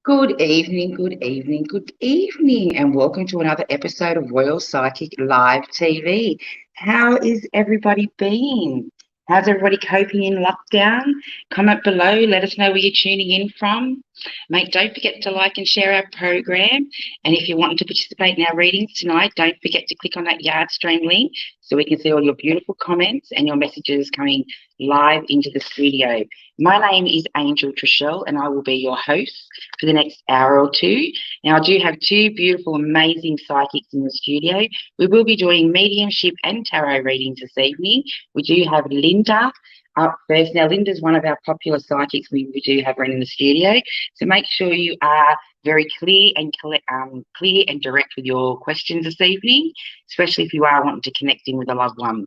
Good evening, good evening, good evening, and welcome to another episode of Royal Psychic Live TV. How is everybody been? How's everybody coping in lockdown? Comment below, let us know where you're tuning in from. Mate, don't forget to like and share our program. And if you want to participate in our readings tonight, don't forget to click on that Yard Stream link so we can see all your beautiful comments and your messages coming live into the studio. My name is Angel TraShell, and I will be your host for the next hour or two. Now, I do have two beautiful, amazing psychics in the studio. We will be doing mediumship and tarot readings this evening. We do have Linda up first. Now, Linda's one of our popular psychics. We do have her in the studio. So make sure you are very clear and direct with your questions this evening, especially if you are wanting to connect in with a loved one.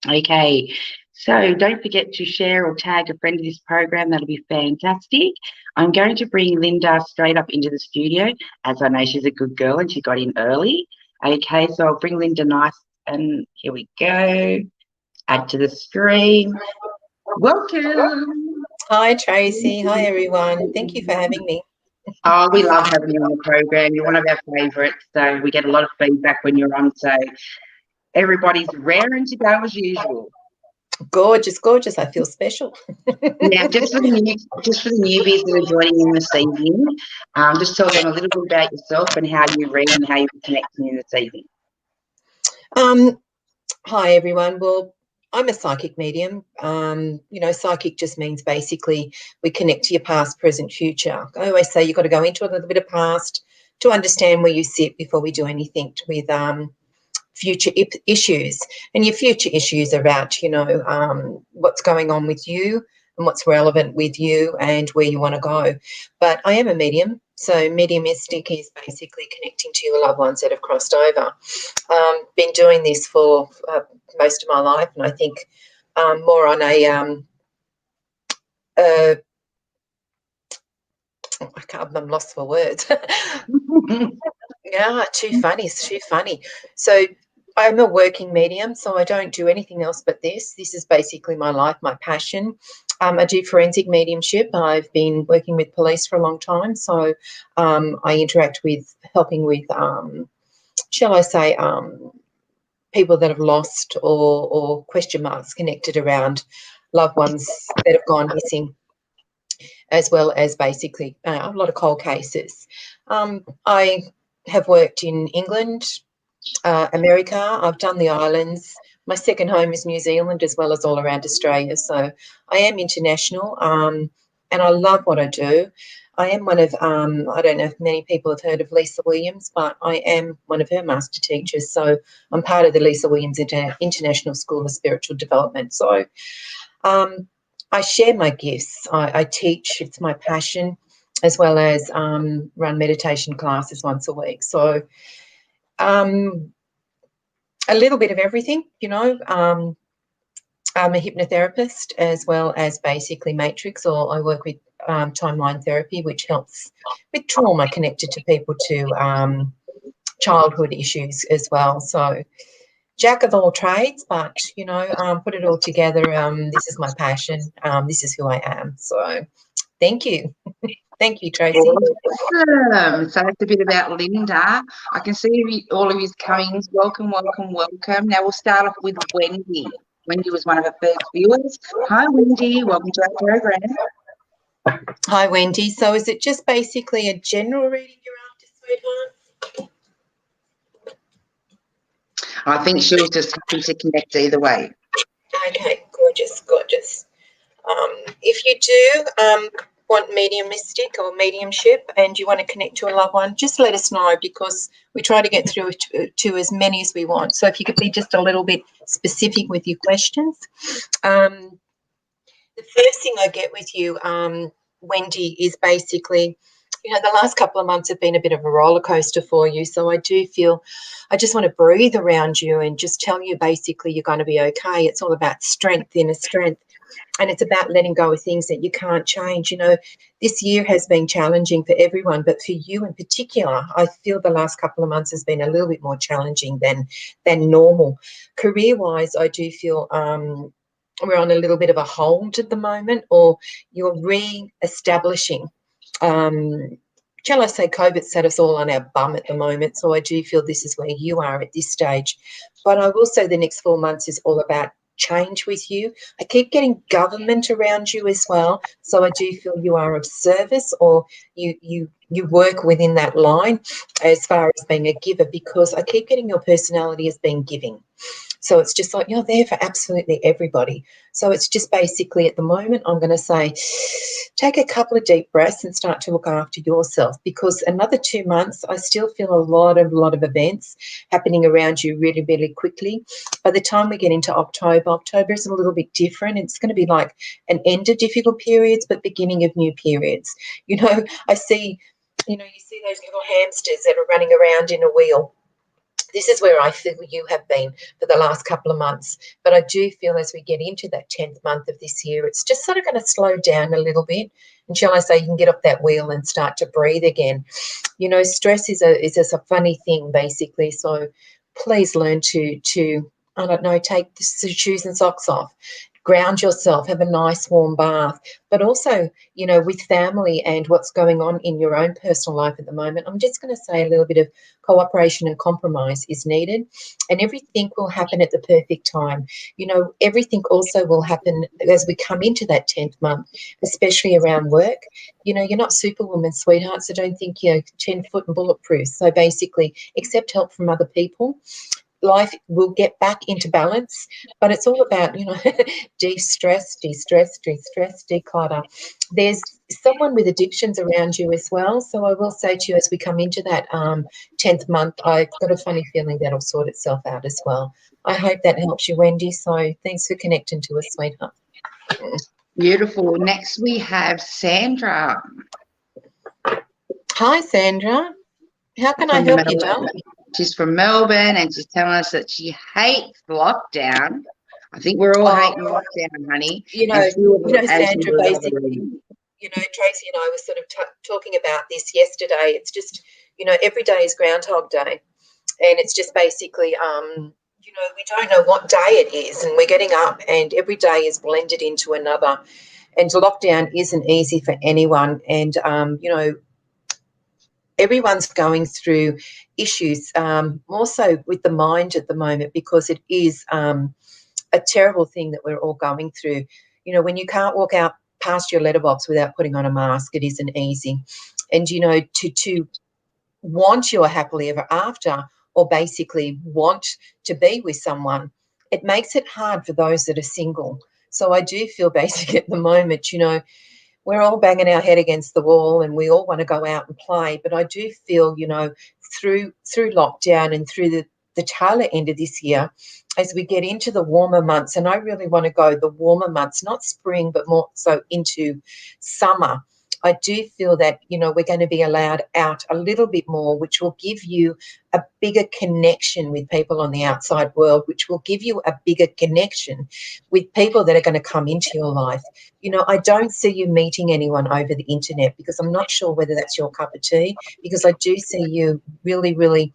Okay, so don't forget to share or tag a friend of this program. That'll be fantastic. I'm going to bring Linda straight up into the studio, as I know she's a good girl and she got in early. Okay, so I'll bring Linda nice, and here we go. Add to the stream. Welcome. Hi, Tracy. Hi, everyone. Thank you for having me. Oh, we love having you on the program. You're one of our favourites, so we get a lot of feedback when you're on. So everybody's raring to go as usual. Gorgeous, gorgeous. I feel special. Now, just for the newbies that are joining in this evening, just tell them a little bit about yourself and how you read and how you're connecting in this evening. Hi, everyone. Well, I'm a psychic medium. Psychic just means basically we connect to your past, present, future. I always say you've got to go into a little bit of past to understand where you sit before we do anything with future issues. And your future issues are about, what's going on with you and what's relevant with you and where you want to go. But I am a medium. So mediumistic is basically connecting to your loved ones that have crossed over. Been doing this for most of my life, and I think more on I'm lost for words. Yeah, too funny, too funny. So I'm a working medium, so I don't do anything else but this. This is basically my life, my passion. I do forensic mediumship. I've been working with police for a long time, so I interact with helping with, shall I say, people that have lost or question marks connected around loved ones that have gone missing, as well as basically a lot of cold cases. I have worked in England, America. I've done the islands. My second home is New Zealand, as well as all around Australia. So I am international, and I love what I do. I am one of, I don't know if many people have heard of Lisa Williams, but I am one of her master teachers. So I'm part of the Lisa Williams International School of Spiritual Development. So I share my gifts. I teach. It's my passion, as well as run meditation classes once a week. So a little bit of everything, I'm a hypnotherapist, as well as basically matrix, or I work with timeline therapy, which helps with trauma connected to people to childhood issues as well. So jack of all trades, but, put it all together. This is my passion. This is who I am. So thank you. Thank you, Tracy. Awesome. So that's a bit about Linda. I can see all of his comings. Welcome, welcome, welcome. Now we'll start off with Wendy. Wendy was one of our first viewers. Hi, Wendy. Welcome to our program. Hi, Wendy. So is it just basically a general reading you're after, sweetheart? I think she was just happy to connect either way. Okay, gorgeous, gorgeous. If you do want mediumistic or mediumship and you want to connect to a loved one, just let us know, because we try to get through to as many as we want. So if you could be just a little bit specific with your questions. The first thing I get with you, Wendy, is basically, the last couple of months have been a bit of a roller coaster for you. So I do feel I just want to breathe around you and just tell you basically you're going to be okay. It's all about strength, inner strength. And it's about letting go of things that you can't change. This year has been challenging for everyone, but for you in particular, I feel the last couple of months has been a little bit more challenging than normal. Career-wise, I do feel we're on a little bit of a hold at the moment, or you're re-establishing shall I say, COVID set us all on our bum at the moment. So I do feel this is where you are at this stage. But I will say the next 4 months is all about change with you. I keep getting government around you as well. So I do feel you are of service, or you work within that line as far as being a giver, because I keep getting your personality as being giving. So it's just like you're there for absolutely everybody. So it's just basically at the moment, I'm going to say, take a couple of deep breaths and start to look after yourself, because another 2 months, I still feel a lot of events happening around you really, really quickly. By the time we get into October is a little bit different. It's going to be like an end of difficult periods, but beginning of new periods. You know, I see, you see those little hamsters that are running around in a wheel. This is where I feel you have been for the last couple of months. But I do feel as we get into that 10th month of this year, it's just sort of going to slow down a little bit. And shall I say, you can get off that wheel and start to breathe again. You know, stress is a funny thing, basically. So please learn to I don't know, take the shoes and socks off. Ground yourself, have a nice warm bath, but also, you know, with family and what's going on in your own personal life at the moment, I'm just going to say a little bit of cooperation and compromise is needed, and everything will happen at the perfect time. You know, everything also will happen as we come into that 10th month, especially around work. You know, you're not Superwoman, sweetheart, so don't think you're 10 foot and bulletproof. So basically, accept help from other people. Life will get back into balance, but it's all about, you know, de-stress, declutter. There's someone with addictions around you as well. So I will say to you, as we come into that 10th month, I've got a funny feeling that'll sort itself out as well. I hope that helps you, Wendy. So thanks for connecting to us, sweetheart. Beautiful. Next we have Sandra. Hi, Sandra. How can I help you, darling? She's from Melbourne, and she's telling us that she hates lockdown. I think we're all hating lockdown, honey. You know, Sandra, basically, you know, Tracy and I were sort of talking about this yesterday. It's just, you know, every day is Groundhog Day, and it's just basically, you know, we don't know what day it is, and we're getting up, and every day is blended into another. And lockdown isn't easy for anyone, and you know, everyone's going through issues, more so with the mind at the moment, because it is a terrible thing that we're all going through. You know, when you can't walk out past your letterbox without putting on a mask, it isn't easy. And, you know, to want your happily ever after, or basically want to be with someone, it makes it hard for those that are single. So I do feel basically at the moment, you know, we're all banging our head against the wall and we all want to go out and play. But I do feel, you know, through lockdown and through the tail end of this year, as we get into the warmer months, and I really want to go the warmer months, not spring, but more so into summer, I do feel that, you know, we're going to be allowed out a little bit more, which will give you a bigger connection with people on the outside world, which will give you a bigger connection with people that are going to come into your life. You know, I don't see you meeting anyone over the internet, because I'm not sure whether that's your cup of tea, because I do see you really, really,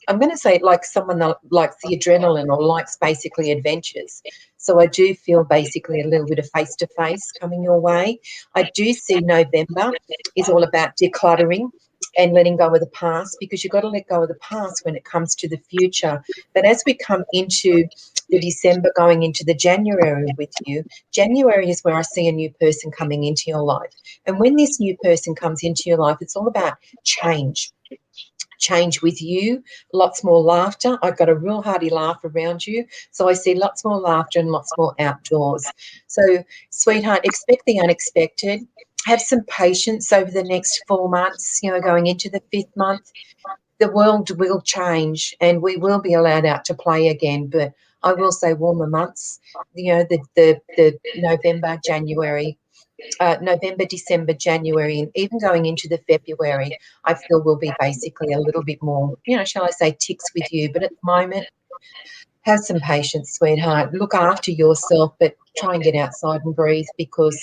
I'm going to say like someone that likes the adrenaline or likes basically adventures. So I do feel basically a little bit of face-to-face coming your way. I do see November is all about decluttering and letting go of the past, because you've got to let go of the past when it comes to the future. But as we come into the December, going into the January with you, January is where I see a new person coming into your life. And when this new person comes into your life, it's all about change. Change with you, lots more laughter. I've got a real hearty laugh around you. So I see lots more laughter and lots more outdoors. So, sweetheart, expect the unexpected. Have some patience over the next 4 months, you know, going into the 5th month. The world will change and we will be allowed out to play again. But I will say warmer months, you know, the November, January, November, December, January, and even going into the February, I feel will be basically a little bit more, you know, shall I say, ticks with you. But at the moment, have some patience, sweetheart. Look after yourself, but try and get outside and breathe, because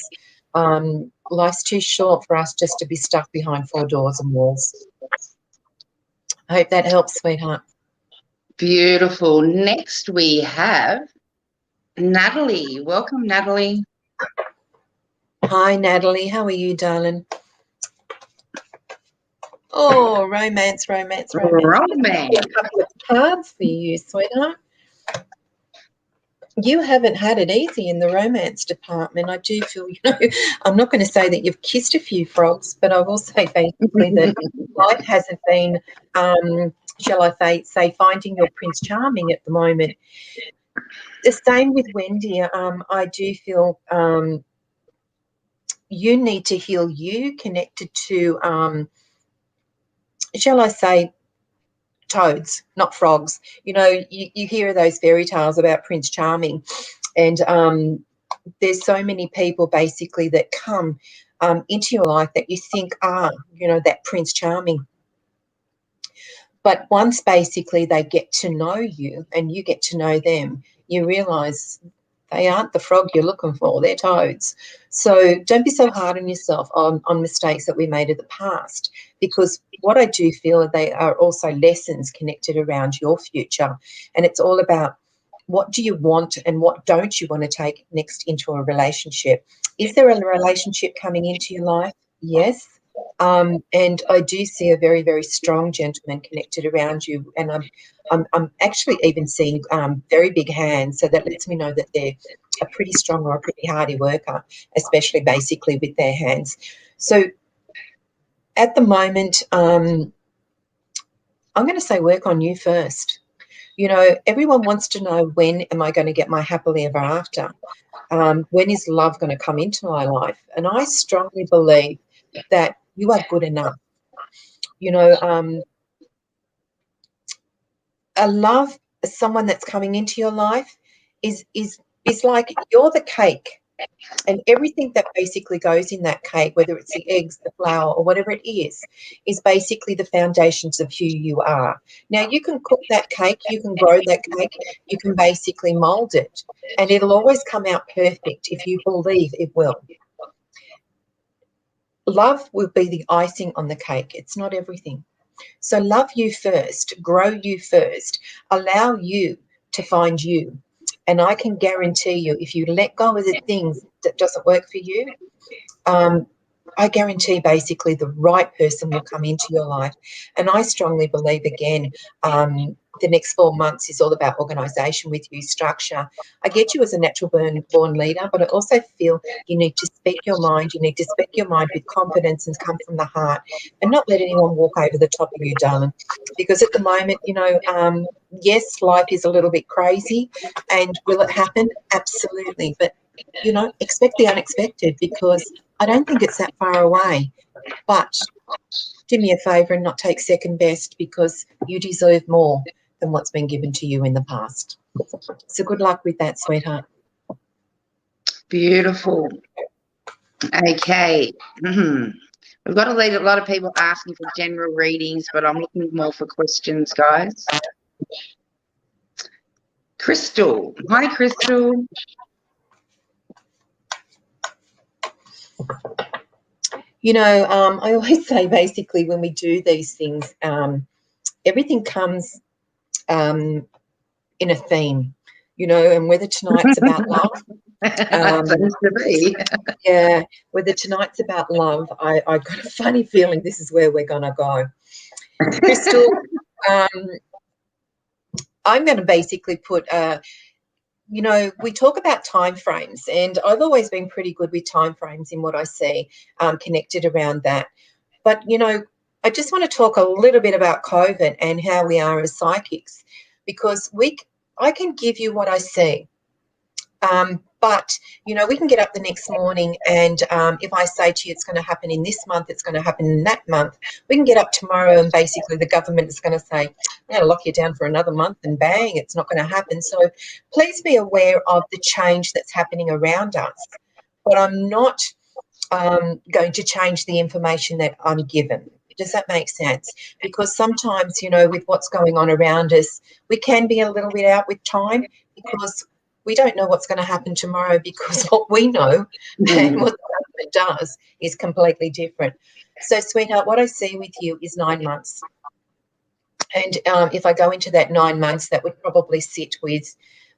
life's too short for us just to be stuck behind 4 doors and walls. I hope that helps, sweetheart. Beautiful. Next we have Natalie. Welcome, Natalie. Hi, Natalie. How are you, darling? Oh, romance. Romance. A couple of cards for you, sweetheart. You haven't had it easy in the romance department. I do feel, I'm not going to say that you've kissed a few frogs, but I will say basically that life hasn't been, shall I say, finding your Prince Charming at the moment. The same with Wendy. I do feel you need to heal you, connected to, shall I say, toads, not frogs. You hear those fairy tales about Prince Charming, and there's so many people basically that come into your life that you think are, that Prince Charming. But once basically they get to know you and you get to know them, you realise they aren't the frog you're looking for, they're toads. So don't be so hard on yourself on mistakes that we made in the past, because what I do feel they are also lessons connected around your future. And it's all about, what do you want and what don't you want to take next into a relationship? Is there a relationship coming into your life? Yes. And I do see a very, very strong gentleman connected around you, and I'm actually even seeing very big hands, so that lets me know that they're a pretty strong or a pretty hardy worker, especially basically with their hands. So at the moment, I'm going to say work on you first. Everyone wants to know, when am I going to get my happily ever after? When is love going to come into my life? And I strongly believe that you are good enough. A love, someone that's coming into your life is like you're the cake, and everything that basically goes in that cake, whether it's the eggs, the flour, or whatever it is basically the foundations of who you are. Now, you can cook that cake, you can grow that cake, you can basically mold it, and it'll always come out perfect if you believe it will. Love will be the icing on the cake. It's not everything. So love you first, grow you first, allow you to find you. And I can guarantee you, if you let go of the things that doesn't work for you, I guarantee basically the right person will come into your life. And I strongly believe, again, the next 4 months is all about organisation with you, structure. I get you as a natural born leader, but I also feel you need to speak your mind. You need to speak your mind with confidence and come from the heart, and not let anyone walk over the top of you, darling. Because at the moment, yes, life is a little bit crazy, and will it happen? Absolutely. But, expect the unexpected, because I don't think it's that far away. But do me a favour and not take second best, because you deserve more than what's been given to you in the past. So good luck with that, sweetheart. Beautiful. Okay. We've got a lot of people asking for general readings, but I'm looking more for questions, guys. Crystal. Hi, Crystal. I always say basically when we do these things, everything comes in a theme, and whether tonight's about love. Seems to be. Yeah, whether tonight's about love, I got a funny feeling this is where we're going to go. Crystal, I'm going to basically put we talk about time frames, and I've always been pretty good with time frames in what I see connected around that. But, I just want to talk a little bit about COVID and how we are as psychics, because I can give you what I see. But, we can get up the next morning and if I say to you it's going to happen in this month, it's going to happen in that month, we can get up tomorrow and basically the government is going to say, I'm going to lock you down for another month, and bang, it's not going to happen. So please be aware of the change that's happening around us. But I'm not going to change the information that I'm given. Does that make sense? Because sometimes, with what's going on around us, we can be a little bit out with time, because we don't know what's going to happen tomorrow, because what we know and what the government does is completely different. So, sweetheart, what I see with you is 9 months. And if I go into that 9 months, that would probably sit within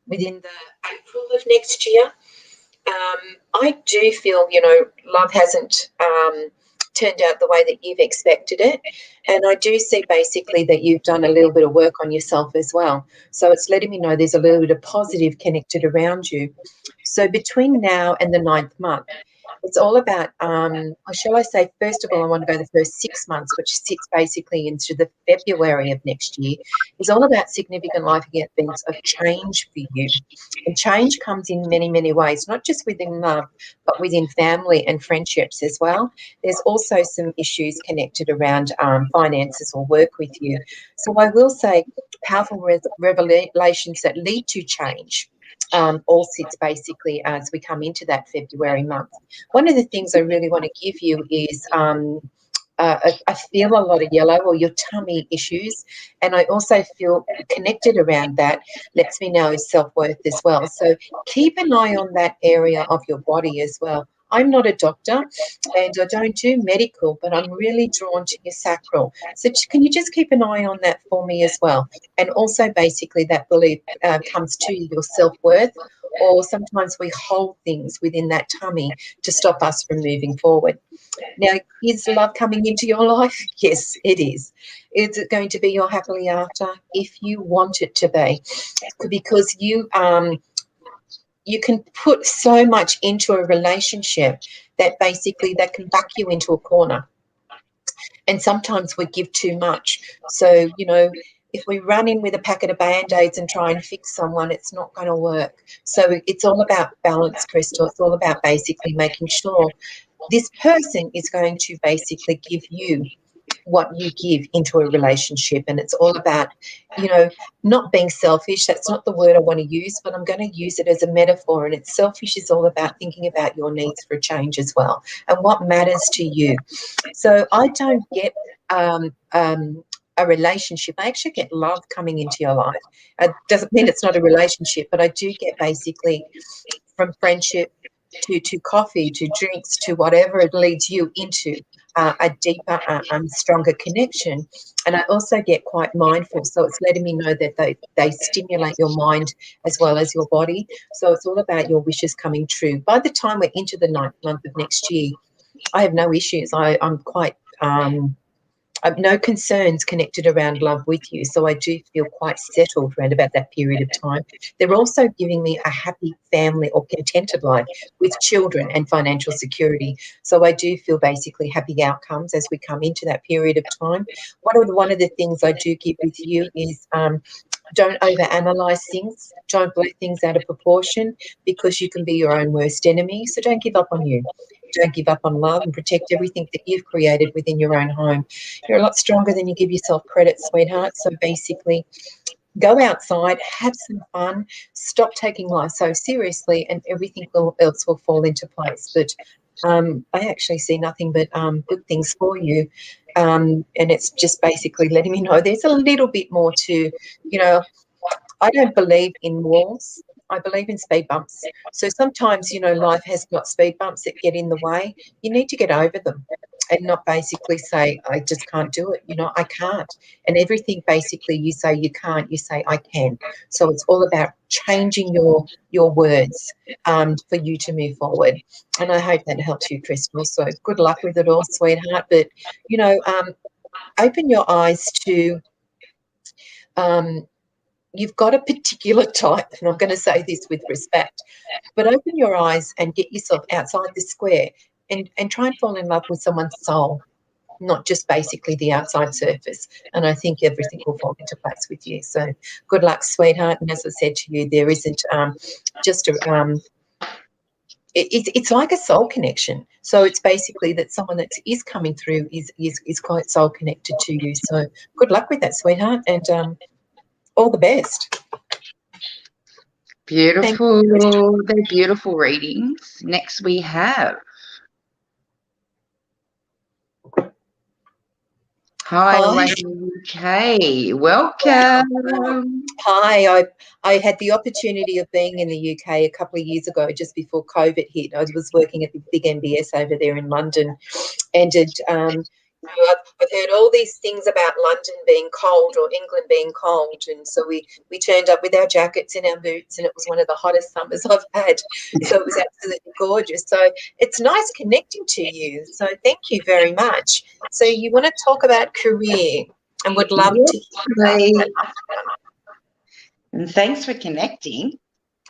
the April of next year. I do feel, love hasn't turned out the way that you've expected it. And I do see basically that you've done a little bit of work on yourself as well. So it's letting me know there's a little bit of positive connected around you. So between now and the 9th month, it's all about, or shall I say, first of all, I want to go the first 6 months, which sits basically into the February of next year, is all about significant life events of change for you. And change comes in many, many ways, not just within love, but within family and friendships as well. There's also some issues connected around finances or work with you. So I will say powerful revelations that lead to change. All sits basically as we come into that February month. One of the things I really want to give you is I feel a lot of yellow or your tummy issues, and I also feel connected around that lets me know self-worth as well. So keep an eye on that area of your body as well. I'm not a doctor and I don't do medical, but I'm really drawn to your sacral. So can you just keep an eye on that for me as well? And also basically that belief comes to your self-worth, or sometimes we hold things within that tummy to stop us from moving forward. Now, is love coming into your life? Yes, it is. Is it going to be your happily after? If you want it to be, because you can put so much into a relationship that basically that can back you into a corner. And sometimes we give too much. So, if we run in with a packet of Band-Aids and try and fix someone, it's not going to work. So it's all about balance, Crystal. It's all about basically making sure this person is going to basically give you what you give into a relationship. And it's all about, not being selfish. That's not the word I want to use, but I'm going to use it as a metaphor. And it's selfish is all about thinking about your needs for a change as well and what matters to you. So I don't get a relationship. I actually get love coming into your life. It doesn't mean it's not a relationship, but I do get basically from friendship to coffee, to drinks, to whatever it leads you into a deeper, stronger connection. And I also get quite mindful. So it's letting me know that they stimulate your mind as well as your body. So it's all about your wishes coming true. By the time we're into the 9th month of next year, I have no issues. I'm quite I have no concerns connected around love with you. So I do feel quite settled around about that period of time. They're also giving me a happy family or contented life with children and financial security. So I do feel basically happy outcomes as we come into that period of time. One of the things I do give with you is don't overanalyze things. Don't blow things out of proportion, because you can be your own worst enemy. So don't give up on you. Don't give up on love, and protect everything that you've created within your own home. You're a lot stronger than you give yourself credit, sweetheart. So basically, go outside, have some fun, stop taking life so seriously, and everything else will fall into place. But I actually see nothing but good things for you. And it's just basically letting me know there's a little bit more to, I don't believe in walls. I believe in speed bumps. So sometimes, life has got speed bumps that get in the way. You need to get over them and not basically say, I just can't do it. I can't. And everything basically you say you can't, you say I can. So it's all about changing your words for you to move forward. And I hope that helps you, Crystal. So good luck with it all, sweetheart. But, open your eyes to you've got a particular type, and I'm going to say this with respect, but open your eyes and get yourself outside the square and try and fall in love with someone's soul, not just basically the outside surface. And I think everything will fall into place with you. So good luck, sweetheart. And as I said to you, there isn't just a it's like a soul connection. So it's basically that someone that is coming through is quite soul connected to you. So good luck with that, sweetheart, and all the best. Beautiful. They're beautiful readings. Next we have. Hi, UK. Welcome. Hi. I had the opportunity of being in the UK a couple of years ago, just before COVID hit. I was working at the big MBS over there in London, and I've heard all these things about London being cold or England being cold, and so we turned up with our jackets and our boots, and it was one of the hottest summers I've had. So it was absolutely gorgeous. So it's nice connecting to you. So thank you very much. So you want to talk about career, and would love to hear about that. And thanks for connecting.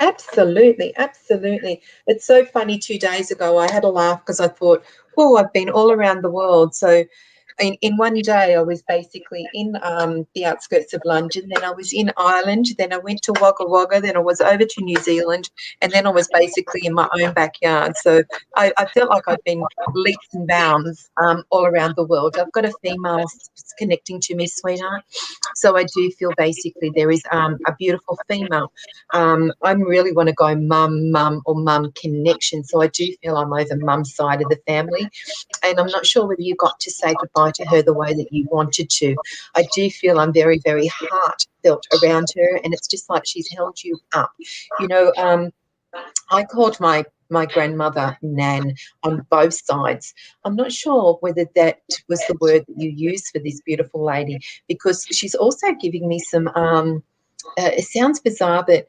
Absolutely, absolutely. It's so funny. 2 days ago, I had a laugh because I thought, oh, I've been all around the world. So in one day, I was basically in the outskirts of London, then I was in Ireland, then I went to Wagga Wagga, then I was over to New Zealand, and then I was basically in my own backyard. So I felt like I've been leaps and bounds all around the world. I've got a female connecting to me, sweetheart. So I do feel basically there is a beautiful female. I really want to go mum or mum connection. So I do feel I'm over mum's side of the family. And I'm not sure whether you got to say goodbye to her the way that you wanted to. I do feel I'm very, very heartfelt around her, and it's just like she's held you up. You know, I called my grandmother Nan on both sides. I'm not sure whether that was the word that you used for this beautiful lady, because she's also giving me some, it sounds bizarre, but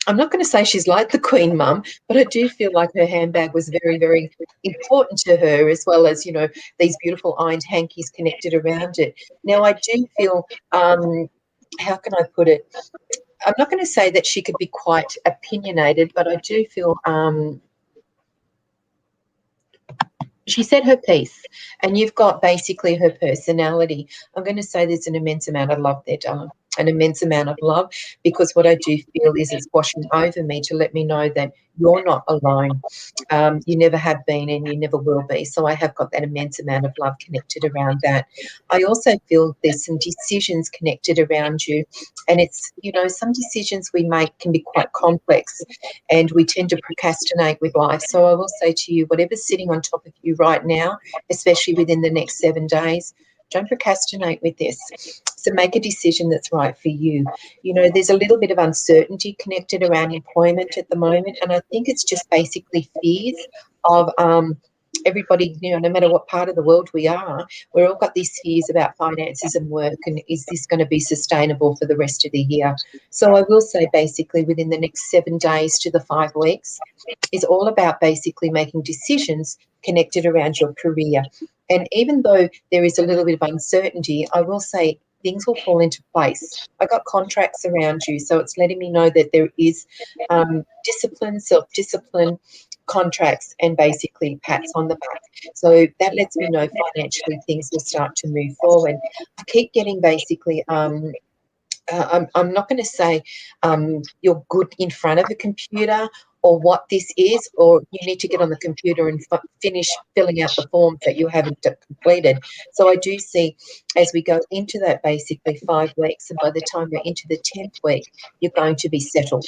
I'm not going to say she's like the Queen Mum, but I do feel like her handbag was very, very important to her, as well as, you know, these beautiful ironed hankies connected around it. Now, I do feel, how can I put it? I'm not going to say that she could be quite opinionated, but I do feel she said her piece, and you've got basically her personality. I'm going to say there's an immense amount of love there, darling, an immense amount of love, because what I do feel is it's washing over me to let me know that you're not alone. You never have been and you never will be. So I have got that immense amount of love connected around that. I also feel there's some decisions connected around you, and it's, you know, some decisions we make can be quite complex, and we tend to procrastinate with life. So I will say to you, whatever's sitting on top of you right now, especially within the next 7 days, don't procrastinate with this. So make a decision that's right for you. You know, there's a little bit of uncertainty connected around employment at the moment, and I think it's just basically fears of everybody, you know, no matter what part of the world we are, we've all got these fears about finances and work, and is this going to be sustainable for the rest of the year? So I will say basically within the next 7 days to the 5 weeks is all about basically making decisions connected around your career. And even though there is a little bit of uncertainty, I will say things will fall into place. I got contracts around you, so it's letting me know that there is discipline, self-discipline, contracts, and basically pats on the back. So that lets me know financially things will start to move forward. I keep getting basically I'm not going to say you're good in front of a computer or what this is, or you need to get on the computer and finish filling out the forms that you haven't completed. So I do see as we go into that basically 5 weeks, and by the time you're into the 10th week, you're going to be settled.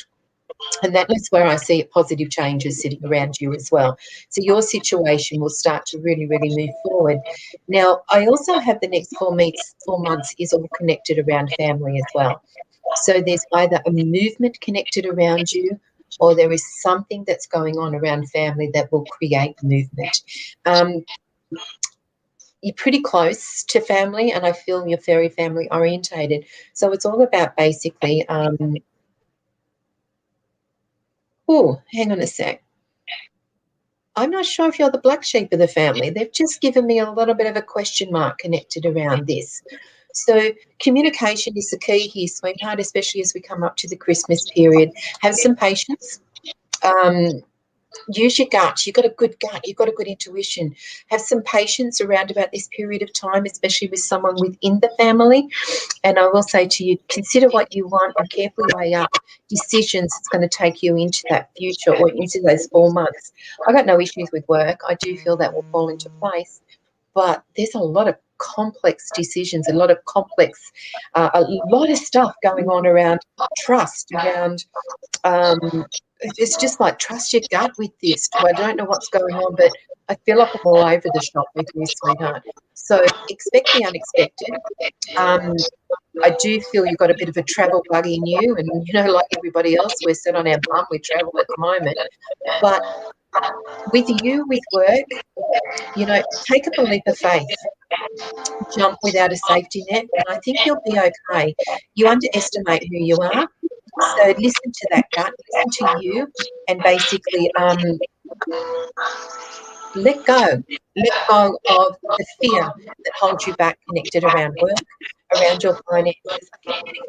And that is where I see positive changes sitting around you as well. So your situation will start to really, really move forward. Now, I also have the next 4 months is all connected around family as well. So there's either a movement connected around you, or there is something that's going on around family that will create movement. You're pretty close to family, and I feel you're very family orientated. So it's all about basically oh, hang on a sec. I'm not sure if you're the black sheep of the family. They've just given me a little bit of a question mark connected around this. So communication is the key here, sweetheart, especially as we come up to the Christmas period. Have some patience. Use your gut. You've got a good gut. You've got a good intuition. Have some patience around about this period of time, especially with someone within the family. And I will say to you, consider what you want and carefully weigh up decisions that's going to take you into that future or into those 4 months. I got no issues with work. I do feel that will fall into place. But there's a lot of complex decisions, a lot of complex, a lot of stuff going on around trust, around it's just like trust your gut with this. I don't know what's going on, but I feel like I'm all over the shop with you, sweetheart. So expect the unexpected. I do feel you've got a bit of a travel bug in you, and, you know, like everybody else, we're set on our bum. We travel at the moment. But with you, with work, you know, take a leap of faith. Jump without a safety net, and I think you'll be okay. You underestimate who you are. So listen to that gut, listen to you, and basically let go. Let go of the fear that holds you back connected around work, around your finances. I keep getting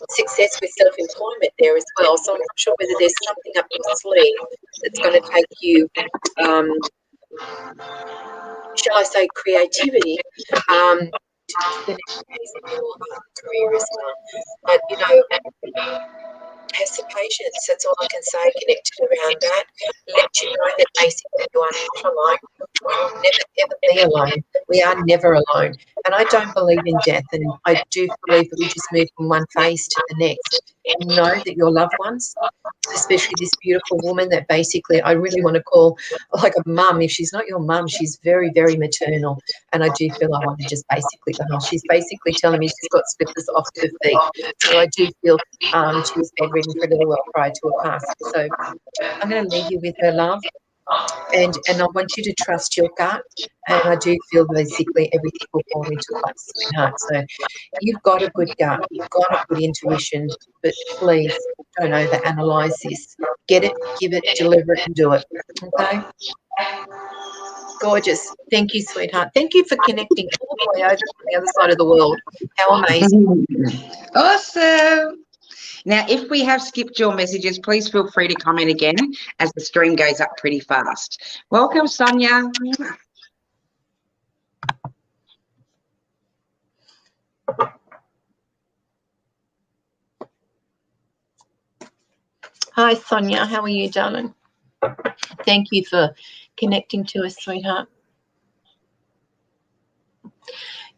success with self-employment there as well. So I'm not sure whether there's something up your sleeve that's going to take you, shall I say, creativity to the next phase of your career as well. But, you know, have some patience. That's all I can say, connected around that. Let you know that basically you are not alone. You will never, ever be alone. We are never alone. And I don't believe in death, and I do believe that we just move from one phase to the next. Know that your loved ones, especially this beautiful woman that basically I really want to call like a mum. If she's not your mum, she's very, very maternal. And I do feel I want to just basically, she's basically telling me she's got slippers off her feet. So I do feel she was bedridden for a little while prior to her passing. So I'm going to leave you with her love. And I want you to trust your gut. And I do feel basically everything will fall into place, sweetheart. So you've got a good gut. You've got a good intuition. But please don't overanalyze this. Get it, give it, deliver it, and do it. Okay? Gorgeous. Thank you, sweetheart. Thank you for connecting all the way over from the other side of the world. How amazing. Awesome. Now, if we have skipped your messages, please feel free to comment again as the stream goes up pretty fast. Welcome, Sonia. Hi, Sonia. How are you, darling? Thank you for connecting to us, sweetheart.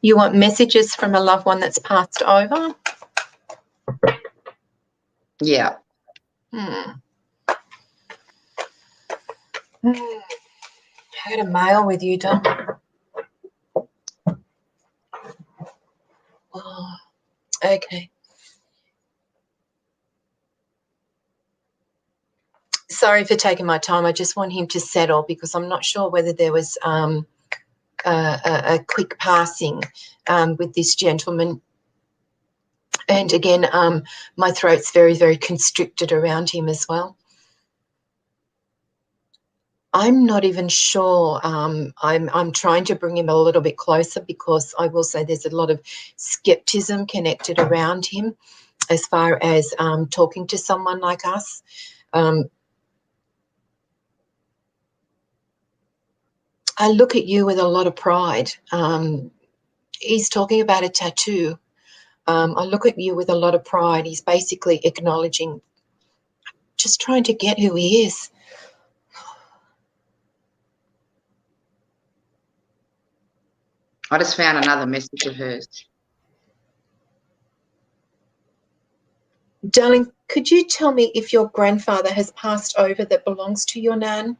You want messages from a loved one that's passed over? Yeah. I had a mail with you, Dom. Oh, okay. Sorry for taking my time. I just want him to settle because I'm not sure whether there was a quick passing with this gentleman. And again, my throat's very, very constricted around him as well. I'm not even sure. I'm trying to bring him a little bit closer because I will say there's a lot of skepticism connected around him as far as talking to someone like us. I look at you with a lot of pride. He's talking about a tattoo. I look at you with a lot of pride. He's basically acknowledging, just trying to get who he is. I just found another message of hers. Darling, could you tell me if your grandfather has passed over that belongs to your nan?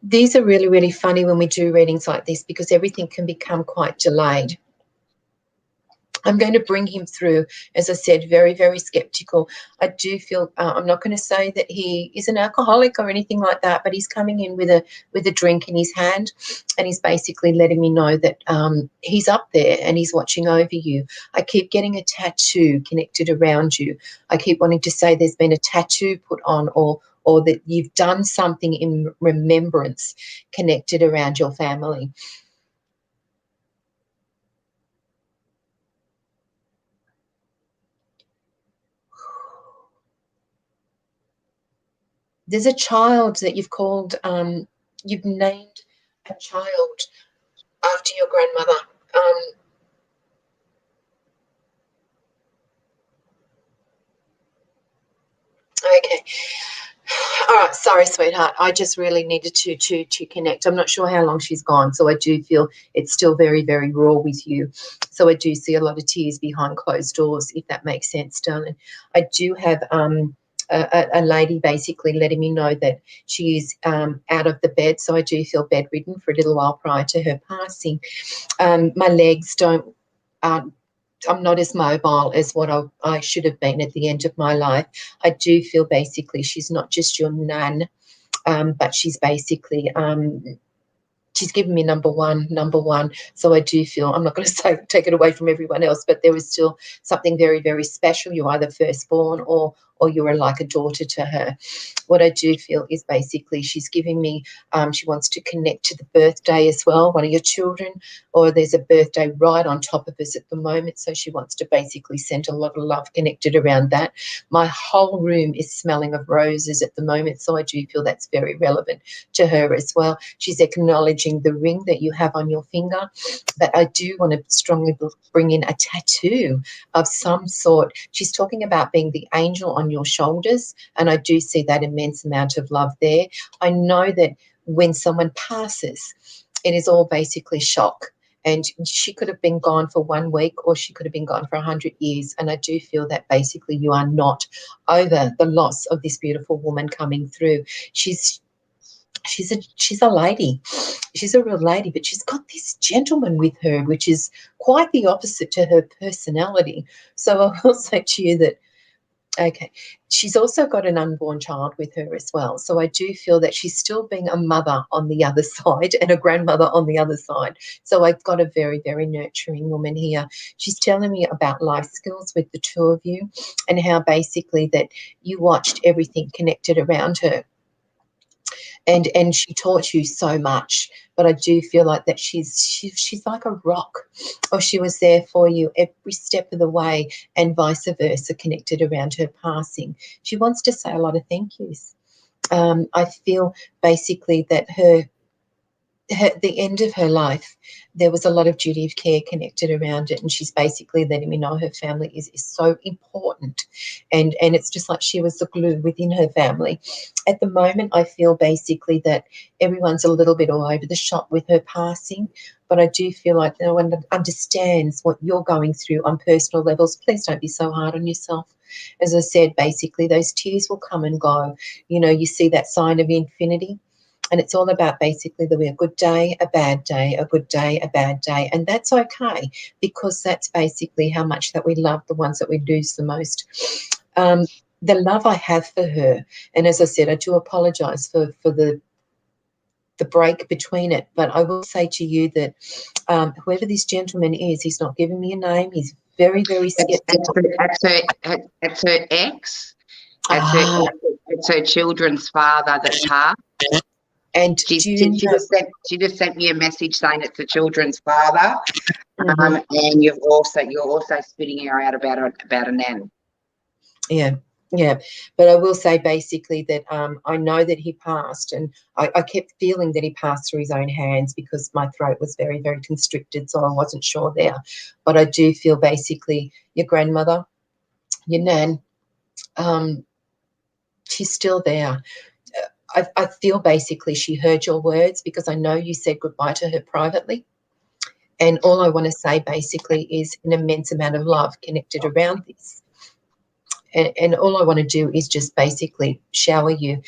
These are really, really funny when we do readings like this because everything can become quite delayed. I'm going to bring him through, as I said, very, very skeptical. I do feel I'm not going to say that he is an alcoholic or anything like that, but he's coming in with a drink in his hand, and he's basically letting me know that he's up there and he's watching over you. I keep getting a tattoo connected around you. I keep wanting to say there's been a tattoo put on or that you've done something in remembrance connected around your family. There's a child that you've called, you've named a child after your grandmother. Okay. All right. Sorry, sweetheart. I just really needed to connect. I'm not sure how long she's gone, so I do feel it's still very, very raw with you. So I do see a lot of tears behind closed doors, if that makes sense, darling. I do have a lady basically letting me know that she is out of the bed, so I do feel bedridden for a little while prior to her passing. My legs aren't I'm not as mobile as what I should have been at the end of my life. I do feel basically she's not just your nan, but she's basically she's given me number one. So I do feel, I'm not going to say take it away from everyone else, but there is still something very, very special. You're either firstborn or you're like a daughter to her. What I do feel is basically she's giving me, she wants to connect to the birthday as well, one of your children, or there's a birthday right on top of us at the moment. So she wants to basically send a lot of love connected around that. My whole room is smelling of roses at the moment. So I do feel that's very relevant to her as well. She's acknowledging the ring that you have on your finger, but I do want to strongly bring in a tattoo of some sort. She's talking about being the angel on your shoulders, and I do see that immense amount of love there. I know that when someone passes, it is all basically shock. And she could have been gone for 1 week, or she could have been gone for 100 years. And I do feel that basically you are not over the loss of this beautiful woman coming through. She's a lady. She's a real lady, but she's got this gentleman with her, which is quite the opposite to her personality. So I will say to you that, okay, she's also got an unborn child with her as well. So I do feel that she's still being a mother on the other side and a grandmother on the other side. So I've got a very, very nurturing woman here. She's telling me about life skills with the two of you and how basically that you watched everything connected around her. And she taught you so much, but I do feel like that she's like a rock, or she was there for you every step of the way, and vice versa, connected around her passing. She wants to say a lot of thank yous. I feel basically that the end of her life, there was a lot of duty of care connected around it, and she's basically letting me know her family is so important, and it's just like she was the glue within her family. At the moment, I feel basically that everyone's a little bit all over the shop with her passing, but I do feel like no one understands what you're going through on personal levels. Please don't be so hard on yourself. As I said, basically those tears will come and go. You know, you see that sign of infinity. And it's all about basically there'll be a good day, a bad day, a good day, a bad day. And that's okay, because that's basically how much that we love the ones that we lose the most. The love I have for her, and as I said, I do apologise for the break between it, but I will say to you that whoever this gentleman is, he's not giving me a name. He's very, very sceptical. It's her ex. It's her children's father that passed. And she just sent me a message saying it's the children's father, and you're also spitting her out about a nan. Yeah, but I will say basically that I know that he passed, and I kept feeling that he passed through his own hands because my throat was very, very constricted, so I wasn't sure there. But I do feel basically your grandmother, your nan, she's still there. I feel basically she heard your words, because I know you said goodbye to her privately. And all I want to say basically is an immense amount of love connected around this. And all I want to do is just basically shower you.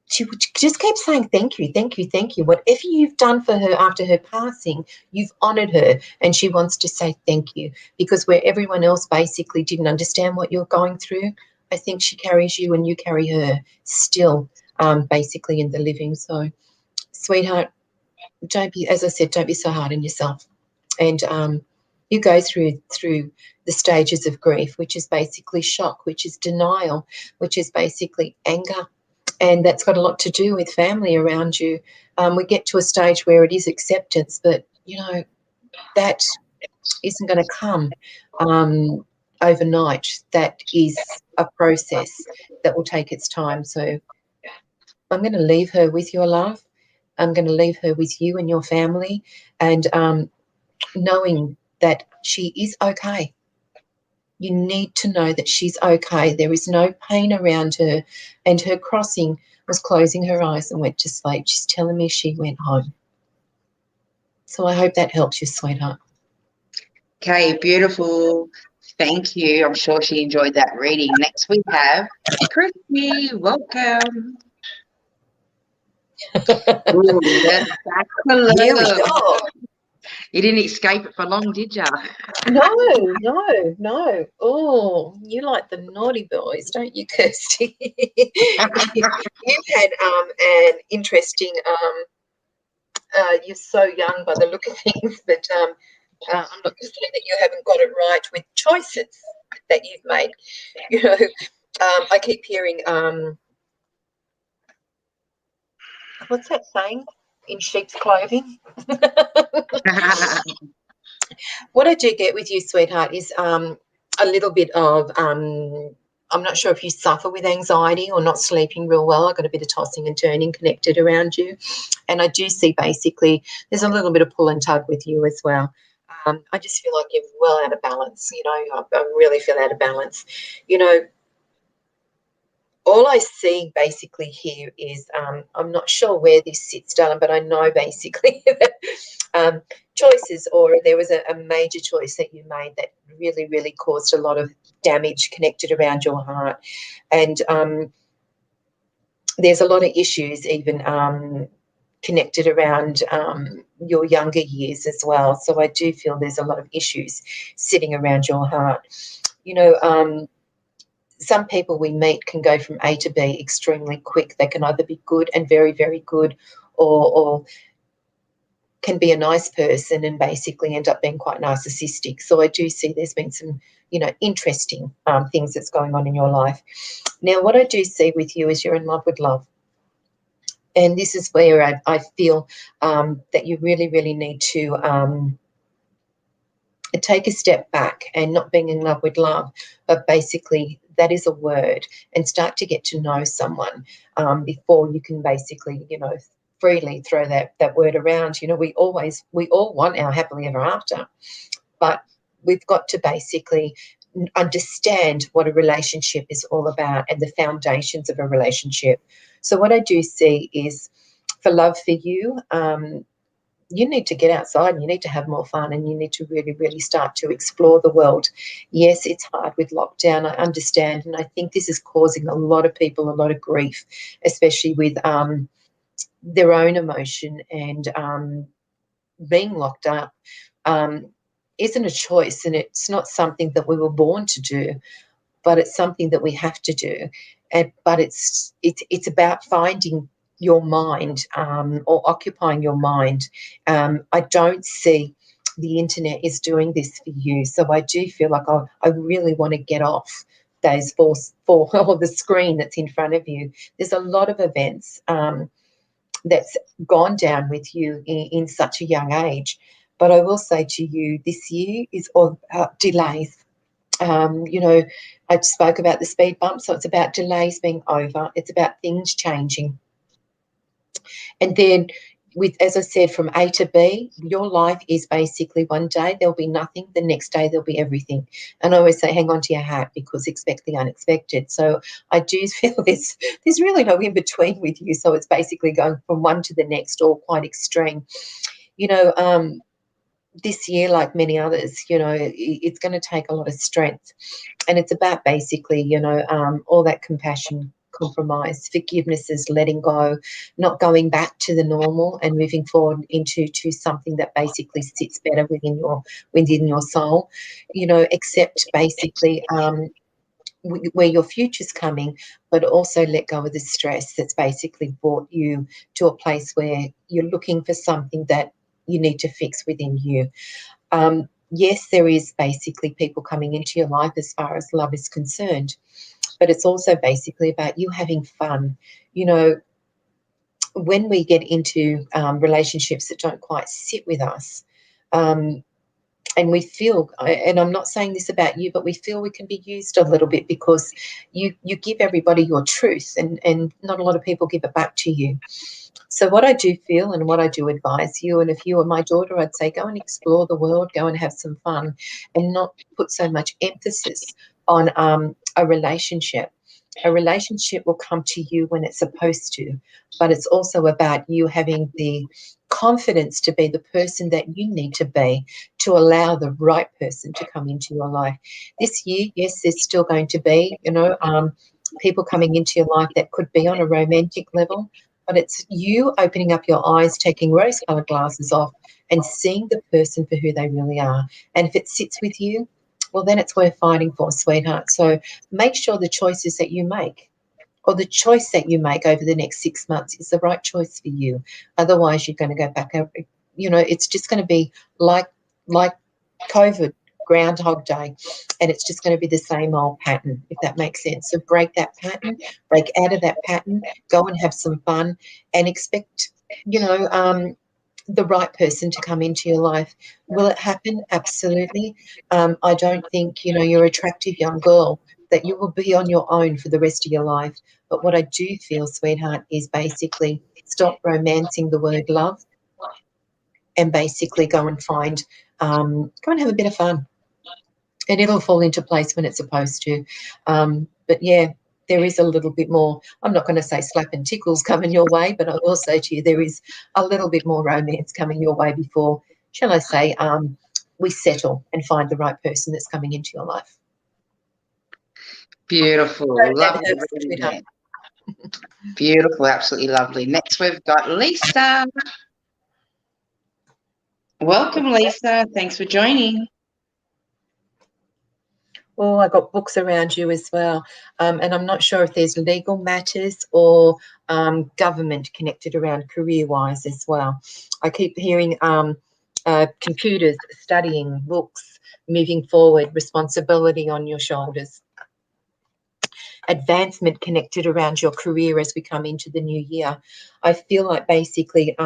She just kept saying, thank you, thank you, thank you. Whatever you've done for her after her passing, you've honoured her, and she wants to say thank you, because where everyone else basically didn't understand what you're going through, I think she carries you and you carry her still basically in the living. So, sweetheart, don't be, as I said, don't be so hard on yourself. And you go through the stages of grief, which is basically shock, which is denial, which is basically anger. And that's got a lot to do with family around you. We get to a stage where it is acceptance, but, you know, that isn't going to come overnight. That is a process that will take its time. So I'm going to leave her with your love. I'm going to leave her with you and your family, and knowing that she is okay. You need to know that she's okay. There is no pain around her, and her crossing was closing her eyes and went to sleep. She's telling me she went home. So I hope that helps you, sweetheart. Okay, beautiful. Thank you. I'm sure she enjoyed that reading. Next we have Christy. Welcome. Ooh, that's Here we go. You didn't escape it for long, did you? No. Oh, you like the naughty boys, don't you, Kirsty? You've had an interesting. You're so young by the look of things, but I'm not going to say that you haven't got it right with choices that you've made. You know, I keep hearing. What's that saying? In sheep's clothing. What I do get with you, sweetheart, is a little bit of I'm not sure if you suffer with anxiety or not sleeping real well. I've got a bit of tossing and turning connected around you. And I do see basically there's a little bit of pull and tug with you as well. I just feel like you're well out of balance. You know, I really feel out of balance. You know, all I see basically here is I'm not sure where this sits, darling, but I know basically that choices, or there was a major choice that you made that really, really caused a lot of damage connected around your heart. And there's a lot of issues even connected around your younger years as well. So I do feel there's a lot of issues sitting around your heart. You know, some people we meet can go from A to B extremely quick. They can either be good and very, very good, or can be a nice person and basically end up being quite narcissistic. So I do see there's been some, you know, interesting things that's going on in your life. Now, what I do see with you is you're in love with love. And this is where I feel that you really, really need to take a step back, and not being in love with love, but basically that is a word, and start to get to know someone before you can basically, you know, freely throw that word around. You know, we all want our happily ever after, but we've got to basically understand what a relationship is all about and the foundations of a relationship. So what I do see is, for love for you, you need to get outside and you need to have more fun, and you need to really, really start to explore the world. Yes, it's hard with lockdown, I understand, and I think this is causing a lot of people a lot of grief, especially with their own emotion, and being locked up isn't a choice, and it's not something that we were born to do, but it's something that we have to do. But it's about finding your mind, or occupying your mind. I don't see the internet is doing this for you, so I do feel like I really want to get off those four or the screen that's in front of you. There's a lot of events that's gone down with you in such a young age, but I will say to you, this year is all about delays. You know, I spoke about the speed bump, so it's about delays being over. It's about things changing. And then, with, as I said, from A to B, your life is basically one day there'll be nothing, the next day there'll be everything. And I always say, hang on to your hat, because expect the unexpected. So I do feel there's really no in between with you. So it's basically going from one to the next, all quite extreme. You know, this year, like many others, you know, it's going to take a lot of strength, and it's about basically, you know, all that compassion, compromise, forgiveness, is letting go, not going back to the normal, and moving forward into something that basically sits better within your soul. You know, accept basically where your future's coming, but also let go of the stress that's basically brought you to a place where you're looking for something that you need to fix within you. Yes, there is basically people coming into your life as far as love is concerned, but it's also basically about you having fun. You know, when we get into relationships that don't quite sit with us, and we feel, and I'm not saying this about you, but we feel we can be used a little bit, because you give everybody your truth, and not a lot of people give it back to you. So what I do feel, and what I do advise you, and if you were my daughter, I'd say go and explore the world, go and have some fun, and not put so much emphasis on a relationship. A relationship will come to you when it's supposed to, but it's also about you having the confidence to be the person that you need to be to allow the right person to come into your life. This year, yes, there's still going to be, you know, people coming into your life that could be on a romantic level, but it's you opening up your eyes, taking rose-coloured glasses off, and seeing the person for who they really are. And if it sits with you, well, then it's worth fighting for, sweetheart. So make sure the choices that you make, or the choice that you make over the next 6 months, is the right choice for you. Otherwise, you're going to go back over, it's just going to be like COVID, Groundhog Day, and it's just going to be the same old pattern, if that makes sense. So break that pattern, break out of that pattern, go and have some fun, and expect, the right person to come into your life. Will it happen? Absolutely. I don't think, you're an attractive young girl that you will be on your own for the rest of your life. But what I do feel, sweetheart, is basically stop romancing the word love, and basically go and have a bit of fun. And it'll fall into place when it's supposed to. But yeah, there is a little bit more, I'm not going to say slap and tickles coming your way, but I will say to you, there is a little bit more romance coming your way before, shall I say, we settle and find the right person that's coming into your life. Beautiful. Lovely. Beautiful. Absolutely lovely. Next, we've got Lisa. Welcome, Lisa. Thanks for joining. Oh, I got books around you as well. And I'm not sure if there's legal matters or government connected around career-wise as well. I keep hearing computers, studying, books, moving forward, responsibility on your shoulders. Advancement connected around your career as we come into the new year. I feel like basically,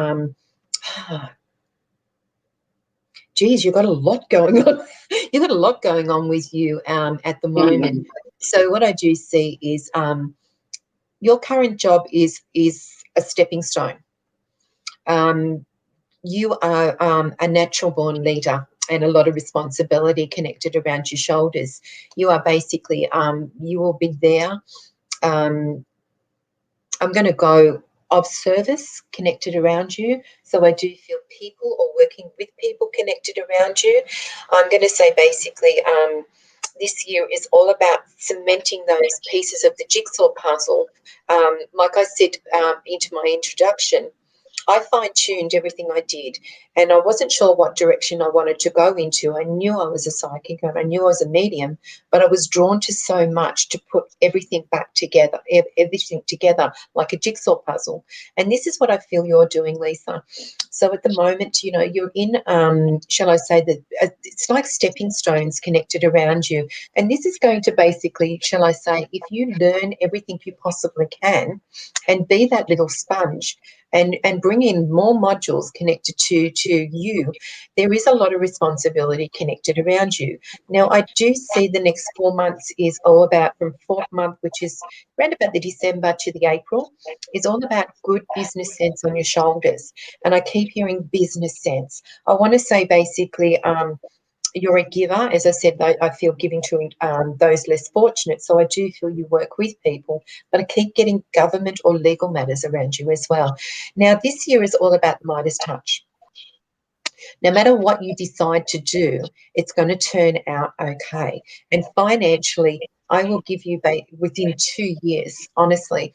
geez, you've got a lot going on. You've got a lot going on with you at the moment. So what I do see is your current job is a stepping stone. You are a natural born leader, and a lot of responsibility connected around your shoulders. You are basically, you will be there. I'm going to go of service connected around you. So I do feel people, or working with people connected around you. I'm going to say basically this year is all about cementing those pieces of the jigsaw puzzle. Like I said into my introduction, I fine-tuned everything I did, and I wasn't sure what direction I wanted to go into. I knew I was a psychic and I knew I was a medium, but I was drawn to so much to put everything back together, everything together like a jigsaw puzzle. And this is what I feel you're doing, Lisa. So at the moment, you're in, shall I say, that it's like stepping stones connected around you. And this is going to basically, shall I say, if you learn everything you possibly can and be that little sponge, and bring in more modules connected to you, there is a lot of responsibility connected around you. Now, I do see the next 4 months is all about, from 4th month, which is around about the December to the April, is all about good business sense on your shoulders. And I keep hearing business sense. I want to say basically, you're a giver. As I said, I feel giving to those less fortunate. So I do feel you work with people, but I keep getting government or legal matters around you as well. Now, this year is all about the Midas touch. No matter what you decide to do, it's going to turn out okay. And financially, I will give you within 2 years, honestly,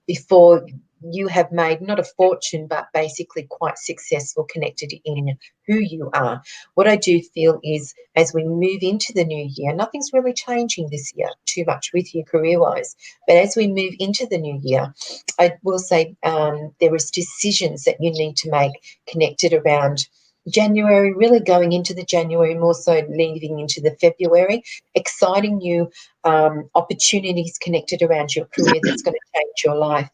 before you have made not a fortune, but basically quite successful connected in who you are. What I do feel is, as we move into the new year, nothing's really changing this year too much with you career-wise, but as we move into the new year, I will say there is decisions that you need to make connected around January, really going into the January, more so leading into the February, exciting new opportunities connected around your career that's going to change your life.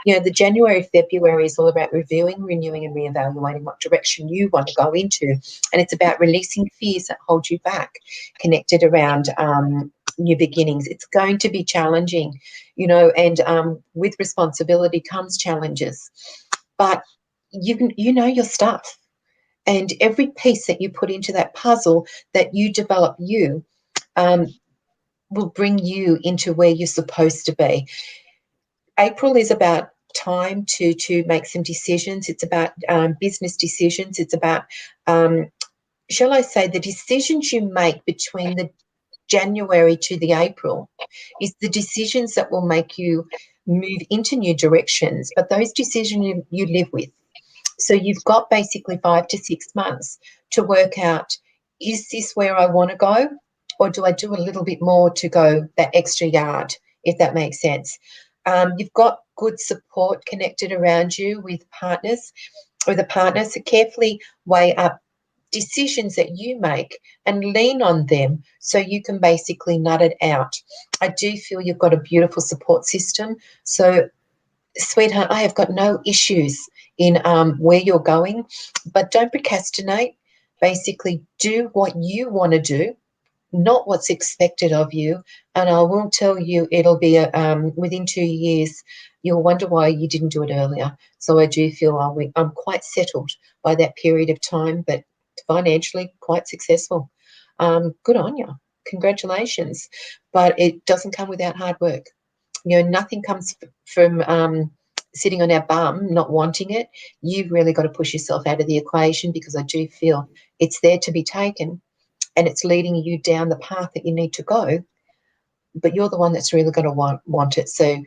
The January, February is all about reviewing, renewing and reevaluating what direction you want to go into. And it's about releasing fears that hold you back, connected around new beginnings. It's going to be challenging, and with responsibility comes challenges. But you know your stuff. And every piece that you put into that puzzle that you develop will bring you into where you're supposed to be. April is about time to make some decisions. It's about business decisions. It's about, shall I say, the decisions you make between the January to the April is the decisions that will make you move into new directions. But those decisions you live with. So you've got basically 5 to 6 months to work out, is this where I want to go, or do I do a little bit more to go that extra yard, if that makes sense? You've got good support connected around you with partners, with a partner, so carefully weigh up decisions that you make and lean on them so you can basically nut it out. I do feel you've got a beautiful support system. So, sweetheart, I have got no issues in where you're going, but don't procrastinate. Basically, do what you want to do, not what's expected of you. And I will tell you, it'll be within 2 years, you'll wonder why you didn't do it earlier. So I do feel I'm quite settled by that period of time, but financially quite successful. Good on you. Congratulations. But it doesn't come without hard work. Nothing comes from sitting on our bum, not wanting it. You've really got to push yourself out of the equation, because I do feel it's there to be taken and it's leading you down the path that you need to go. But you're the one that's really going to want it. So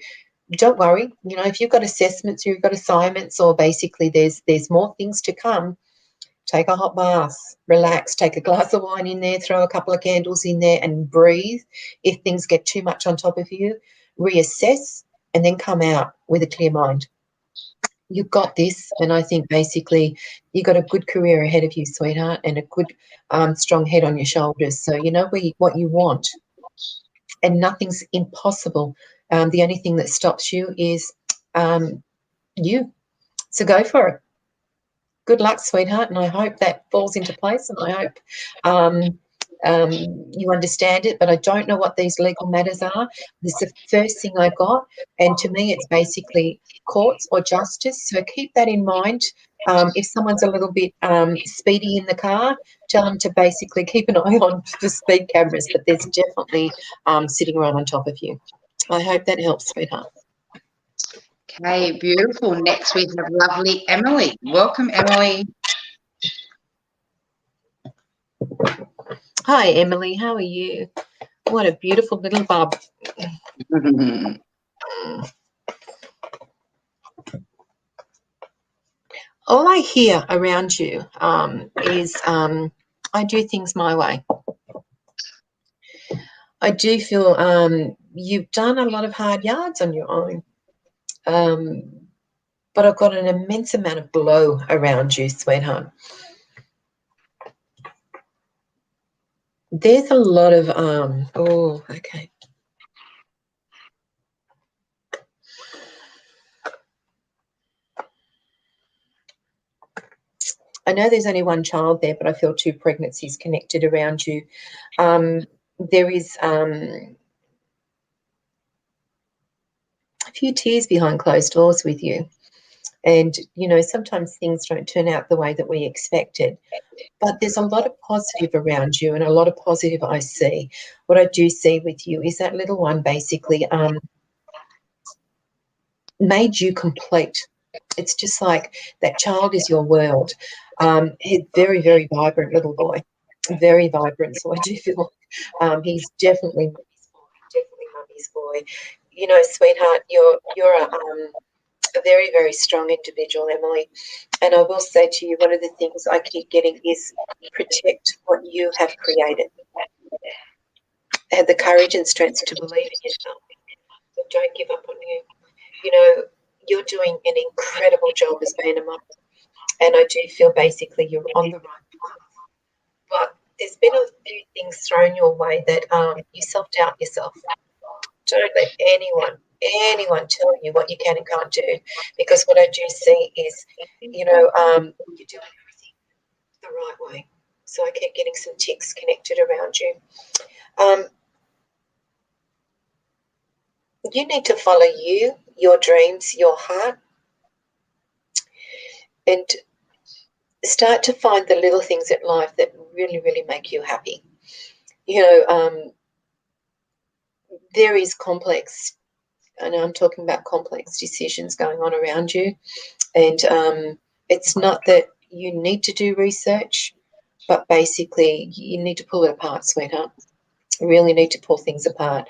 don't worry. If you've got assessments or you've got assignments, or basically there's more things to come, take a hot bath, relax, take a glass of wine in there, throw a couple of candles in there and breathe. If things get too much on top of you, reassess and then come out with a clear mind. You've got this, and I think basically you've got a good career ahead of you, sweetheart, and a good, strong head on your shoulders. So you know what you want, and nothing's impossible. The only thing that stops you is you. So go for it. Good luck, sweetheart, and I hope that falls into place, and I hope you understand it. But I don't know what these legal matters are. This is the first thing I got, and to me it's basically courts or justice. So keep that in mind. If someone's a little bit speedy in the car, tell them to basically keep an eye on the speed cameras, but there's definitely sitting right on top of you. I hope that helps, sweetheart. Okay, beautiful. Next we have lovely Emily. Welcome, Emily. Hi, Emily. How are you? What a beautiful little bub. All I hear around you is I do things my way. I do feel you've done a lot of hard yards on your own. But I've got an immense amount of glow around you, sweetheart. There's a lot of, oh, okay. I know there's only one child there, but I feel 2 pregnancies connected around you. There is a few tears behind closed doors with you. And, sometimes things don't turn out the way that we expected. But there's a lot of positive around you, and a lot of positive I see. What I do see with you is that little one basically made you complete. It's just like that child is your world. He's very, very vibrant little boy, very vibrant. So I do feel he's definitely mummy's boy. Sweetheart, you're a very, very strong individual, Emily. And I will say to you, one of the things I keep getting is protect what you have created. Have the courage and strength to believe in yourself. And don't give up on you. You're doing an incredible job as being a mum. And I do feel basically you're on the right path. But there's been a few things thrown your way that you self-doubt yourself. Don't let anyone tell you what you can and can't do, because what I do see is, you're doing everything the right way. So I keep getting some ticks connected around you. You need to follow you, your dreams, your heart, and start to find the little things in life that really, really make you happy. There is complex, I know I'm talking about complex decisions going on around you, and it's not that you need to do research, but basically you need to pull it apart, sweetheart. You really need to pull things apart.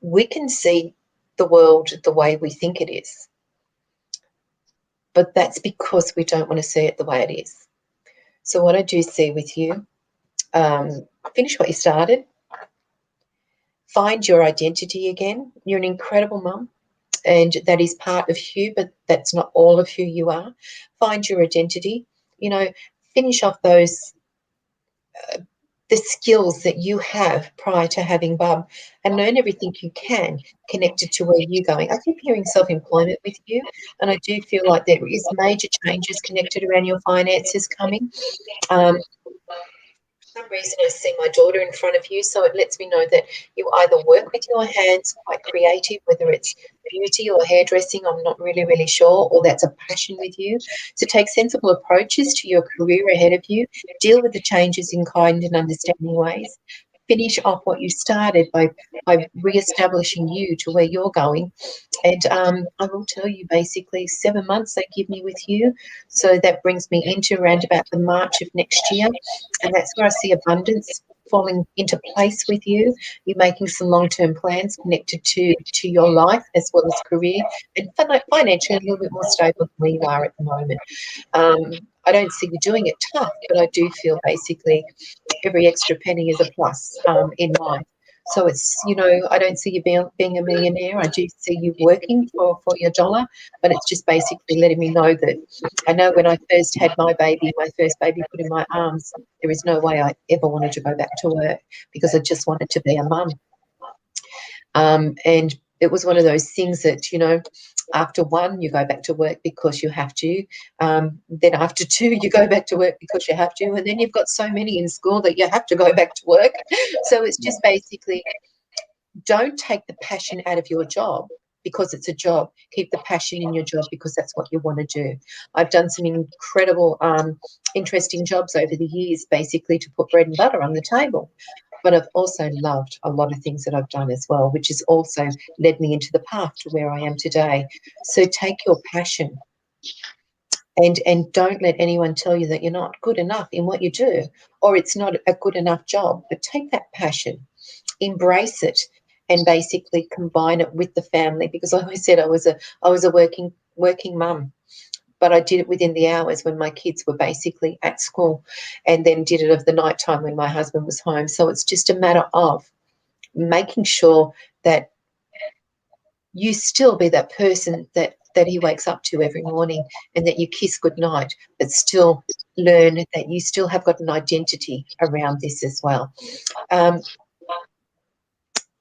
We can see the world the way we think it is, but that's because we don't want to see it the way it is. So what I do see with you, finish what you started. Find your identity again. You're an incredible mum, and that is part of you, but that's not all of who you are. Find your identity. You know, finish off those the skills that you have prior to having Bub, and learn everything you can connected to where you're going. I keep hearing self-employment with you, and I do feel like there is major changes connected around your finances coming. For some reason I see my daughter in front of you, so it lets me know that you either work with your hands, quite creative, whether it's beauty or hairdressing, I'm not really sure, or that's a passion with you. So take sensible approaches to your career ahead of you, deal with the changes in kind and understanding ways, finish off what you started by re-establishing you to where you're going. And I will tell you, basically 7 months they give me with you, so that brings me into around about the March of next year, and that's where I see abundance falling into place with you. You're making some long-term plans connected to your life as well as career, and financially a little bit more stable than where you are at the moment. I don't see you doing it tough, but I do feel basically every extra penny is a plus in life. So it's, you know, I don't see you being a millionaire. I do see you working for your dollar, but it's just basically letting me know that I know when I first had my first baby put in my arms, there is no way I ever wanted to go back to work because I just wanted to be a mum. And it was one of those things that, you know, after one, you go back to work because you have to. Then after two, you go back to work because you have to. And then you've got so many in school that you have to go back to work. So it's just basically don't take the passion out of your job because it's a job. Keep the passion in your job because that's what you want to do. I've done some incredible, interesting jobs over the years, basically to put bread and butter on the table. But I've also loved a lot of things that I've done as well, which has also led me into the path to where I am today. So take your passion and don't let anyone tell you that you're not good enough in what you do or it's not a good enough job. But take that passion, embrace it, and basically combine it with the family, because like I said, I was a working mum. But I did it within the hours when my kids were basically at school, and then did it of the night time when my husband was home. So it's just a matter of making sure that you still be that person that he wakes up to every morning and that you kiss goodnight, but still learn that you still have got an identity around this as well.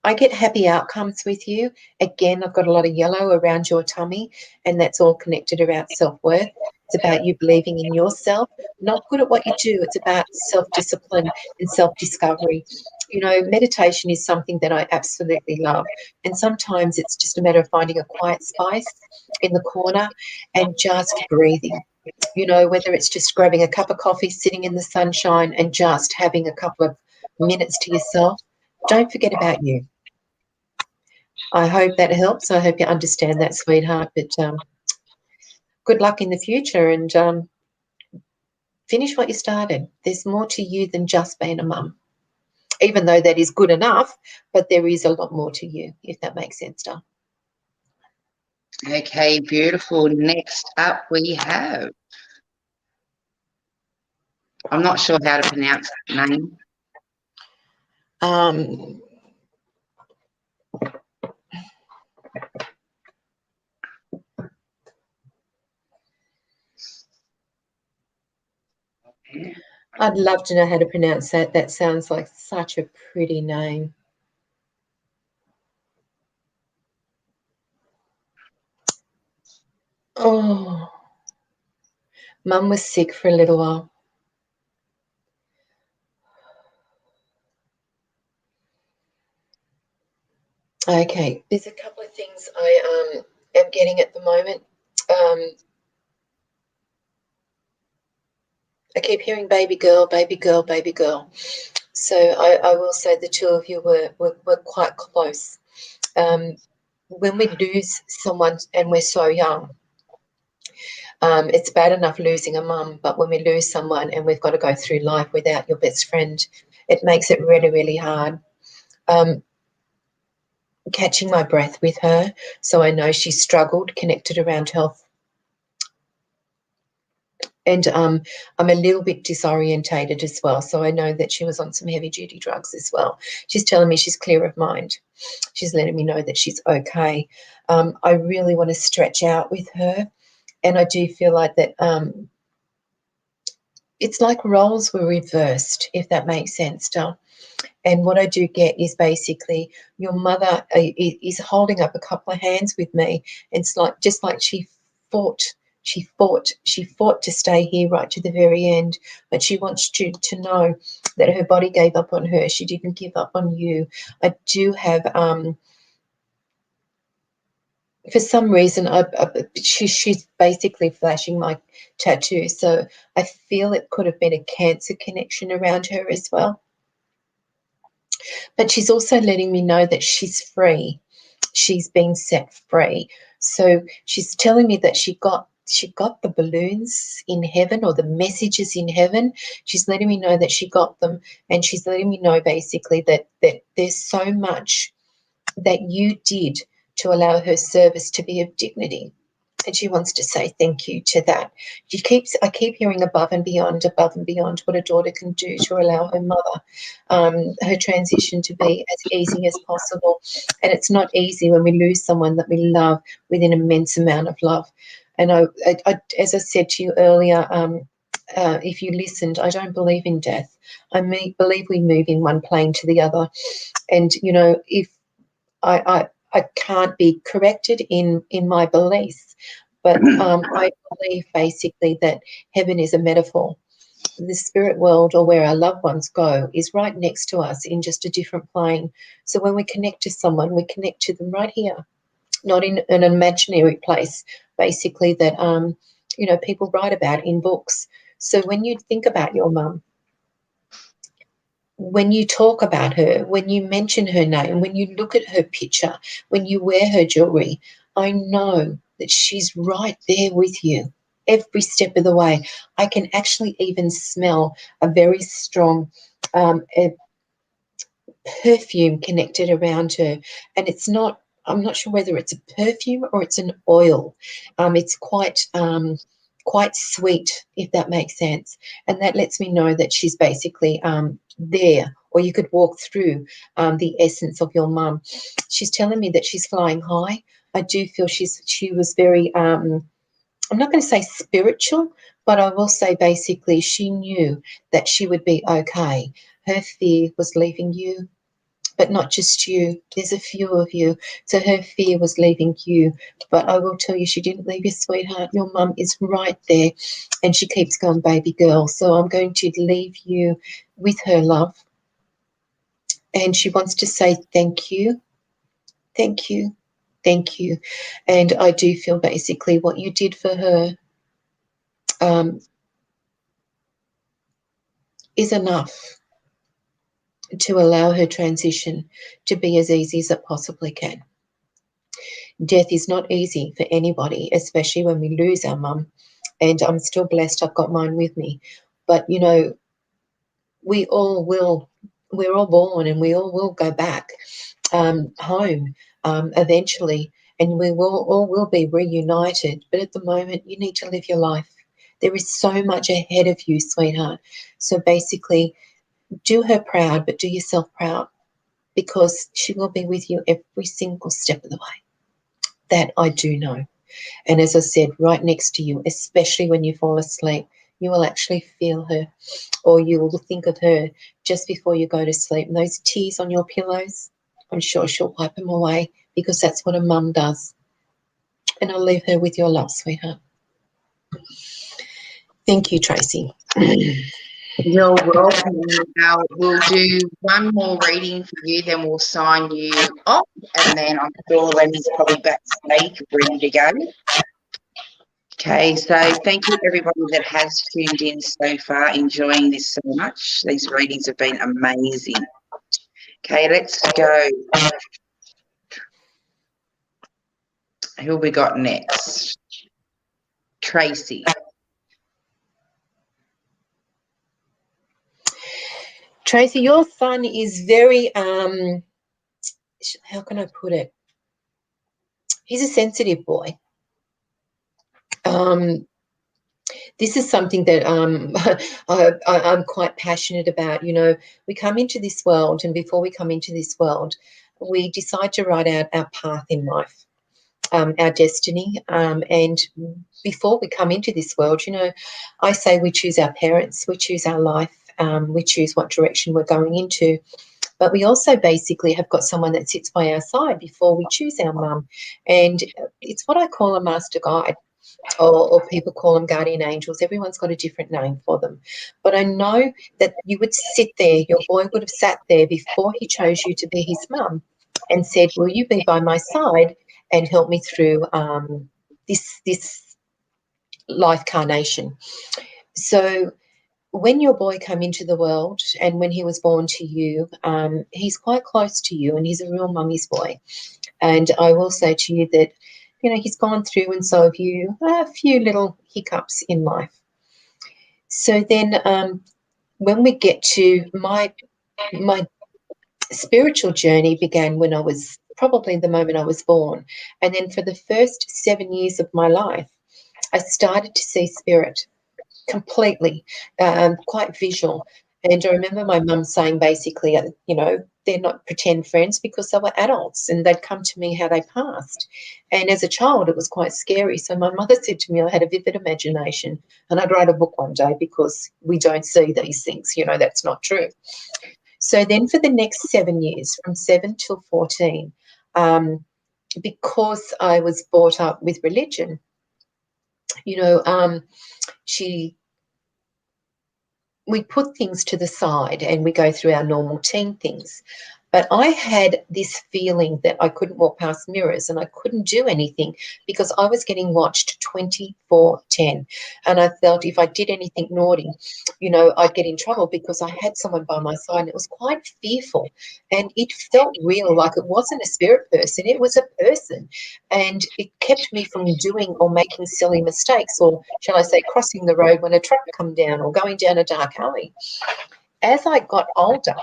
I get happy outcomes with you. Again, I've got a lot of yellow around your tummy, and that's all connected around self-worth. It's about you believing in yourself, not good at what you do. It's about self-discipline and self-discovery. You know, meditation is something that I absolutely love. And sometimes it's just a matter of finding a quiet space in the corner and just breathing. You know, whether it's just grabbing a cup of coffee, sitting in the sunshine and just having a couple of minutes to yourself. Don't forget about you. I hope that helps. I hope you understand that, sweetheart. But good luck in the future, and finish what you started. There's more to you than just being a mum, even though that is good enough, but there is a lot more to you, if that makes sense, Dar. Okay, beautiful. Next up we have, I'm not sure how to pronounce that name. I'd love to know how to pronounce that. That sounds like such a pretty name. Oh, Mum was sick for a little while. Okay, there's a couple of things I am getting at the moment. I keep hearing baby girl, baby girl, baby girl. So I will say the two of you were quite close. When we lose someone and we're so young, it's bad enough losing a mum, but when we lose someone and we've got to go through life without your best friend, it makes it really, really hard. Catching my breath with her, so I know she struggled, connected around health. And I'm a little bit disorientated as well. So I know that she was on some heavy duty drugs as well. She's telling me she's clear of mind. She's letting me know that she's okay. I really want to stretch out with her. And I do feel like that it's like roles were reversed, if that makes sense, Del. And what I do get is basically your mother is holding up a couple of hands with me. It's like just like she fought to stay here right to the very end. But she wants you to know that her body gave up on her. She didn't give up on you. I do have for some reason, she's basically flashing my tattoo. So I feel it could have been a cancer connection around her as well. But she's also letting me know that she's free. She's been set free. So she's telling me that she got the balloons in heaven, or the messages in heaven. She's letting me know that she got them, and she's letting me know basically that there's so much that you did to allow her service to be of dignity. And she wants to say thank you to that. I keep hearing above and beyond what a daughter can do to allow her mother, her transition to be as easy as possible. And it's not easy when we lose someone that we love with an immense amount of love. And I as I said to you earlier, if you listened, I don't believe in death. I believe we move in one plane to the other. And, you know, if I can't be corrected in my beliefs, but I believe basically that heaven is a metaphor. The spirit world, or where our loved ones go, is right next to us in just a different plane. So when we connect to someone, we connect to them right here, not in an imaginary place, basically, that you know, people write about in books. So when you think about your mum, when you talk about her, when you mention her name, when you look at her picture, when you wear her jewelry, I know that she's right there with you every step of the way. I can actually even smell a very strong perfume connected around her. And it's not, I'm not sure whether it's a perfume or it's an oil. It's quite sweet, if that makes sense. And that lets me know that she's basically there, or you could walk through the essence of your mum. She's telling me that she's flying high. I do feel she was very, I'm not going to say spiritual, but I will say basically she knew that she would be okay. Her fear was leaving you, but not just you. There's a few of you. So her fear was leaving you. But I will tell you, she didn't leave you, sweetheart. Your mum is right there, and she keeps going, baby girl. So I'm going to leave you with her love. And she wants to say thank you, thank you, thank you. And I do feel basically what you did for her is enough to allow her transition to be as easy as it possibly can. Death is not easy for anybody, especially when we lose our mum. And I'm still blessed I've got mine with me. But, you know, we're all born, and we all will go back home eventually, and we all will be reunited. But at the moment, you need to live your life. There is so much ahead of you, sweetheart. So basically, do her proud, but do yourself proud, because she will be with you every single step of the way. That I do know. And as I said, right next to you, especially when you fall asleep, you will actually feel her, or you will think of her just before you go to sleep. And those tears on your pillows, I'm sure she'll wipe them away, because that's what a mum does. And I'll leave her with your love, sweetheart. Thank you, Tracy. You're welcome. Now we'll do one more reading for you, then we'll sign you off, and then I'm sure Lenny's probably backstage ready to go. Okay, so thank you everybody that has tuned in so far, enjoying this so much. These readings have been amazing. Okay, let's go. Who have we got next? Tracy. Tracy, your son is very, how can I put it? He's a sensitive boy. This is something that I'm quite passionate about. You know, we come into this world, and before we come into this world, we decide to write out our path in life, our destiny. And before we come into this world, you know, I say we choose our parents, we choose our life, we choose what direction we're going into. But we also basically have got someone that sits by our side before we choose our mum. And it's what I call a master guide, or people call them guardian angels. Everyone's got a different name for them. But I know that you would sit there, your boy would have sat there before he chose you to be his mum and said, will you be by my side and help me through this life carnation? So when your boy came into the world and when he was born to you, he's quite close to you and he's a real mummy's boy. And I will say to you that, you know, he's gone through, and so have you, a few little hiccups in life. So then when we get to my spiritual journey began when I was probably the moment I was born. And then for the first 7 years of my life, I started to see spirit completely, quite visual. And I remember my mum saying basically, you know, they're not pretend friends because they were adults and they'd come to me how they passed. And as a child, it was quite scary. So my mother said to me, I had a vivid imagination and I'd write a book one day because we don't see these things. You know, that's not true. So then for the next 7 years, from 7 till 14, because I was brought up with religion, you know, we put things to the side and we go through our normal teen things. But I had this feeling that I couldn't walk past mirrors and I couldn't do anything because I was getting watched 24/10. And I felt if I did anything naughty, you know, I'd get in trouble because I had someone by my side, and it was quite fearful. And it felt real, like it wasn't a spirit person, it was a person. And it kept me from doing or making silly mistakes, or shall I say crossing the road when a truck come down or going down a dark alley. As I got older,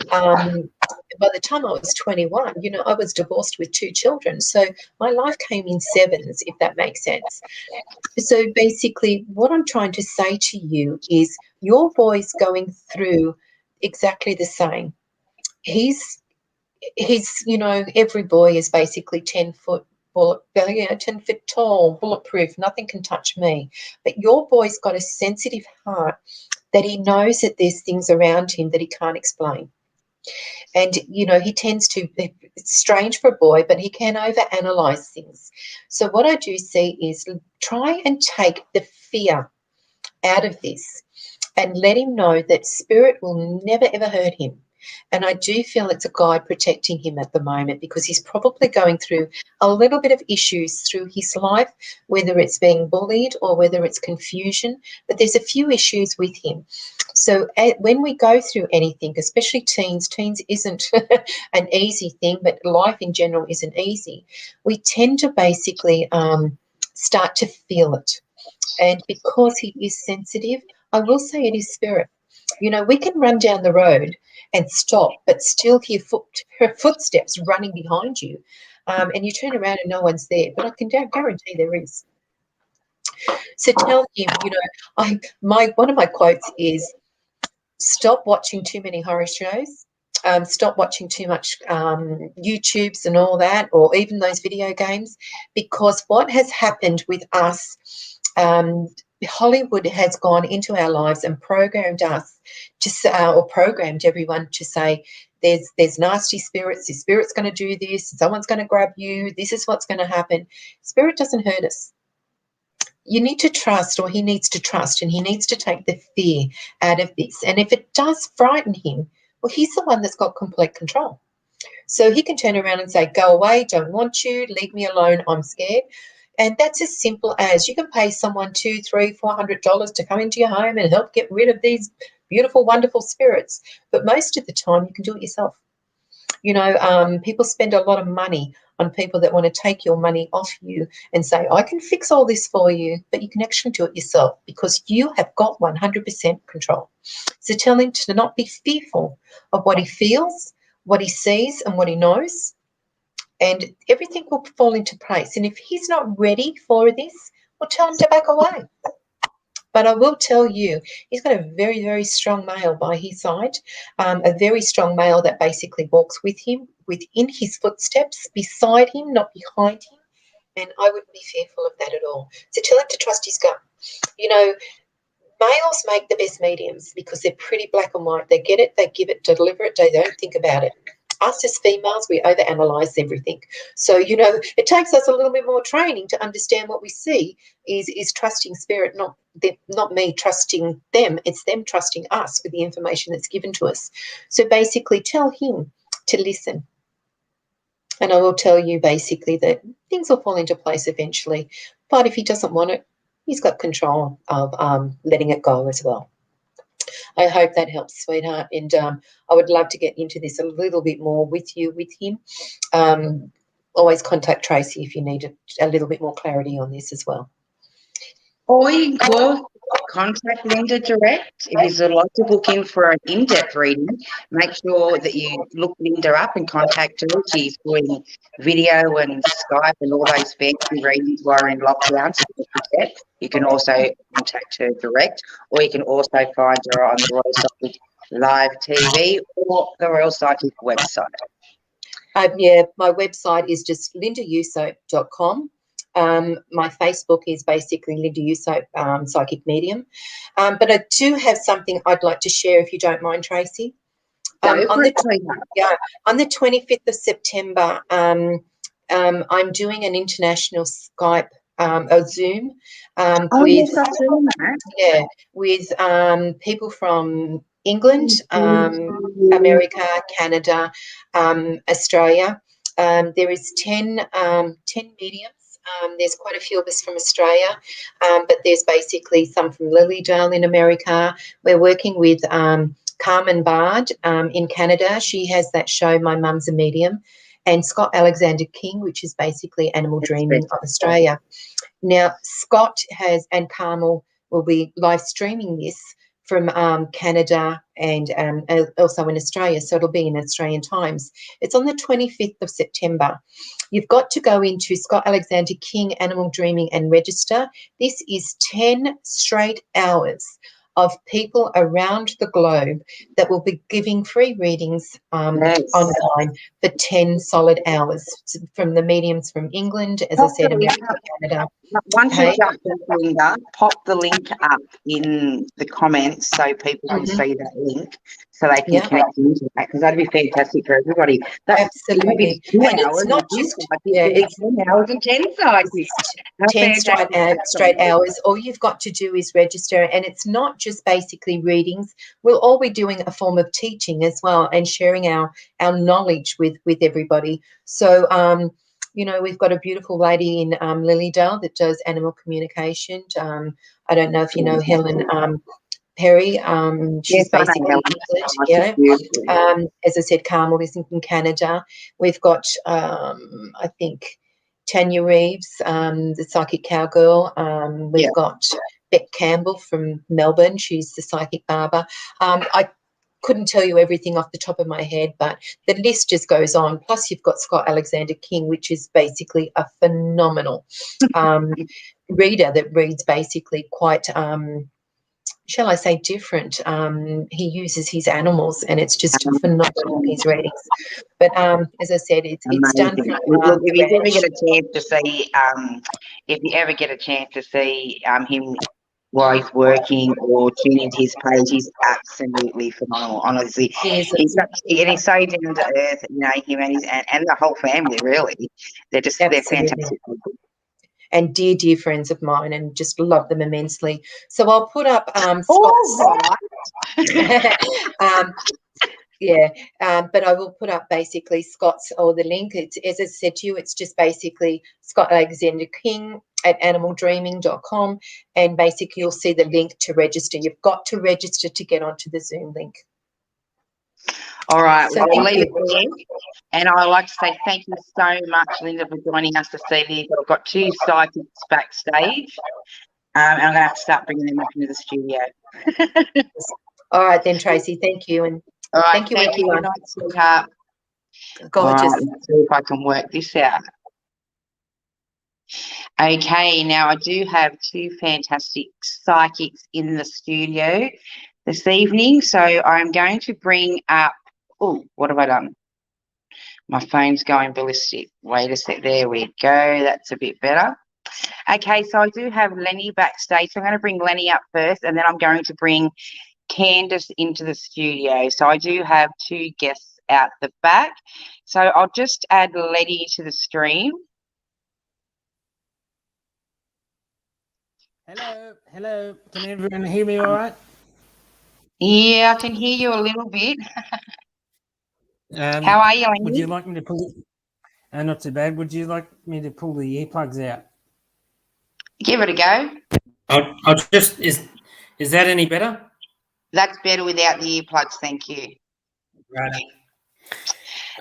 by the time I was 21, you know, I was divorced with 2 children. So my life came in sevens, if that makes sense. So basically, what I'm trying to say to you is your boy's going through exactly the same. He's, you know, every boy is basically 10 foot bullet, 10 foot tall, bulletproof, nothing can touch me. But your boy's got a sensitive heart that he knows that there's things around him that he can't explain. And, you know, he tends to, it's strange for a boy, but he can overanalyze things. So what I do see is try and take the fear out of this and let him know that spirit will never, ever hurt him. And I do feel it's a guide protecting him at the moment because he's probably going through a little bit of issues through his life, whether it's being bullied or whether it's confusion, but there's a few issues with him. So when we go through anything, especially teens isn't an easy thing, but life in general isn't easy. We tend to basically start to feel it. And because he is sensitive, I will say it is spirit. You know, we can run down the road and stop, but still hear her footsteps running behind you. And you turn around and no one's there, but I can guarantee there is. So tell him, you know, one of my quotes is, stop watching too many horror shows. Stop watching too much YouTubes and all that, or even those video games, because what has happened with us, Hollywood has gone into our lives and programmed us or programmed everyone to say there's nasty spirits, this spirit's going to do this, someone's going to grab you, this is what's going to happen. Spirit doesn't hurt us. You need to trust, or he needs to trust, and he needs to take the fear out of this. And if it does frighten him, well, he's the one that's got complete control. So he can turn around and say, go away, don't want you, leave me alone, I'm scared. And that's as simple as you can pay someone $200, $300, $400 to come into your home and help get rid of these beautiful, wonderful spirits. But most of the time you can do it yourself. You know, people spend a lot of money on people that want to take your money off you and say, I can fix all this for you, but you can actually do it yourself because you have got 100% control. So tell him to not be fearful of what he feels, what he sees and what he knows, and everything will fall into place. And if he's not ready for this, well, tell him to back away. But I will tell you, he's got a very, very strong male by his side, a very strong male that basically walks with him, within his footsteps, beside him, not behind him. And I wouldn't be fearful of that at all. So tell him to trust his gut. You know, males make the best mediums because they're pretty black and white. They get it, they give it, deliver it, they don't think about it. Us as females, we overanalyze everything. So, you know, it takes us a little bit more training to understand what we see is trusting spirit, not me trusting them. It's them trusting us with the information that's given to us. So basically tell him to listen. And I will tell you basically that things will fall into place eventually. But if he doesn't want it, he's got control of letting it go as well. I hope that helps, sweetheart. And I would love to get into this a little bit more with him. Always contact Tracy if you need a little bit more clarity on this as well. Or you can call, contact Linda direct. If you'd like to book in for an in-depth reading, make sure that you look Linda up and contact her. She's doing video and Skype and all those fancy readings while in lockdown. So you can also contact her direct, or you can also find her on the Royal Psychic Live TV or the Royal Psychic website. Yeah, my website is just lindausope.com. My Facebook is basically Linda Usope, Psychic Medium. But I do have something I'd like to share, if you don't mind, Tracy. On the 25th of September, I'm doing an international Skype, a Zoom, with people from England, America, Canada, Australia. There is 10 mediums. There's quite a few of us from Australia, but there's basically some from Lilydale in America. We're working with Carmen Bard in Canada. She has that show, My Mum's a Medium, and Scott Alexander King, which is basically Animal Dreaming of Australia. Now, Scott and Carmel will be live streaming this from Canada and also in Australia, so it'll be in Australian times. It's on the 25th of September. You've got to go into Scott Alexander King Animal Dreaming and register. This is 10 straight hours of people around the globe that will be giving free readings online for 10 solid hours from the mediums from England, as I said, America, Canada. Once you jump in, Linda, pop the link up in the comments so people can see that link, so they can connect into that, because that'd be fantastic for everybody. Absolutely. And it's not just, it's 10 hours and 10 psychics. 10 straight hours. All you've got to do is register, and it's not just basically readings. We'll all be doing a form of teaching as well and sharing our knowledge with everybody. So, you know, we've got a beautiful lady in Lilydale that does animal communication. I don't know if you know Helen Perry. She's basically England. As I said, Carmel is in Canada. We've got, I think, Tanya Reeves, the psychic cowgirl. We've got Beck Campbell from Melbourne. She's the psychic barber. I couldn't tell you everything off the top of my head, but the list just goes on. Plus, you've got Scott Alexander King, which is basically a phenomenal reader that reads basically quite, shall I say, different. He uses his animals, and it's just phenomenal, his readings. But as I said, it's done from Look, if you ever get a chance to see, him while he's working or tune into his page, he's absolutely phenomenal. Honestly, he's so down to earth. You know, him and the whole family, really. They're fantastic. And dear friends of mine, and just love them immensely. So I'll put up Scott's. But I will put up basically Scott's, or the link. It's, as I said to you, it's just basically Scott Alexander King at animaldreaming.com, and basically you'll see the link to register. You've got to register to get onto the Zoom link. All right, so I'll leave it there. And I'd like to say thank you so much, Linda, for joining us this evening. I've got 2 psychics backstage, and I'm going to have to start bringing them up into the studio. All right then, Tracy, thank you. And all right, thank you, everyone. Good night, sweetheart. Gorgeous. All right, let's see if I can work this out. Okay, now I do have two fantastic psychics in the studio this evening. So I'm going to bring up, oh, what have I done? My phone's going ballistic. Wait a sec. There we go. That's a bit better. Okay, so I do have Lenny backstage. So I'm going to bring Lenny up first, and then I'm going to bring Candace into the studio. So I do have two guests out the back. So I'll just add Lenny to the stream. Hello. Can everyone hear me all right? Yeah, I can hear you a little bit. How are you, Lenny? Would you like me to pull it? Not too bad. Would you like me to pull the earplugs out? Give it a go. I'll just, is that any better? That's better without the earplugs, thank you. Right.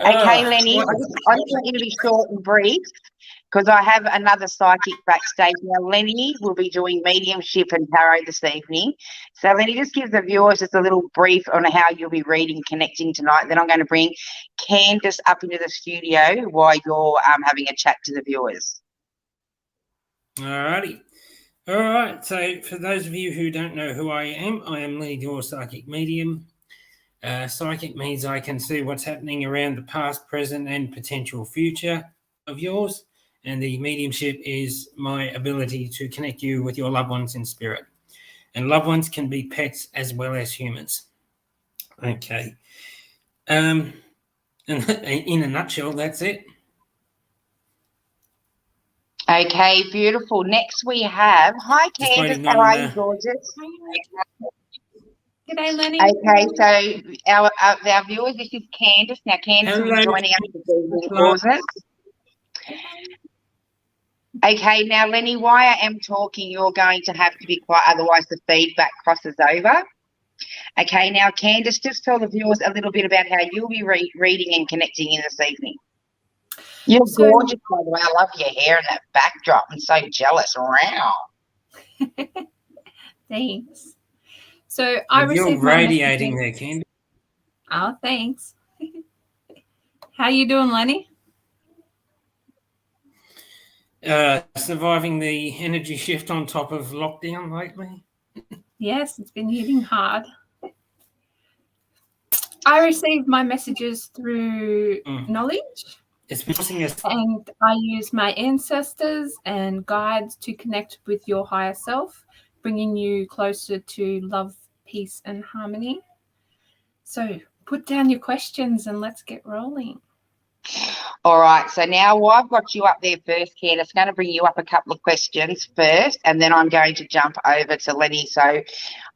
Okay, Lenny, I just want you to be short and brief because I have another psychic backstage. Now, Lenny will be doing mediumship and tarot this evening. So, Lenny, just give the viewers just a little brief on how you'll be reading, connecting tonight. Then I'm going to bring Candace up into the studio while you're having a chat to the viewers. Alrighty. All right. So, for those of you who don't know who I am Lenny D, psychic medium. Psychic means I can see what's happening around the past, present, and potential future of yours. And the mediumship is my ability to connect you with your loved ones in spirit. And loved ones can be pets as well as humans. Okay. And in a nutshell, that's it. Okay, beautiful. Next we have, hi Candace, how are you, gorgeous? G'day, Lenny. Okay, so our viewers, this is Candace. Now, Candace will be joining us this evening, gorgeous. Okay, now, Lenny, while I am talking, you're going to have to be quiet, otherwise the feedback crosses over. Okay, now, Candace, just tell the viewers a little bit about how you'll be reading and connecting in this evening. You're gorgeous, by the way. I love your hair and that backdrop. I'm so jealous. Wow. Thanks. So I received you're radiating there, Candace. Oh, thanks. How you doing, Lenny? Surviving the energy shift on top of lockdown lately. Yes, it's been hitting hard. I received my messages through knowledge. It's missing us. And I use my ancestors and guides to connect with your higher self, bringing you closer to love, peace, and harmony. So put down your questions and let's get rolling. All right, so now while I've got you up there first, Candace, I'm going to bring you up a couple of questions first, and then I'm going to jump over to Lenny. So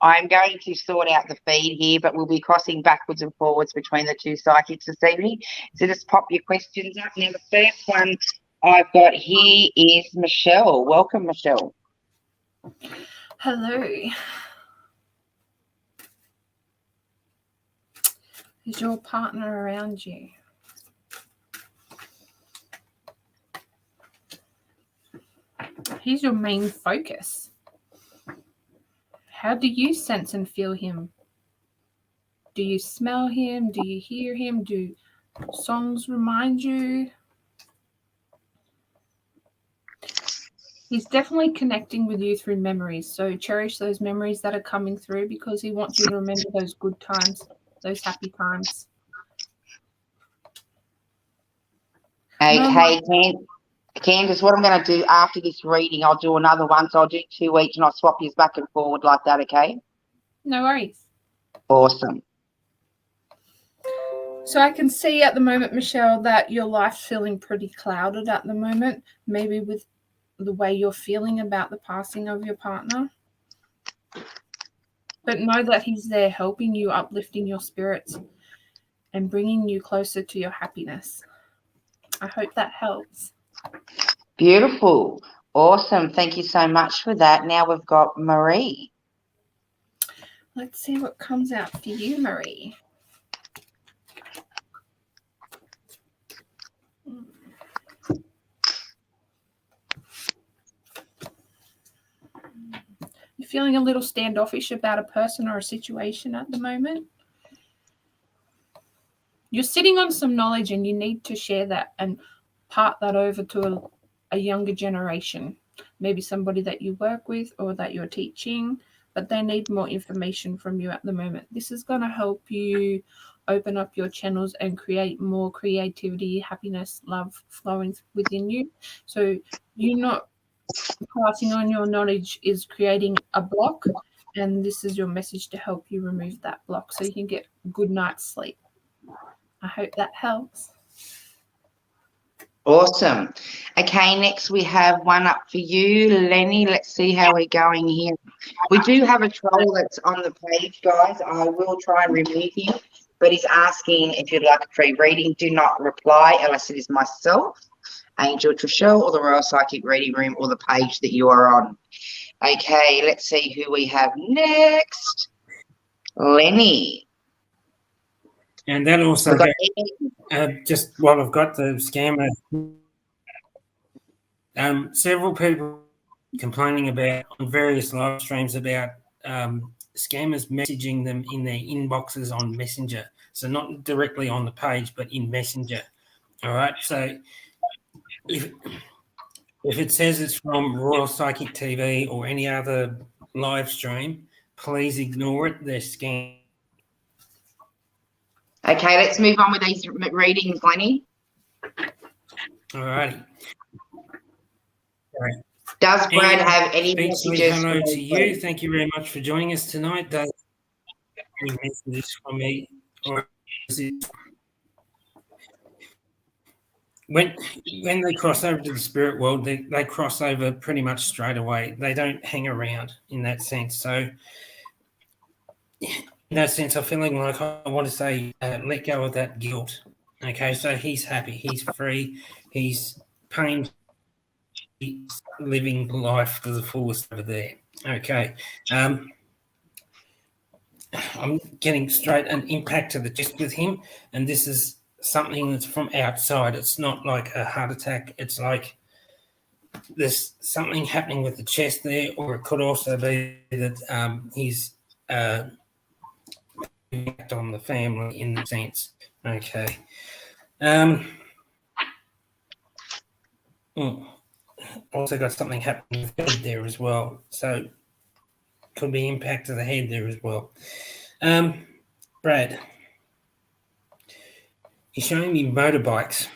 I'm going to sort out the feed here, but we'll be crossing backwards and forwards between the two psychics this evening. So just pop your questions up. Now, the first one I've got here is Michelle. Welcome, Michelle. Hello. Is your partner around you? He's your main focus. How do you sense and feel him? Do you smell him? Do you hear him? Do songs remind you? He's definitely connecting with you through memories. So cherish those memories that are coming through because he wants you to remember those good times, those happy times. Okay, Candace, what I'm going to do after this reading, I'll do another one. So I'll do two each and I'll swap you back and forward like that, okay? No worries. Awesome. So I can see at the moment, Michelle, that your life's feeling pretty clouded at the moment, maybe with the way you're feeling about the passing of your partner. But know that he's there helping you, uplifting your spirits and bringing you closer to your happiness. I hope that helps. Beautiful. Awesome. Thank you so much for that. Now we've got Marie. Let's see what comes out for you, Marie. You're feeling a little standoffish about a person or a situation at the moment. You're sitting on some knowledge and you need to share that and part that over to a younger generation maybe somebody that you work with or that you're teaching, but they need more information from you at the moment. This is going to help you open up your channels and create more creativity, happiness, love flowing within you. So you're not passing on your knowledge is creating a block, and this is your message to help you remove that block so you can get a good night's sleep. I hope that helps. Awesome. Okay, next we have one up for you, Lenny. Let's see how we're going here. We do have a troll that's on the page, guys. I will try and remove him, but he's asking if you'd like a free reading. Do not reply unless it is myself, Angel TraShell, or the Royal Psychic Reading Room, or the page that you are on. Okay, let's see who we have next. Lenny. And that also We've got just while I've got the scammer, several people complaining about on various live streams about scammers messaging them in their inboxes on Messenger. So not directly on the page, but in Messenger. All right. So if it says it's from Royal Psychic TV or any other live stream, please ignore it. They're scam. Okay, let's move on with these readings, Lenny. All righty. Does Brad have any messages? Hello to you. Thank you very much for joining us tonight. Does any messages from me? Or is it when they cross over to the spirit world, they cross over pretty much straight away. They don't hang around in that sense. So in that sense, I'm feeling like I want to say, let go of that guilt. Okay, so he's happy, he's free, he's pain, he's living life to the fullest over there. Okay, I'm getting straight an impact to the chest with him, and this is something that's from outside. It's not like a heart attack. It's like there's something happening with the chest there, or it could also be that he's impact on the family in the sense. Okay. Also got something happening with the head there as well. So could be impact to the head there as well. Brad, he's showing me motorbikes,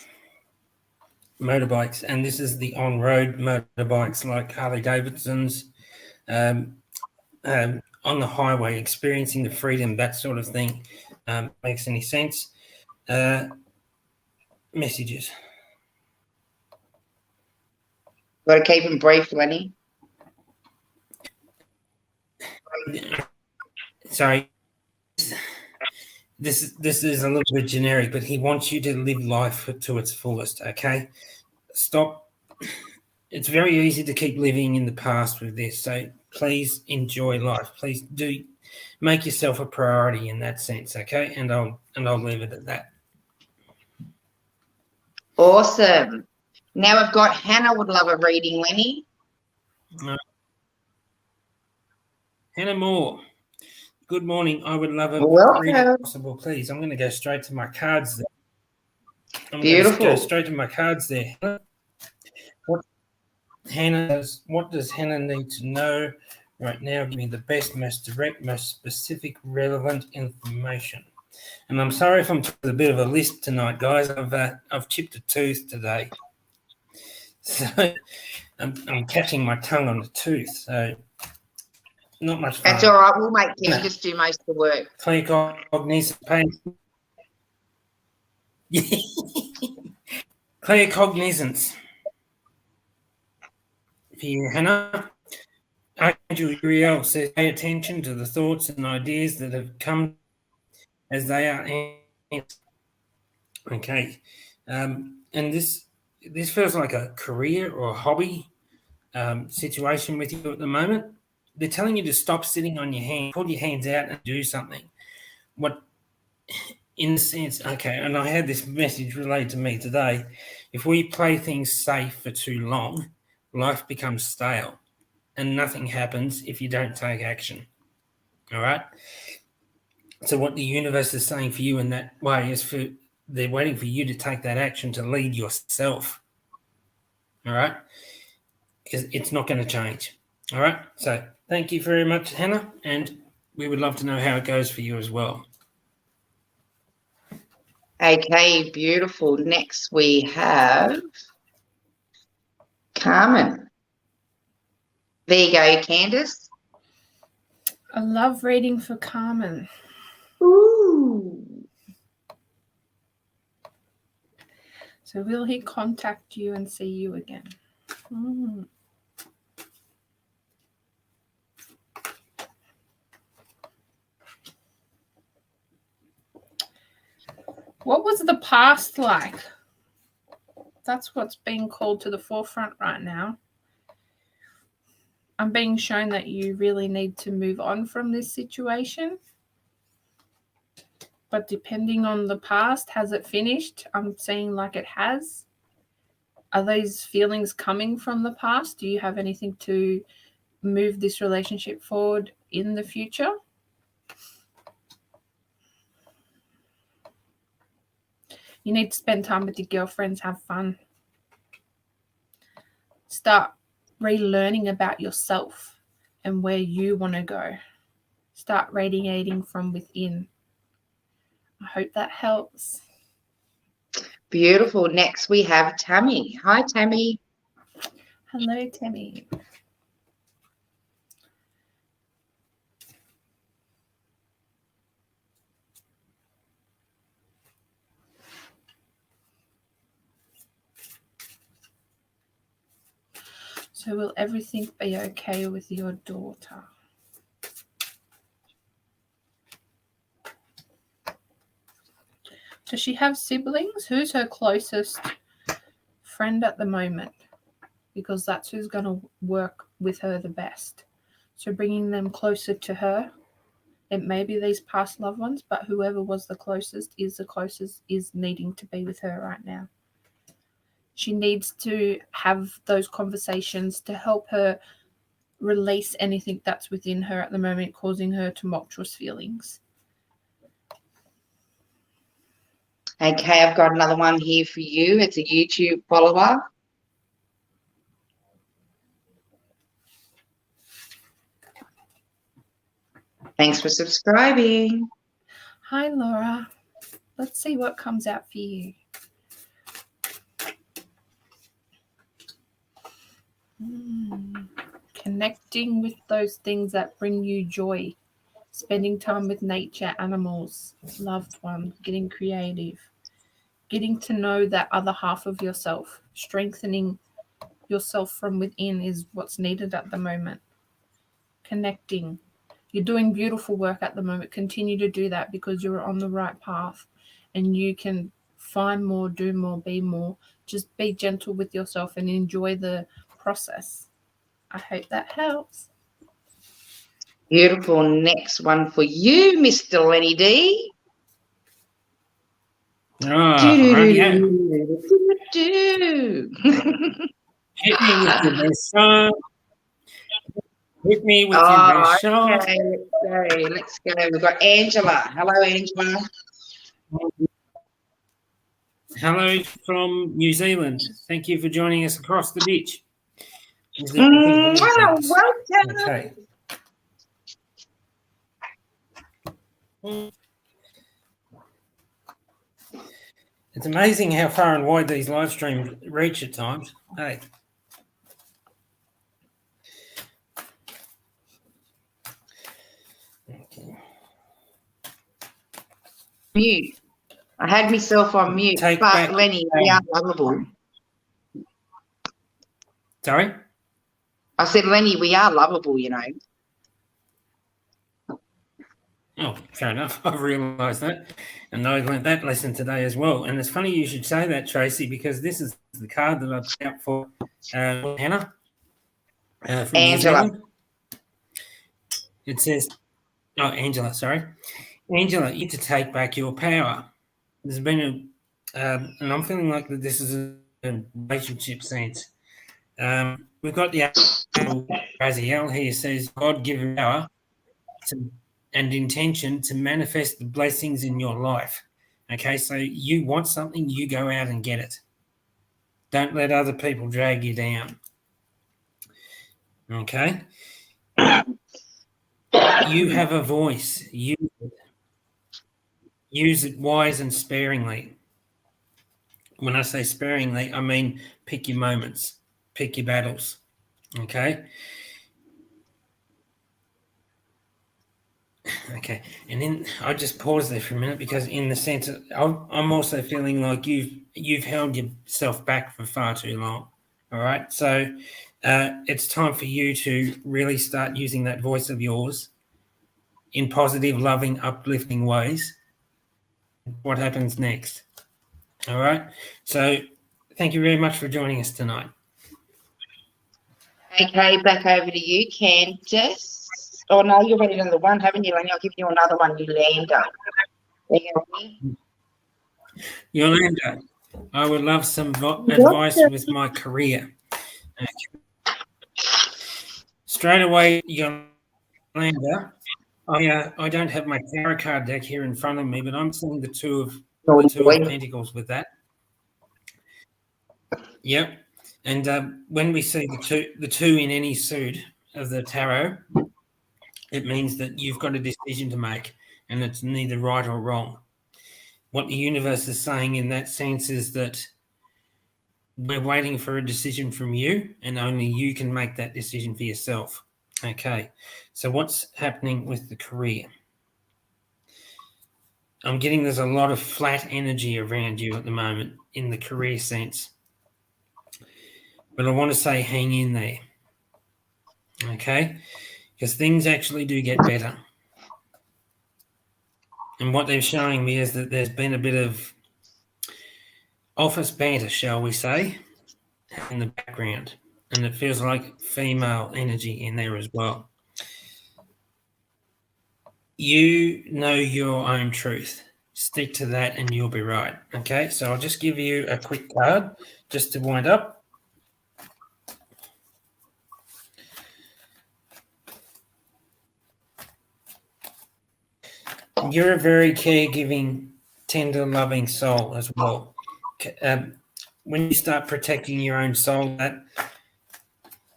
and this is the on-road motorbikes like Harley Davidsons, on the highway, experiencing the freedom, that sort of thing. Makes any sense? Messages. Got to keep them brief, Lenny. Sorry. This is a little bit generic, but he wants you to live life to its fullest, okay? Stop. It's very easy to keep living in the past with this, so please enjoy life. Please do make yourself a priority in that sense, okay? And I'll leave it at that. Awesome. Now I've got Hannah would love a reading, Lenny. Hannah Moore. Good morning. I would love a reading if possible, please. I'm going to go straight to my cards there. Beautiful. Go straight to my cards there. What does Hannah need to know right now? Give me the best, most direct, most specific, relevant information. And I'm sorry if I'm a bit of a lisp tonight, guys. I've chipped a tooth today, so I'm catching my tongue on the tooth. So not much fun. That's all right. We'll make Kim just do most of the work. Clear cognizance. Clear cognizance. For you, Hannah. Angel Uriel says, pay attention to the thoughts and ideas that have come as they are. Okay. And this feels like a career or a hobby situation with you at the moment. They're telling you to stop sitting on your hand, pull your hands out and do something. What, in the sense, okay, and I had this message relayed to me today. If we play things safe for too long, life becomes stale and nothing happens if you don't take action. All right? So what the universe is saying for you in that way is they're waiting for you to take that action to lead yourself. All right? it's not going to change. All right. So thank you very much, Hannah, and we would love to know how it goes for you as well. Okay, beautiful. Next we have Carmen. There you go, Candace. I love reading for Carmen. Ooh. So will he contact you and see you again? What was the past like? That's what's being called to the forefront right now. I'm being shown that you really need to move on from this situation. But depending on the past, has it finished? I'm seeing like it has. Are these feelings coming from the past? Do you have anything to move this relationship forward in the future? You need to spend time with your girlfriends, have fun. Start relearning about yourself and where you want to go. Start radiating from within. I hope that helps. Beautiful. Next we have Tammy. Hi, Tammy. Hello, Tammy. So will everything be okay with your daughter? Does she have siblings? Who's her closest friend at the moment? Because that's who's going to work with her the best. So bringing them closer to her. It may be these past loved ones, but whoever was the closest is needing to be with her right now. She needs to have those conversations to help her release anything that's within her at the moment, causing her tumultuous feelings. Okay, I've got another one here for you. It's a YouTube follower. Thanks for subscribing. Hi, Laura. Let's see what comes out for you. Connecting with those things that bring you joy. Spending time with nature, animals, loved ones, getting creative. Getting to know that other half of yourself. Strengthening yourself from within is what's needed at the moment. Connecting. You're doing beautiful work at the moment. Continue to do that because you're on the right path and you can find more, do more, be more. Just be gentle with yourself and enjoy the process. I hope that helps. Beautiful. Next one for you, Mr. Lenny D. Hit me with your best shot. Hit me with your best shot. Okay, let's go. We've got Angela. Hello, Angela. Hello from New Zealand. Thank you for joining us across the beach. Welcome. Okay. It's amazing how far and wide these live streams reach at times. Hey. Okay. Mute. I had myself on mute. Take but back Lenny, we are lovable. Sorry? I said, Lenny, we are lovable, you know. Oh, fair enough. I've realised that. And I learned that lesson today as well. And it's funny you should say that, Tracy, because this is the card that I've put out for Hannah from New Zealand. It says, Angela, sorry. Angela, you need to take back your power. There's been and I'm feeling like that this is a relationship sense. We've got the Raziel here says, God-given power and intention to manifest the blessings in your life. Okay, so you want something, you go out and get it. Don't let other people drag you down. Okay? You have a voice. Use it wise and sparingly. When I say sparingly, I mean pick your moments, pick your battles. Okay? Okay, and then I just pause there for a minute because, in the sense, I'm also feeling like you've held yourself back for far too long. All right, so it's time for you to really start using that voice of yours in positive, loving, uplifting ways. What happens next? All right, so thank you very much for joining us tonight. Okay, back over to you, Candace. Oh, no, you've already done the one, haven't you, Lenny? I'll give you another one, Yolanda. Yolanda, I would love some advice with my career. Okay. Straight away, Yolanda, I don't have my tarot card deck here in front of me, but I'm seeing the two of Pentacles with that. Yep. And when we see the two in any suit of the tarot, it means that you've got a decision to make, and it's neither right or wrong. What the universe is saying in that sense is that we're waiting for a decision from you, and only you can make that decision for yourself. Okay, so what's happening with the career? I'm getting there's a lot of flat energy around you at the moment in the career sense. But I want to say hang in there. Okay? Because things actually do get better. And what they're showing me is that there's been a bit of office banter, shall we say, in the background. And it feels like female energy in there as well. You know your own truth. Stick to that and you'll be right. Okay, so I'll just give you a quick card just to wind up. You're a very caregiving, tender, loving soul as well. When you start protecting your own soul, that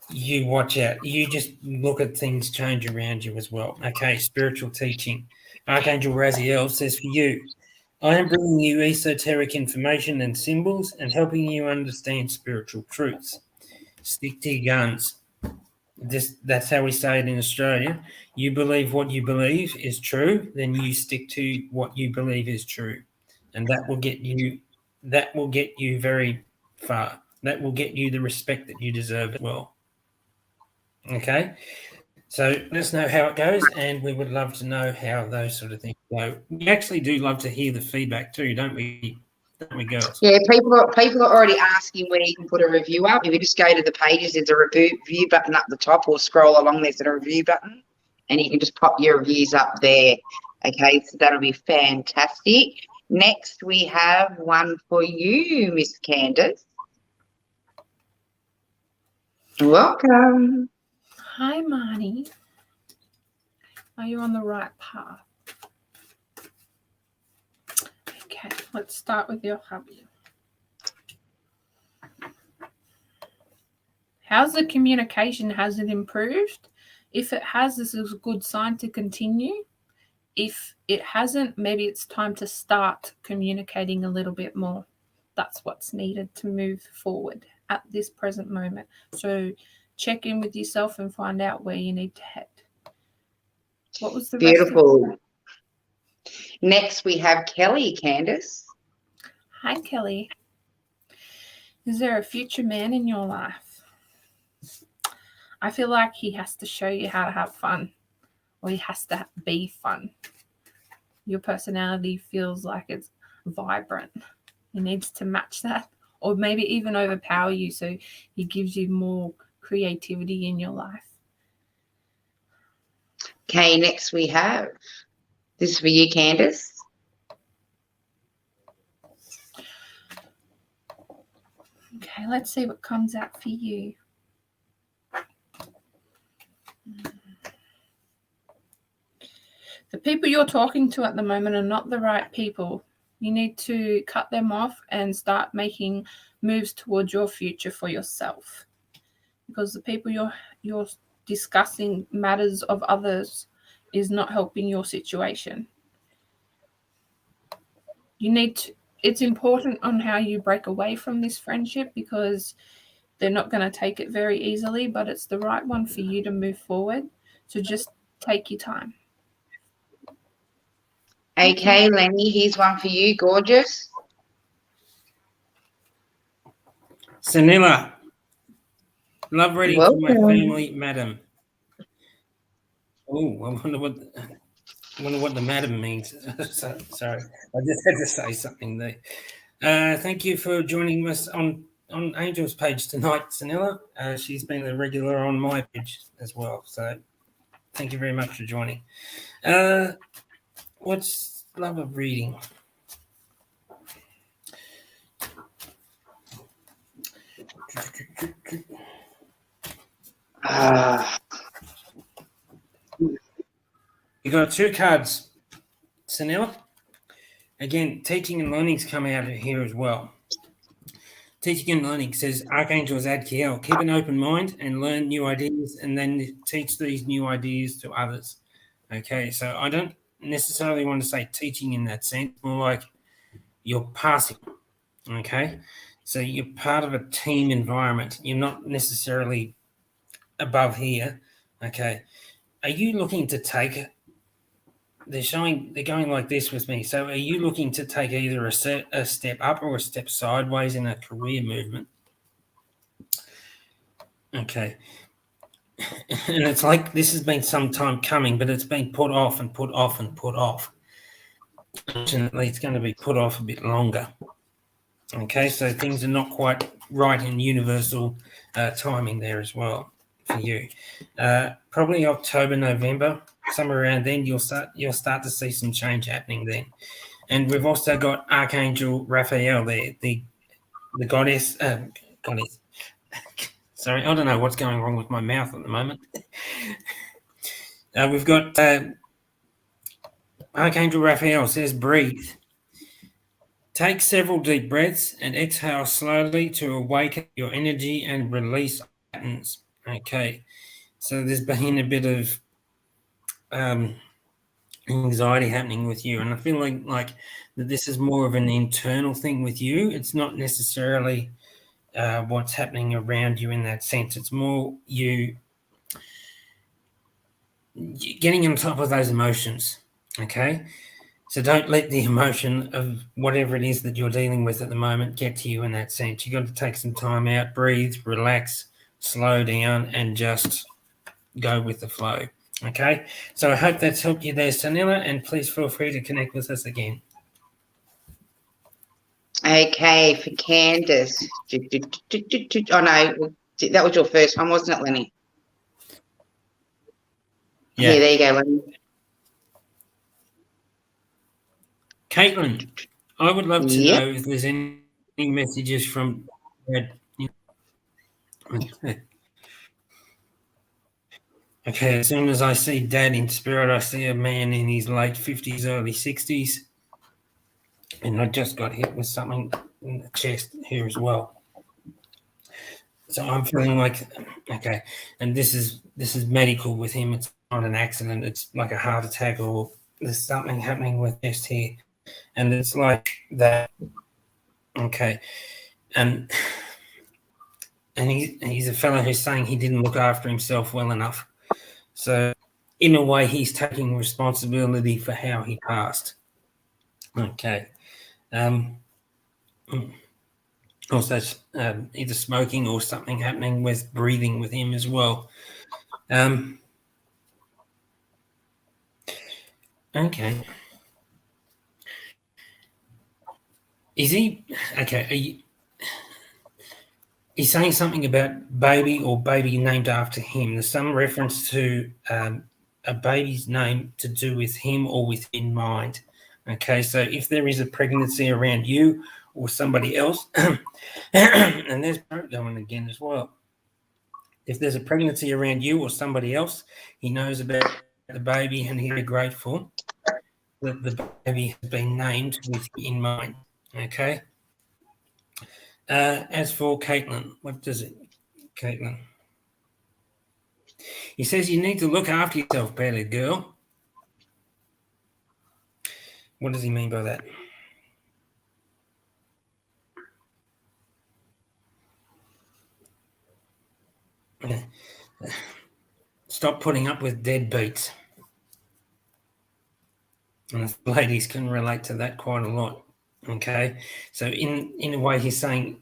you watch out. You just look at things change around you as well. Okay, spiritual teaching. Archangel Raziel says for you, I am bringing you esoteric information and symbols and helping you understand spiritual truths. Stick to your guns. That's how we say it in Australia. You believe what you believe is true, then you stick to what you believe is true. And that will get you very far. That will get you the respect that you deserve as well. Okay? So let us know how it goes, and we would love to know how those sort of things go. We actually do love to hear the feedback too, don't we? Don't we, girls? Yeah, people are already asking where you can put a review up. If you just go to the pages, there's a review button up the top, or scroll along, there's a review button, and you can just pop your reviews up there. Okay, so that'll be fantastic. Next, we have one for you, Miss Candace. Welcome. Hi, Marnie. Are you on the right path? Okay, let's start with your hubby. How's the communication? Has it improved? If it has, this is a good sign to continue. If it hasn't, maybe it's time to start communicating a little bit more. That's what's needed to move forward at this present moment. So check in with yourself and find out where you need to head. What was the Beautiful. Next, we have Kelly, Candace. Hi, Kelly. Is there a future man in your life? I feel like he has to show you how to have fun, or he has to be fun. Your personality feels like it's vibrant. He needs to match that, or maybe even overpower you, so he gives you more creativity in your life. Okay, next we have, this is for you, Candace. Okay, let's see what comes out for you. The people you're talking to at the moment are not the right people. You need to cut them off and start making moves towards your future for yourself. because the people you're discussing matters of others is not helping your situation. It's important on how you break away from this friendship, because they're not going to take it very easily, but it's the right one for you to move forward. So just take your time. Okay, Lenny, here's one for you, gorgeous. Sanilla, love reading for my Welcome. family, madam. Oh, I wonder what the madam means. Sorry, I just had to say something there. Thank you for joining us on Angel's page tonight, Sanilla. She's been a regular on my page as well, so thank you very much for joining. What's love of reading? You got 2 cards, Sanilla. Again, teaching and learning's come out of here as well. Teaching and learning says Archangel Zadkiel, keep an open mind and learn new ideas, and then teach these new ideas to others. Okay, so I don't necessarily want to say teaching in that sense, more like you're passing. Okay, so you're part of a team environment. You're not necessarily above here. Okay, are you looking to take? They're going like this with me. So are you looking to take either a step up or a step sideways in a career movement? Okay. And it's like this has been some time coming, but it's been put off and put off and put off. Unfortunately, it's going to be put off a bit longer. Okay, so things are not quite right in universal timing there as well for you. Probably October, November, somewhere around then, you'll start to see some change happening then. And we've also got Archangel Raphael there, the goddess. Sorry, I don't know what's going wrong with my mouth at the moment. We've got Archangel Raphael says, breathe. Take several deep breaths and exhale slowly to awaken your energy and release patterns. Okay, so there's been a bit of anxiety happening with you, and I feel like that this is more of an internal thing with you. It's not necessarily what's happening around you in that sense. It's more you getting on top of those emotions. Okay, so don't let the emotion of whatever it is that you're dealing with at the moment get to you in that sense. You've got to take some time out, breathe, relax, slow down, and just go with the flow. Okay, so I hope that's helped you there, Sanilla, and please feel free to connect with us again. Okay, for Candace. Oh, no, that was your first one, wasn't it, Lenny? Yeah, there you go, Lenny. Caitlin, I would love to know if there's any messages from Dad. Okay, as soon as I see Dad in spirit, I see a man in his late 50s, early 60s. And I just got hit with something in the chest here as well. So I'm feeling like, okay, and this is medical with him. It's not an accident. It's like a heart attack, or there's something happening with chest here. And it's like that. Okay. And he's a fellow who's saying he didn't look after himself well enough. So in a way, he's taking responsibility for how he passed. Okay. Also, either smoking or something happening with breathing with him as well. Okay. Is he okay? He's saying something about baby or baby named after him. There's some reference to a baby's name to do with him or with in mind. Okay, so if there is a pregnancy around you or somebody else, and there's going again as well. If there's a pregnancy around you or somebody else, he knows about the baby and he's very grateful that the baby has been named with in mind. Okay. As for Caitlin, what does it, Caitlin? He says you need to look after yourself better, girl. What does he mean by that? Stop putting up with deadbeats. And the ladies can relate to that quite a lot. Okay, so in a way, he's saying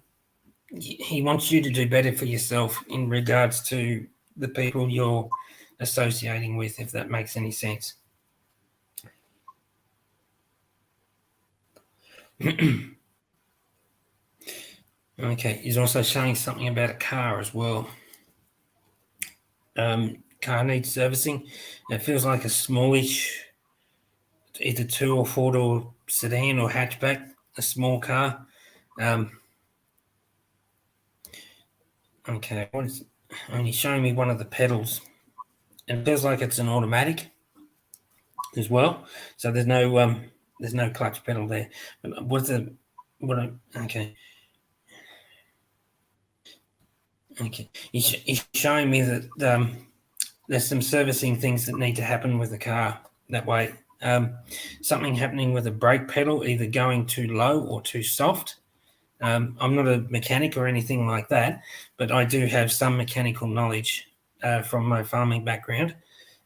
he wants you to do better for yourself in regards to the people you're associating with, if that makes any sense. Okay, he's also showing something about a car as well. Car needs servicing. It feels like a smallish, either 2 or 4 door sedan or hatchback, a small car. Okay, what is? And he's showing me one of the pedals. It feels like it's an automatic as well. So there's no clutch pedal there. But what's the what? Okay. Okay, he's showing me that there's some servicing things that need to happen with the car that way. Something happening with the brake pedal, either going too low or too soft. I'm not a mechanic or anything like that, but I do have some mechanical knowledge from my farming background,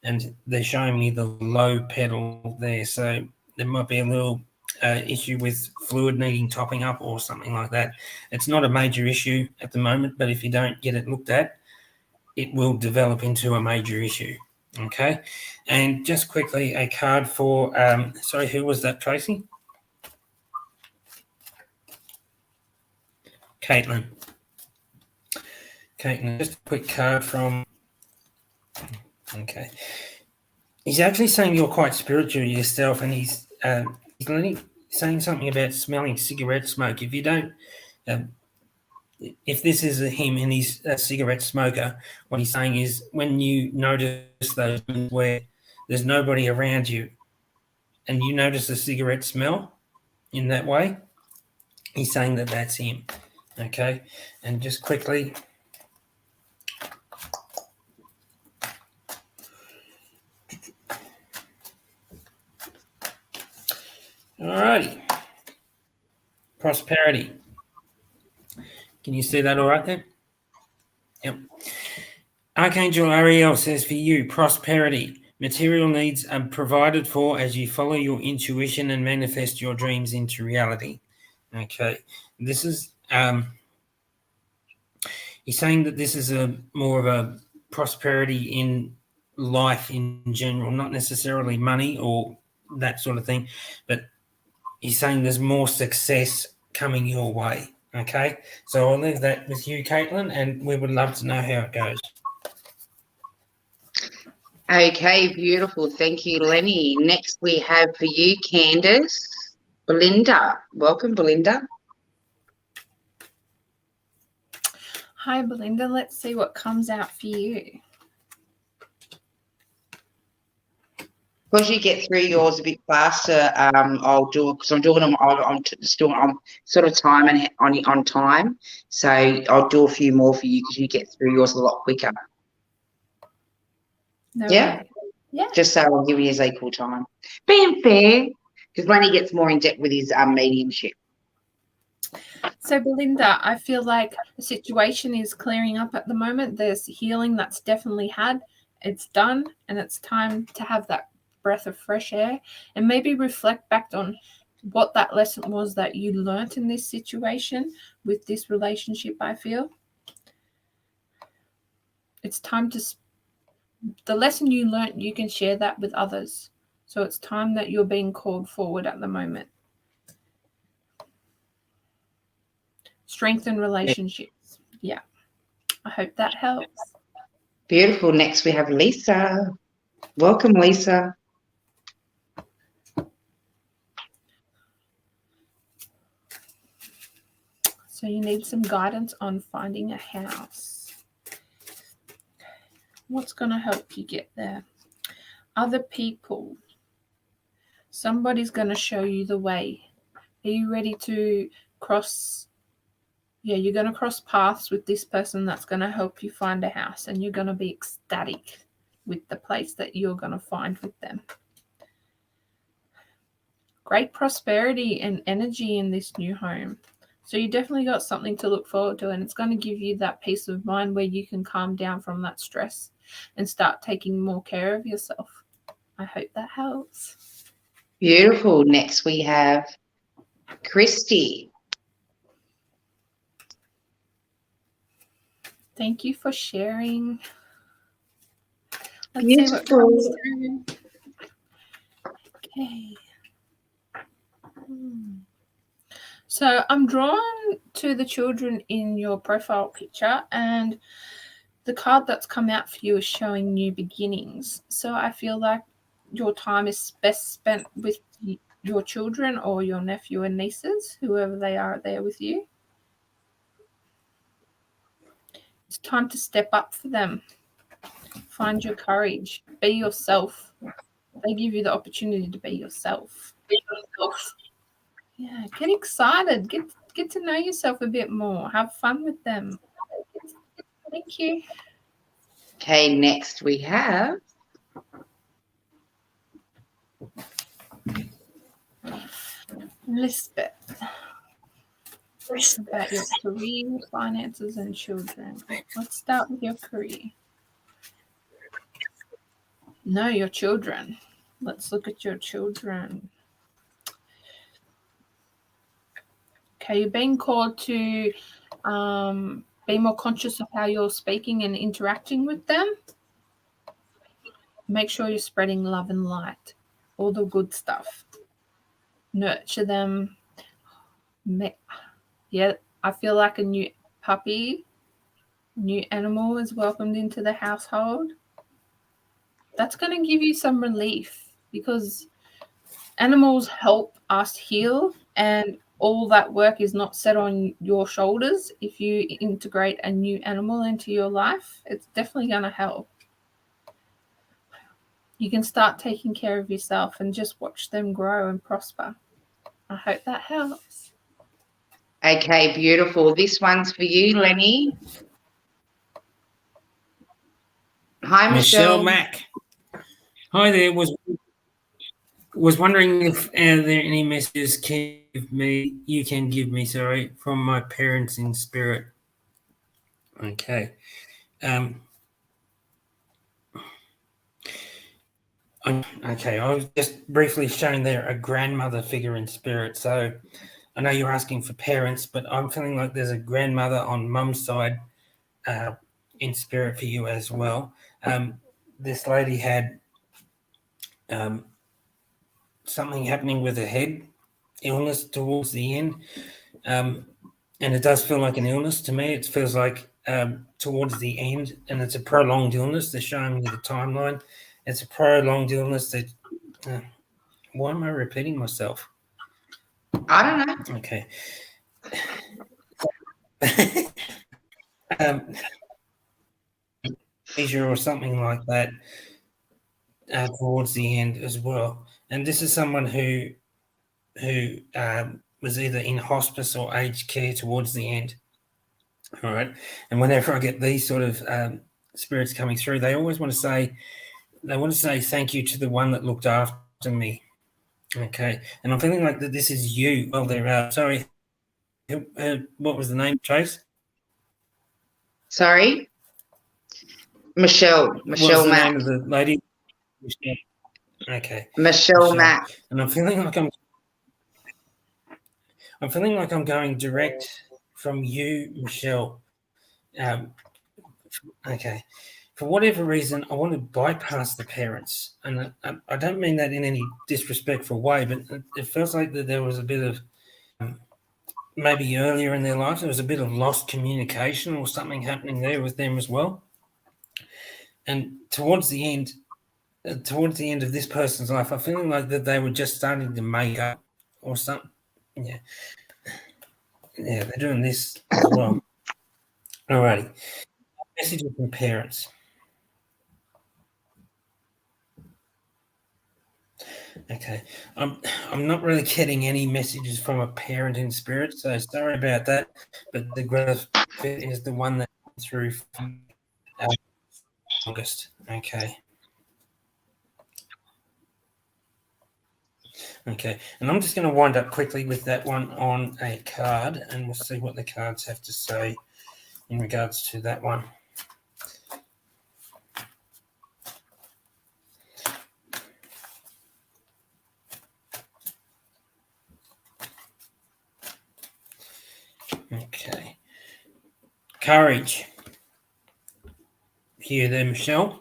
and they're showing me the low pedal there. So there might be a little issue with fluid needing topping up or something like that. It's not a major issue at the moment, but if you don't get it looked at, it will develop into a major issue. Okay, and just quickly, a card for sorry, who was that, Tracy? Caitlin, just a quick card from. Okay, he's actually saying you're quite spiritual yourself, and he's saying something about smelling cigarette smoke. If you don't, if this is him and he's a cigarette smoker, what he's saying is when you notice those where there's nobody around you, and you notice a cigarette smell in that way, he's saying that that's him. Okay, and just quickly. All righty. Prosperity. Can you see that all right there? Yep. Archangel Ariel says for you, prosperity. Material needs are provided for as you follow your intuition and manifest your dreams into reality. Okay. This is he's saying that this is a more of a prosperity in life in general, not necessarily money or that sort of thing, but he's saying there's more success coming your way. Okay, so I'll leave that with you, Caitlin, and we would love to know how it goes. Okay, beautiful. Thank you, Lenny. Next we have for you, Candace, Belinda. Welcome, Belinda. Hi, Belinda. Let's see what comes out for you. Because you get through yours a bit faster, I'll do it because I'm doing them. I'm sort of timing on time, so I'll do a few more for you because you get through yours a lot quicker. No Yeah, way. Yeah. just so I'll give you his equal time, being fair, because Lenny gets more in depth with his mediumship. So, Belinda, I feel like the situation is clearing up at the moment. There's healing that's definitely had. It's done, and it's time to have that breath of fresh air and maybe reflect back on what that lesson was that you learnt in this situation with this relationship. I feel it's time to the lesson you learnt, you can share that with others. So it's time that you're being called forward at the moment. Strengthen relationships. Yeah, I hope that helps. Beautiful. Next we have Lisa. Welcome, Lisa. So you need some guidance on finding a house. What's going to help you get there? Other people. Somebody's going to show you the way. Are you ready to cross Yeah, you're going to cross paths with this person that's going to help you find a house, and you're going to be ecstatic with the place that you're going to find with them. Great prosperity and energy in this new home. So you definitely got something to look forward to, and it's going to give you that peace of mind where you can calm down from that stress and start taking more care of yourself. I hope that helps. Beautiful. Next we have Christy. Thank you for sharing. Let's Beautiful. see what comes through. Okay. So I'm drawn to the children in your profile picture, and the card that's come out for you is showing new beginnings. So I feel like your time is best spent with your children or your nephew and nieces, whoever they are there with you. It's time to step up for them. Find your courage. Be yourself. They give you the opportunity to be yourself. Be yourself. Yeah, get excited. Get to know yourself a bit more. Have fun with them. Thank you. Okay, next we have Lisbeth. About your career, finances, and children. Let's start with your career. No, your children. Let's look at your children. Okay, you're being called to be more conscious of how you're speaking and interacting with them. Make sure you're spreading love and light, all the good stuff. Nurture them. Yeah, I feel like a new puppy, new animal is welcomed into the household. That's going to give you some relief because animals help us heal, and all that work is not set on your shoulders. If you integrate a new animal into your life, it's definitely going to help. You can start taking care of yourself and just watch them grow and prosper. I hope that helps. Okay, beautiful. This one's for you, Lenny. Hi, Michelle Michelle. Mack. Hi there. Was wondering if are there any messages you can give me, sorry, from my parents in spirit. Okay. Okay, I was just briefly shown there a grandmother figure in spirit. So I know you're asking for parents, but I'm feeling like there's a grandmother on mum's side in spirit for you as well. This lady had something happening with her head, illness towards the end. And it does feel like an illness to me. It feels like towards the end, and it's a prolonged illness. They're showing me the timeline. It's a prolonged illness that... why am I repeating myself? I don't know. Okay. Seizure or something like that towards the end as well. And this is someone who was either in hospice or aged care towards the end. All right. And whenever I get these sort of spirits coming through, they always want to say thank you to the one that looked after me. Okay. And I'm feeling like that this is you. Well, they're sorry. What was the name, Chase? Sorry? Michelle. Michelle What's the Mack. name of the lady? Michelle. Okay. Michelle Mack. And I'm feeling like I'm going direct from you, Michelle. Okay. For whatever reason, I want to bypass the parents. And I don't mean that in any disrespectful way, but it feels like that there was a bit of, maybe earlier in their life, there was a bit of lost communication or something happening there with them as well. And towards the end of this person's life, I'm feeling like that they were just starting to make up or something. Yeah. Yeah, they're doing this as well. Alrighty. Messages from parents. Okay. I'm not really getting any messages from a parent in spirit, so sorry about that. But the growth is the one that went through from August. Okay. Okay. And I'm just going to wind up quickly with that one on a card, and we'll see what the cards have to say in regards to that one. Okay. Courage. Here there, Michelle.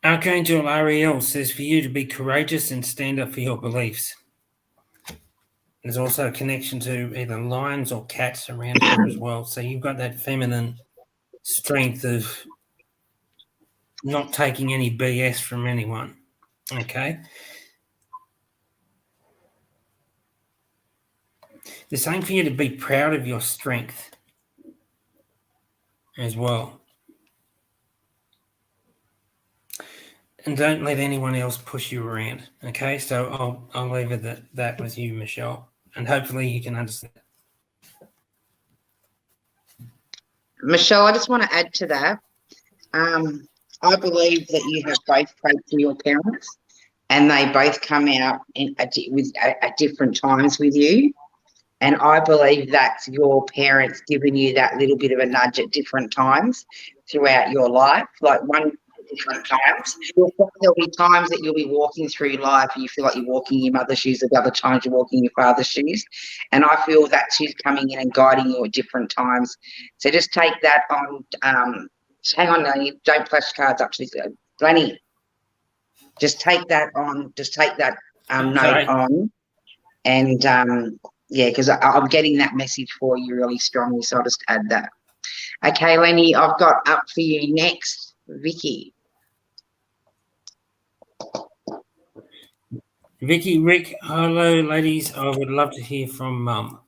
Archangel Ariel says for you to be courageous and stand up for your beliefs. There's also a connection to either lions or cats around her as well. So you've got that feminine strength of not taking any BS from anyone. Okay. The same for you to be proud of your strength as well. And don't let anyone else push you around. Okay. So I'll leave it at that with you, Michelle. And hopefully you can understand. Michelle, I just want to add to that. I believe that you have both prayed for your parents, and they both come out at different times with you. And I believe that's your parents giving you that little bit of a nudge at different times throughout your life, like one different times. There'll be times that you'll be walking through life and you feel like you're walking in your mother's shoes, at other times you're walking in your father's shoes. And I feel that she's coming in and guiding you at different times. So just take that on. Hang on, Lenny, don't flash cards up. Lenny, just take that on. Just take that note on. And, yeah, because I'm getting that message for you really strongly, so I'll just add that. Okay, Lenny, I've got up for you next, Vicky. Vicky, Rick, hello, ladies. I would love to hear from Mum.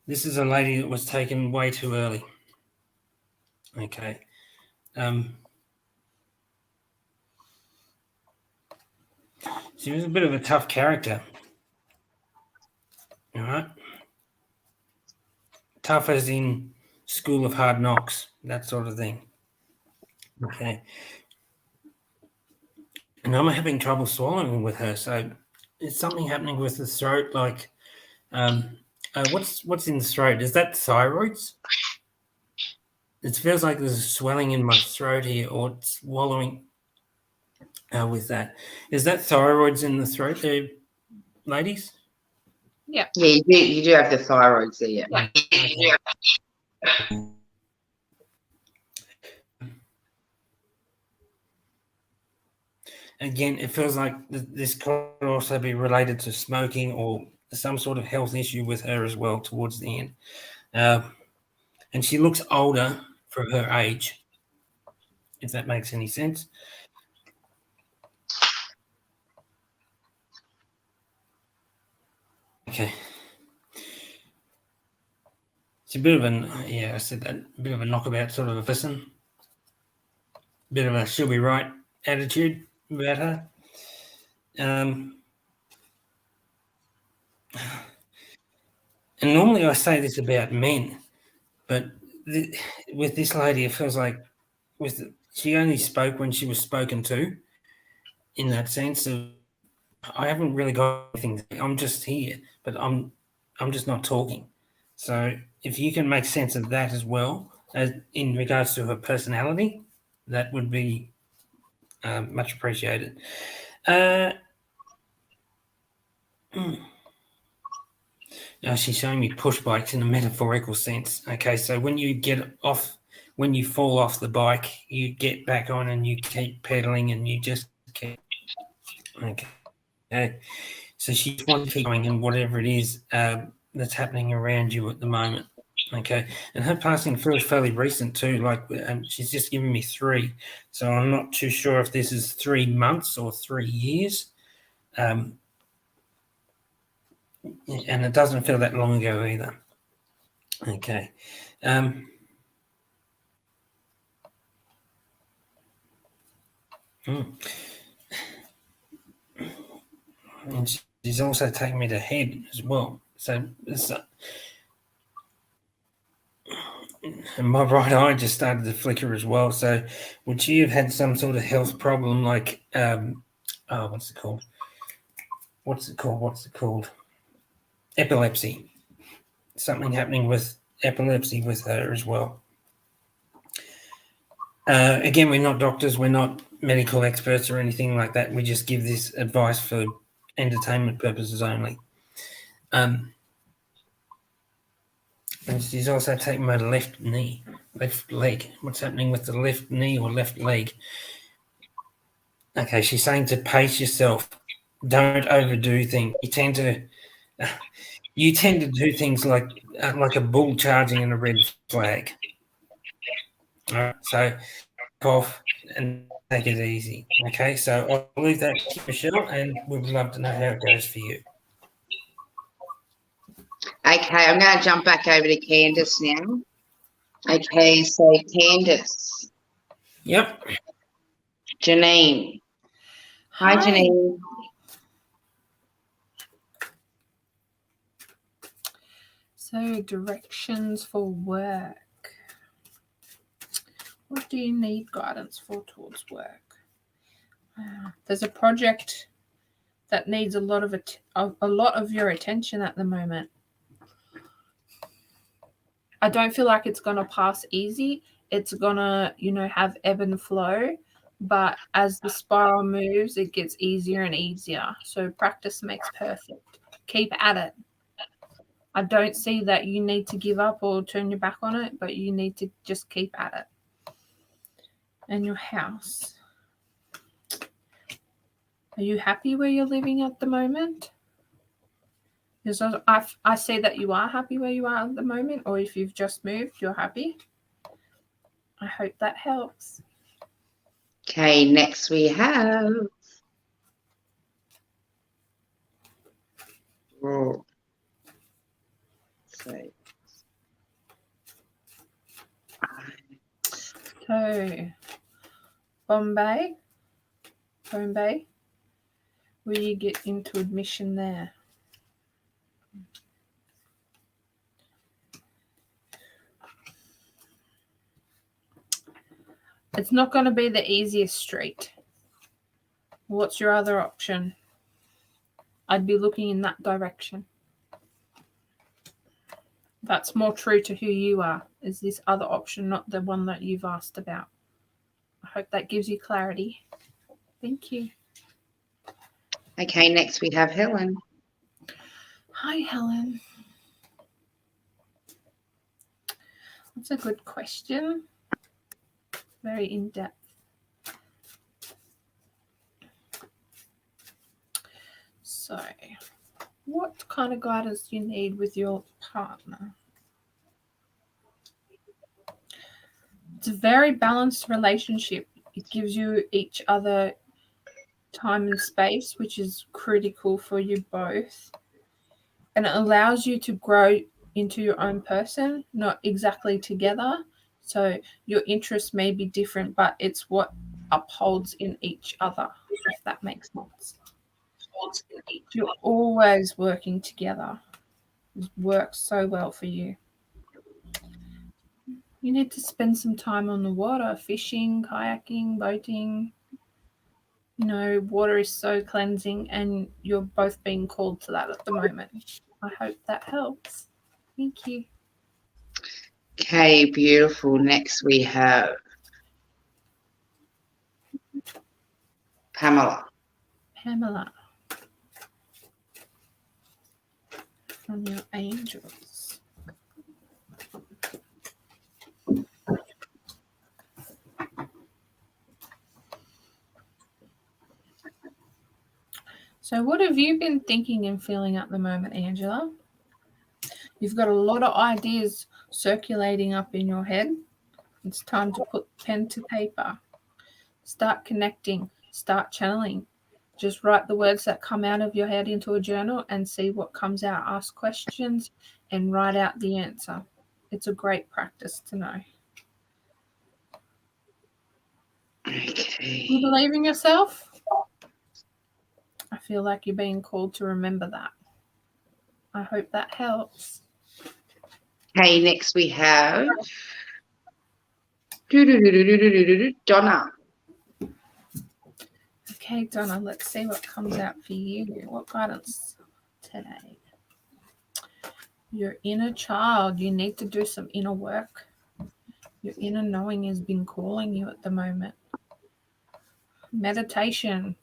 This is a lady that was taken way too early. Okay. She was a bit of a tough character. All right. Tough as in School of Hard Knocks, that sort of thing. Okay. And I'm having trouble swallowing with her, so is something happening with the throat? Like, what's in the throat? Is that thyroids? It feels like there's a swelling in my throat here, or swallowing with that. Is that thyroids in the throat there, ladies? Yeah. Yeah, you do have the thyroids there. Yeah. Again, it feels like this could also be related to smoking or some sort of health issue with her as well towards the end. And she looks older for her age, if that makes any sense. Okay. It's a bit of I said that, a bit of a knockabout sort of a person. Bit of a she'll be right attitude about her. And normally I say this about men, but with this lady, it feels like she only spoke when she was spoken to, in that sense of I haven't really got anything. I'm just here, but I'm just not talking. So if you can make sense of that as well, as in regards to her personality, that would be much appreciated. Now she's showing me push bikes in a metaphorical sense. Okay, so when you fall off the bike, you get back on and you keep pedaling and you just keep. Okay. So she wants to keep going in whatever it is that's happening around you at the moment. Okay. And her passing feels fairly recent too. Like she's just giving me 3. So I'm not too sure if this is 3 months or 3 years. And it doesn't feel that long ago either. Okay. And she's also taken me to head as well. So and my right eye just started to flicker as well. So would she have had some sort of health problem like what's it called? Epilepsy. Something happening with epilepsy with her as well. Again, we're not doctors, we're not medical experts or anything like that. We just give this advice for entertainment purposes only. And she's also taken my left leg. What's happening with the left knee or left leg? Okay, she's saying to pace yourself. Don't overdo things. You tend to do things like a bull charging in a red flag. All right, so off and take it easy. Okay, so I'll leave that to you, Michelle, and we would love to know how it goes for you. Okay, I'm going to jump back over to Candace now. Okay, so Candace. Yep. Janine. Hi, Janine. So, directions for work. What do you need guidance for towards work? There's a project that needs a lot of your attention at the moment. I don't feel like it's going to pass easy. It's going to, have ebb and flow. But as the spiral moves, it gets easier and easier. So practice makes perfect. Keep at it. I don't see that you need to give up or turn your back on it, but you need to just keep at it. And your house. Are you happy where you're living at the moment? Because I say that you are happy where you are at the moment, or if you've just moved, you're happy. I hope that helps. Okay, next we have So, Bombay, will you get into admission there? It's not going to be the easiest street. What's your other option? I'd be looking in that direction. That's more true to who you are, is this other option, not the one that you've asked about. I hope that gives you clarity. Thank you. Okay, next we have Helen. Hi, Helen. That's a good question. Very in-depth. So, what kind of guidance do you need with your partner? It's a very balanced relationship. It gives you each other time and space, which is critical for you both. And it allows you to grow into your own person, not exactly together. So your interests may be different, but it's what upholds in each other, if that makes sense. You're always working together. It works so well for you. You need to spend some time on the water, fishing, kayaking, boating. Water is so cleansing, and you're both being called to that at the moment. I hope that helps. Thank you. Okay, beautiful. Next we have Pamela. From your angels. So what have you been thinking and feeling at the moment, Angela? You've got a lot of ideas circulating up in your head. It's time to put pen to paper. Start connecting. Start channeling. Just write the words that come out of your head into a journal and see what comes out. Ask questions and write out the answer. It's a great practice to know. Okay. You believe in yourself? I feel like you're being called to remember that. I hope that helps. Okay, next we have Donna. Okay, Donna, let's see what comes out for you. What guidance today? Your inner child. You need to do some inner work. Your inner knowing has been calling you at the moment. Meditation.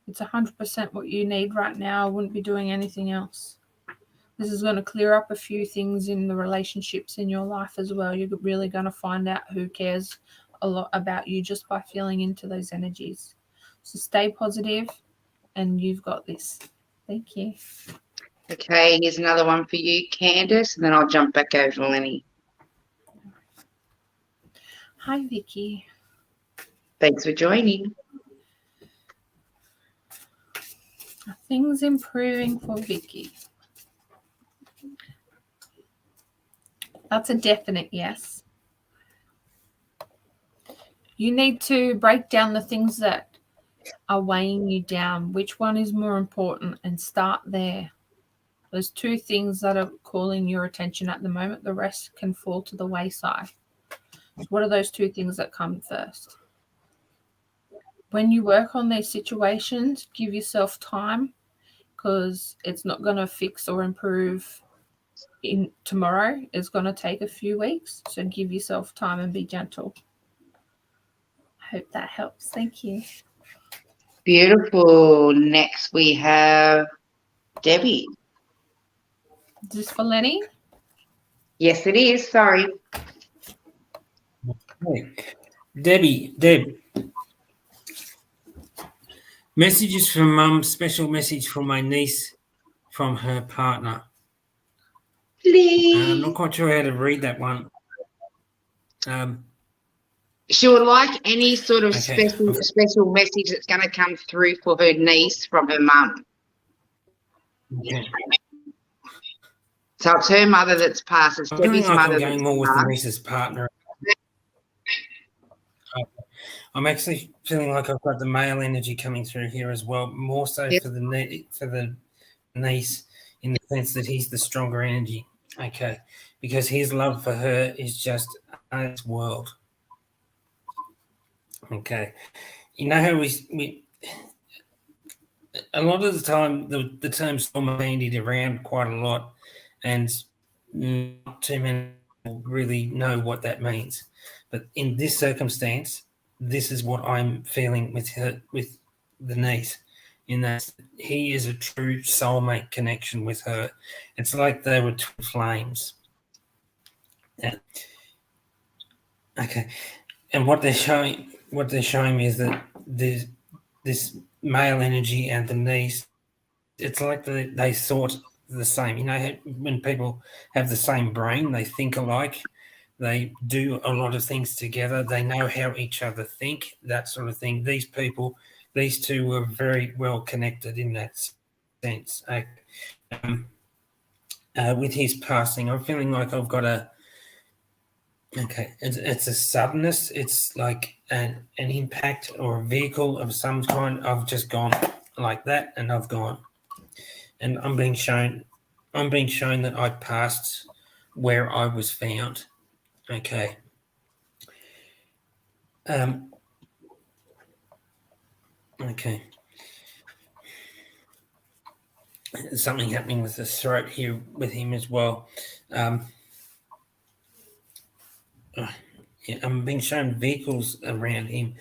It's 100% what you need right now. I wouldn't be doing anything else. This is going to clear up a few things in the relationships in your life as well. You're really going to find out who cares a lot about you just by feeling into those energies. So stay positive, and you've got this. Thank you. Okay, here's another one for you, Candace, and then I'll jump back over to Lenny. Hi, Vicky. Thanks for joining. Are things improving for Vicky? That's a definite yes. You need to break down the things that are weighing you down. Which one is more important, and start there. There's two things that are calling your attention at the moment. The rest can fall to the wayside. So what are those two things that come first? When you work on these situations, give yourself time, because it's not going to fix or improve in tomorrow. It's going to take a few weeks. So give yourself time and be gentle. I hope that helps. Thank you. Beautiful. Next we have Debbie. Is this for Lenny? Yes, it is. Sorry. Hey, Deb. Messages from Mum. Special message from my niece from her partner. Please. I'm not quite sure how to read that one. She would like any sort of Okay. special message that's going to come through for her niece from her mum. Okay. So it's her mother that's passed. It's I'm feeling Debbie's like mother I'm that's going more with the passed. niece's partner. I'm actually feeling like I've got the male energy coming through here as well, more so Yep. for the niece, in the sense that he's the stronger energy. Okay, because his love for her is just his world. Okay, you know how we a lot of the time the term soulmate bandied around quite a lot, and not too many people really know what that means. But in this circumstance, this is what I'm feeling with the niece, in that he is a true soulmate connection with her. It's like they were twin flames. Yeah. Okay, and what they're showing me is that there's this male energy and the niece. It's like they thought the same. You know, when people have the same brain, they think alike. They do a lot of things together. They know how each other think, that sort of thing. These two were very well connected in that sense. With his passing, I'm feeling like I've got it's a suddenness. It's like an impact or a vehicle of some kind. I've just gone like that, and I've gone. And I'm being shown that I passed where I was found. Okay. Okay. There's something happening with the throat here with him as well. I'm being shown vehicles around him,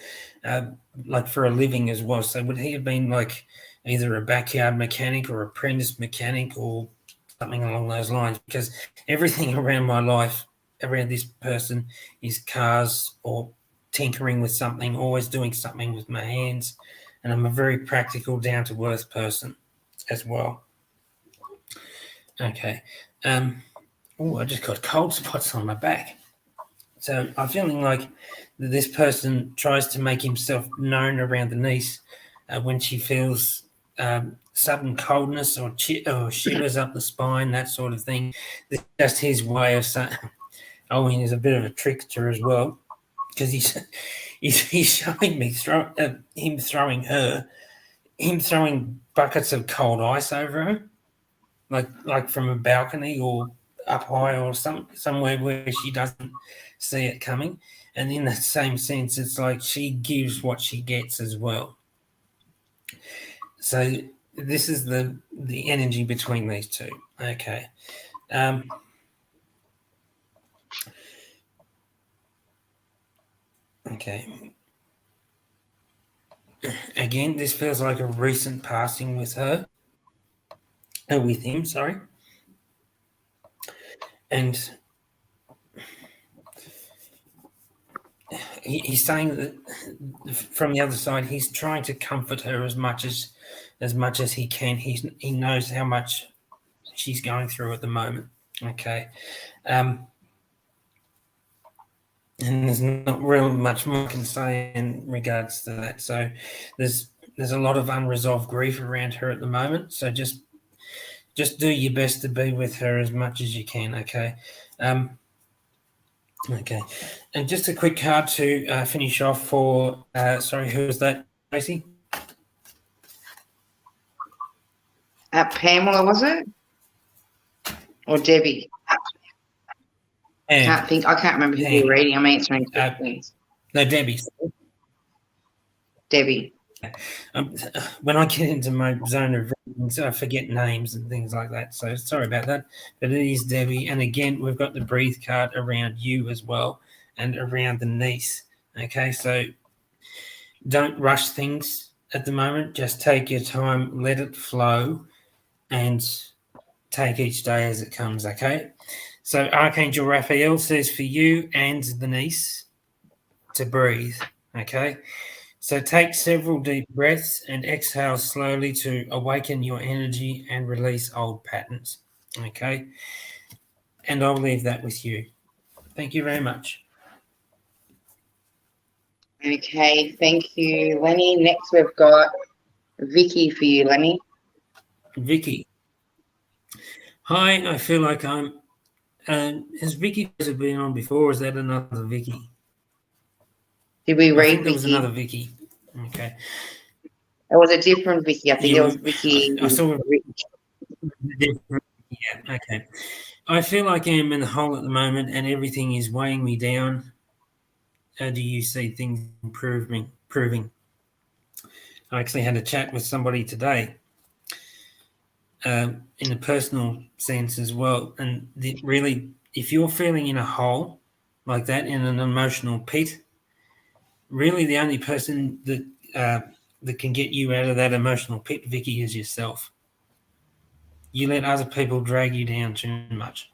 like for a living as well. So would he have been like either a backyard mechanic or apprentice mechanic or something along those lines? Because everything around my life, around this person, is cars or tinkering with something, always doing something with my hands. And I'm a very practical, down-to-earth person as well. Okay. I just got cold spots on my back. So I'm feeling like this person tries to make himself known around the niece when she feels sudden coldness or shivers up the spine, that sort of thing. This is just his way of saying, he's a bit of a trickster as well, because he's showing me him throwing buckets of cold ice over her, like from a balcony or up high or somewhere where she doesn't see it coming. And in that same sense, it's like she gives what she gets as well. So this is the energy between these two. Okay. Okay. Again, this feels like a recent passing with her. With him, sorry. And he's saying that from the other side, he's trying to comfort her as much as he can. He knows how much she's going through at the moment. Okay. And there's not really much more I can say in regards to that. So there's a lot of unresolved grief around her at the moment. So just do your best to be with her as much as you can. Okay. Okay. And just a quick card to finish off for. Sorry, who was that, Tracy? Pamela, was it? Or Debbie? I can't remember who you're reading. I'm answering questions. No, Debbie. Debbie. When I get into my zone of readings, I forget names and things like that. So sorry about that. But it is Debbie. And again, we've got the breathe card around you as well and around the niece. Okay, so don't rush things at the moment. Just take your time, let it flow, and take each day as it comes. Okay. So Archangel Raphael says for you and the niece to breathe, okay? So take several deep breaths and exhale slowly to awaken your energy and release old patterns, okay? And I'll leave that with you. Thank you very much. Okay, thank you, Lenny. Next we've got Vicky for you, Lenny. Vicky. Hi, I feel like I'm... has Vicky been on before, or is that another Vicky? Did we read Vicky? There was another Vicky. Okay. It was a different Vicky. I think it was Vicky. I saw a different. Yeah, okay. I feel like I'm in the hole at the moment and everything is weighing me down. How do you see things improving? I actually had a chat with somebody today in a personal sense as well. And really, if you're feeling in a hole like that, in an emotional pit, really the only person that can get you out of that emotional pit, Vicky, is yourself. You let other people drag you down too much.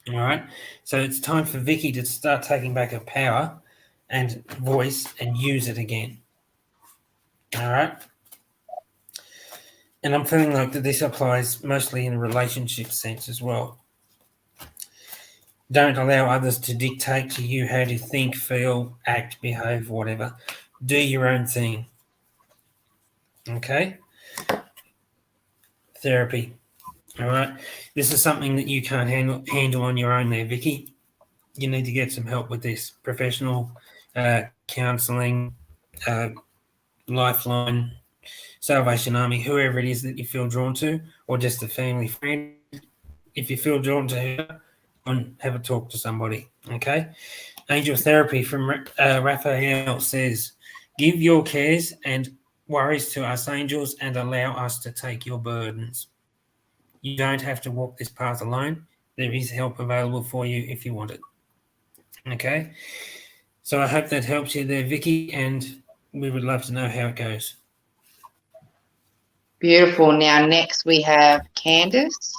All right? So it's time for Vicky to start taking back her power and voice and use it again. All right? And I'm feeling like that this applies mostly in a relationship sense as well. Don't allow others to dictate to you how to think, feel, act, behave, whatever. Do your own thing. Okay? Therapy. All right? This is something that you can't handle on your own there, Vicky. You need to get some help with this. Professional counselling, Lifeline, Salvation Army, whoever it is that you feel drawn to, or just a family friend. If you feel drawn to her, and have a talk to somebody, okay? Angel Therapy from Raphael says, give your cares and worries to us angels and allow us to take your burdens. You don't have to walk this path alone. There is help available for you if you want it, okay? So I hope that helps you there, Vicky, and we would love to know how it goes. Beautiful. Now, next we have Candace.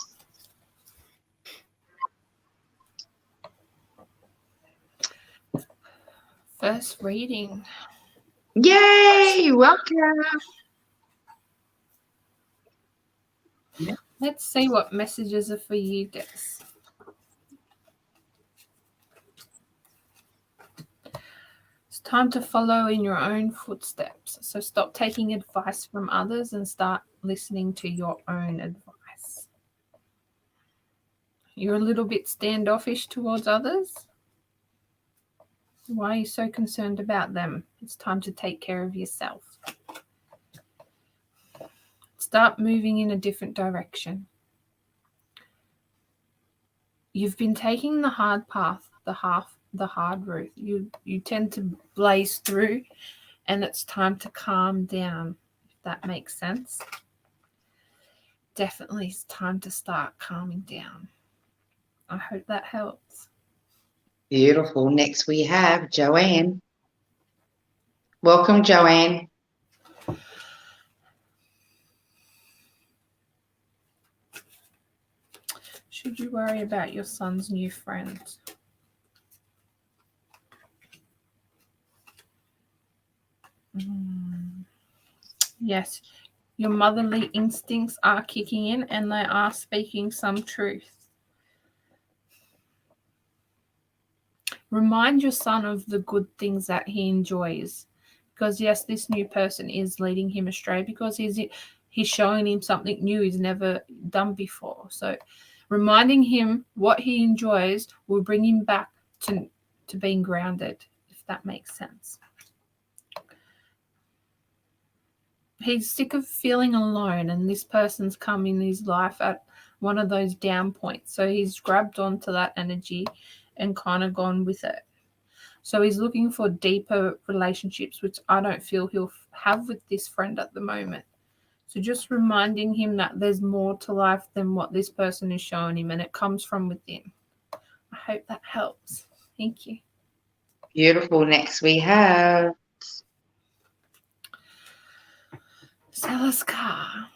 First reading. Yay! Welcome. Let's see what messages are for you, Des. It's time to follow in your own footsteps. So stop taking advice from others and start listening to your own advice. You're a little bit standoffish towards others. Why are you so concerned about them? It's time to take care of yourself. Start moving in a different direction. You've been taking the hard path, the hard route. You tend to blaze through, and it's time to calm down, if that makes sense. Definitely it's time to start calming down. I hope that helps. Beautiful. Next we have Joanne. Welcome, Joanne. Should you worry about your son's new friends? Yes, your motherly instincts are kicking in and they are speaking some truth. Remind your son of the good things that he enjoys. Because yes, this new person is leading him astray because he's showing him something new he's never done before. So reminding him what he enjoys will bring him back to being grounded, if that makes sense. He's sick of feeling alone, and this person's come in his life at one of those down points. So he's grabbed onto that energy and kind of gone with it. So he's looking for deeper relationships, which I don't feel he'll have with this friend at the moment. So just reminding him that there's more to life than what this person is showing him, and it comes from within. I hope that helps. Thank you. Beautiful. Next we have Oscar.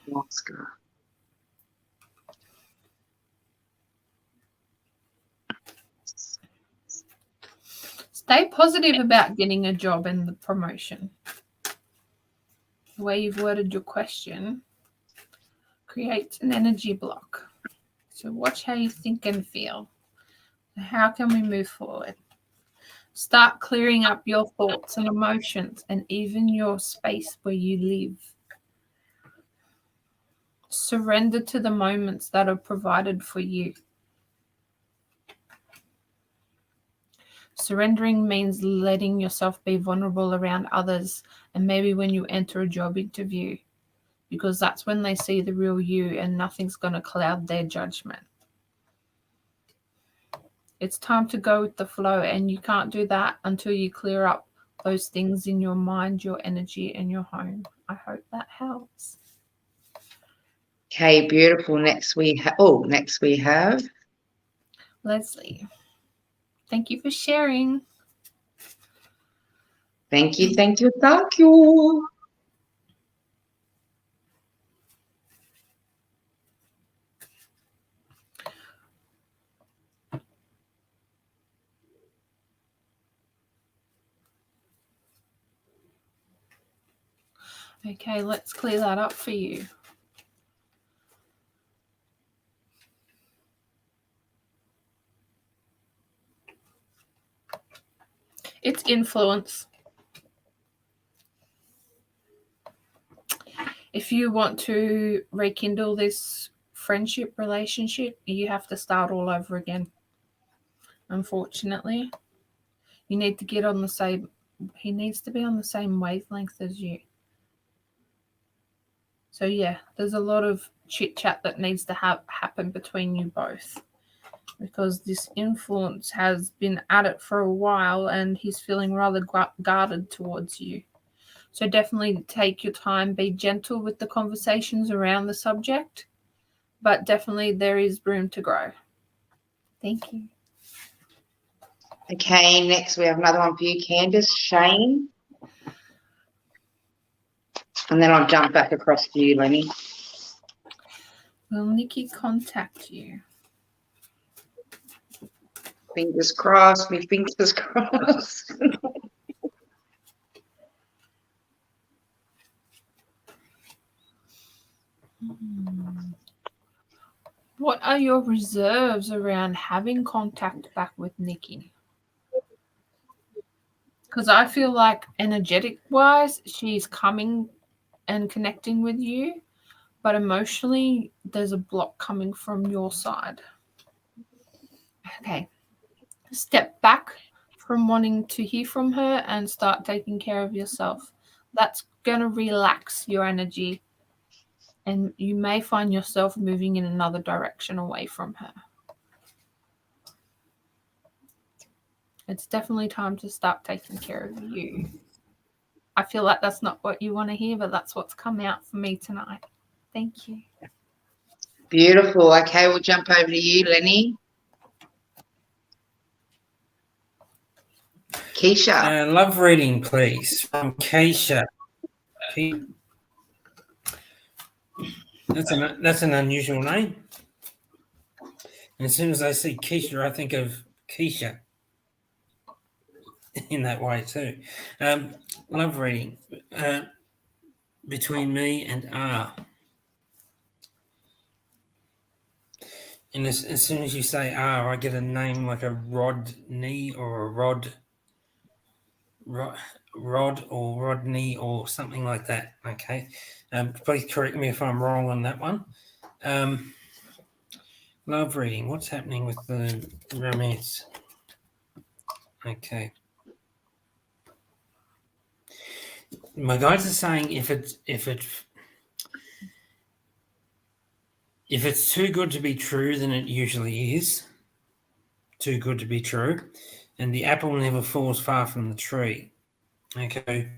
Stay positive about getting a job and the promotion. The way you've worded your question creates an energy block. So watch how you think and feel. How can we move forward? Start clearing up your thoughts and emotions and even your space where you live. Surrender to the moments that are provided for you. Surrendering means letting yourself be vulnerable around others, and maybe when you enter a job interview, because that's when they see the real you and nothing's going to cloud their judgment. It's time to go with the flow, and you can't do that until you clear up those things in your mind, your energy, and your home. I hope that helps. Okay, beautiful. Next we have Leslie. Thank you for sharing. Thank you, thank you, thank you. Okay, let's clear that up for you. It's influence. If you want to rekindle this friendship relationship, you have to start all over again. Unfortunately, you need to get on the same, he needs to be on the same wavelength as you. So yeah, there's a lot of chit chat that needs to happen between you both, because this influence has been at it for a while and he's feeling rather guarded towards you. So definitely take your time, be gentle with the conversations around the subject, but definitely there is room to grow. Thank you. Okay, next we have another one for you, Candace. Shane. And then I'll jump back across to you, Lenny. Will Nikki contact you? Fingers crossed, me fingers crossed. What are your reserves around having contact back with Nikki? Because I feel like energetic-wise, she's coming and connecting with you, but emotionally, there's a block coming from your side. Okay. Step back from wanting to hear from her and start taking care of yourself. That's going to relax your energy, and you may find yourself moving in another direction away from her. It's definitely time to start taking care of you. I feel like that's not what you want to hear, but that's what's come out for me tonight. Thank you. Beautiful. Okay, we'll jump over to you, Lenny. Keisha. Love reading, please, from Keisha. That's an unusual name. And as soon as I see Keisha, I think of Keisha in that way too. Love reading between me and R. And as soon as you say R, I get a name like a Rodney or a Rod or Rodney or something like that. Okay. Please correct me if I'm wrong on that one. Love reading. What's happening with the romance? Okay. My guides are saying if it's too good to be true, then it usually is too good to be true, and the apple never falls far from the tree. Okay.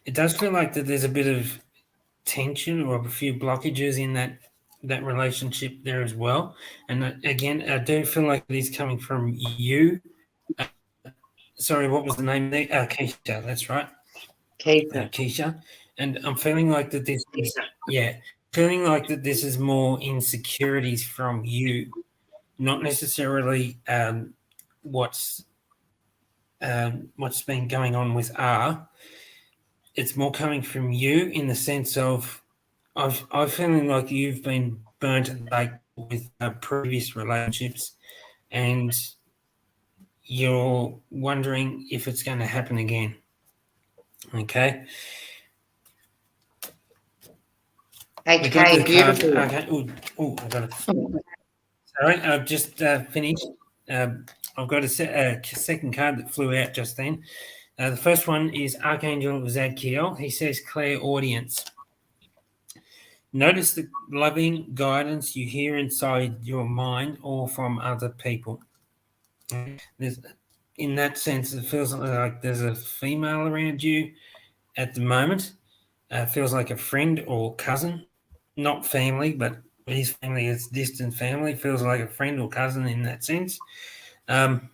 It does feel like that there's a bit of tension or a few blockages in that relationship there as well. And again, I do feel like it is coming from you. Sorry, what was the name there? Keisha, that's right. Keisha. And I'm feeling like that this is more insecurities from you, not necessarily what's been going on with R. It's more coming from you in the sense of I'm feeling like you've been burnt and baked with previous relationships, and you're wondering if it's going to happen again. Okay. Okay, beautiful. Okay. Oh, I got it. Sorry, I've just finished. I've got a second card that flew out just then. The first one is Archangel Zadkiel. He says clairaudience. Notice the loving guidance you hear inside your mind or from other people. In that sense, it feels like there's a female around you at the moment. Feels like a friend or cousin, not family, but his family is distant family. Feels like a friend or cousin in that sense. And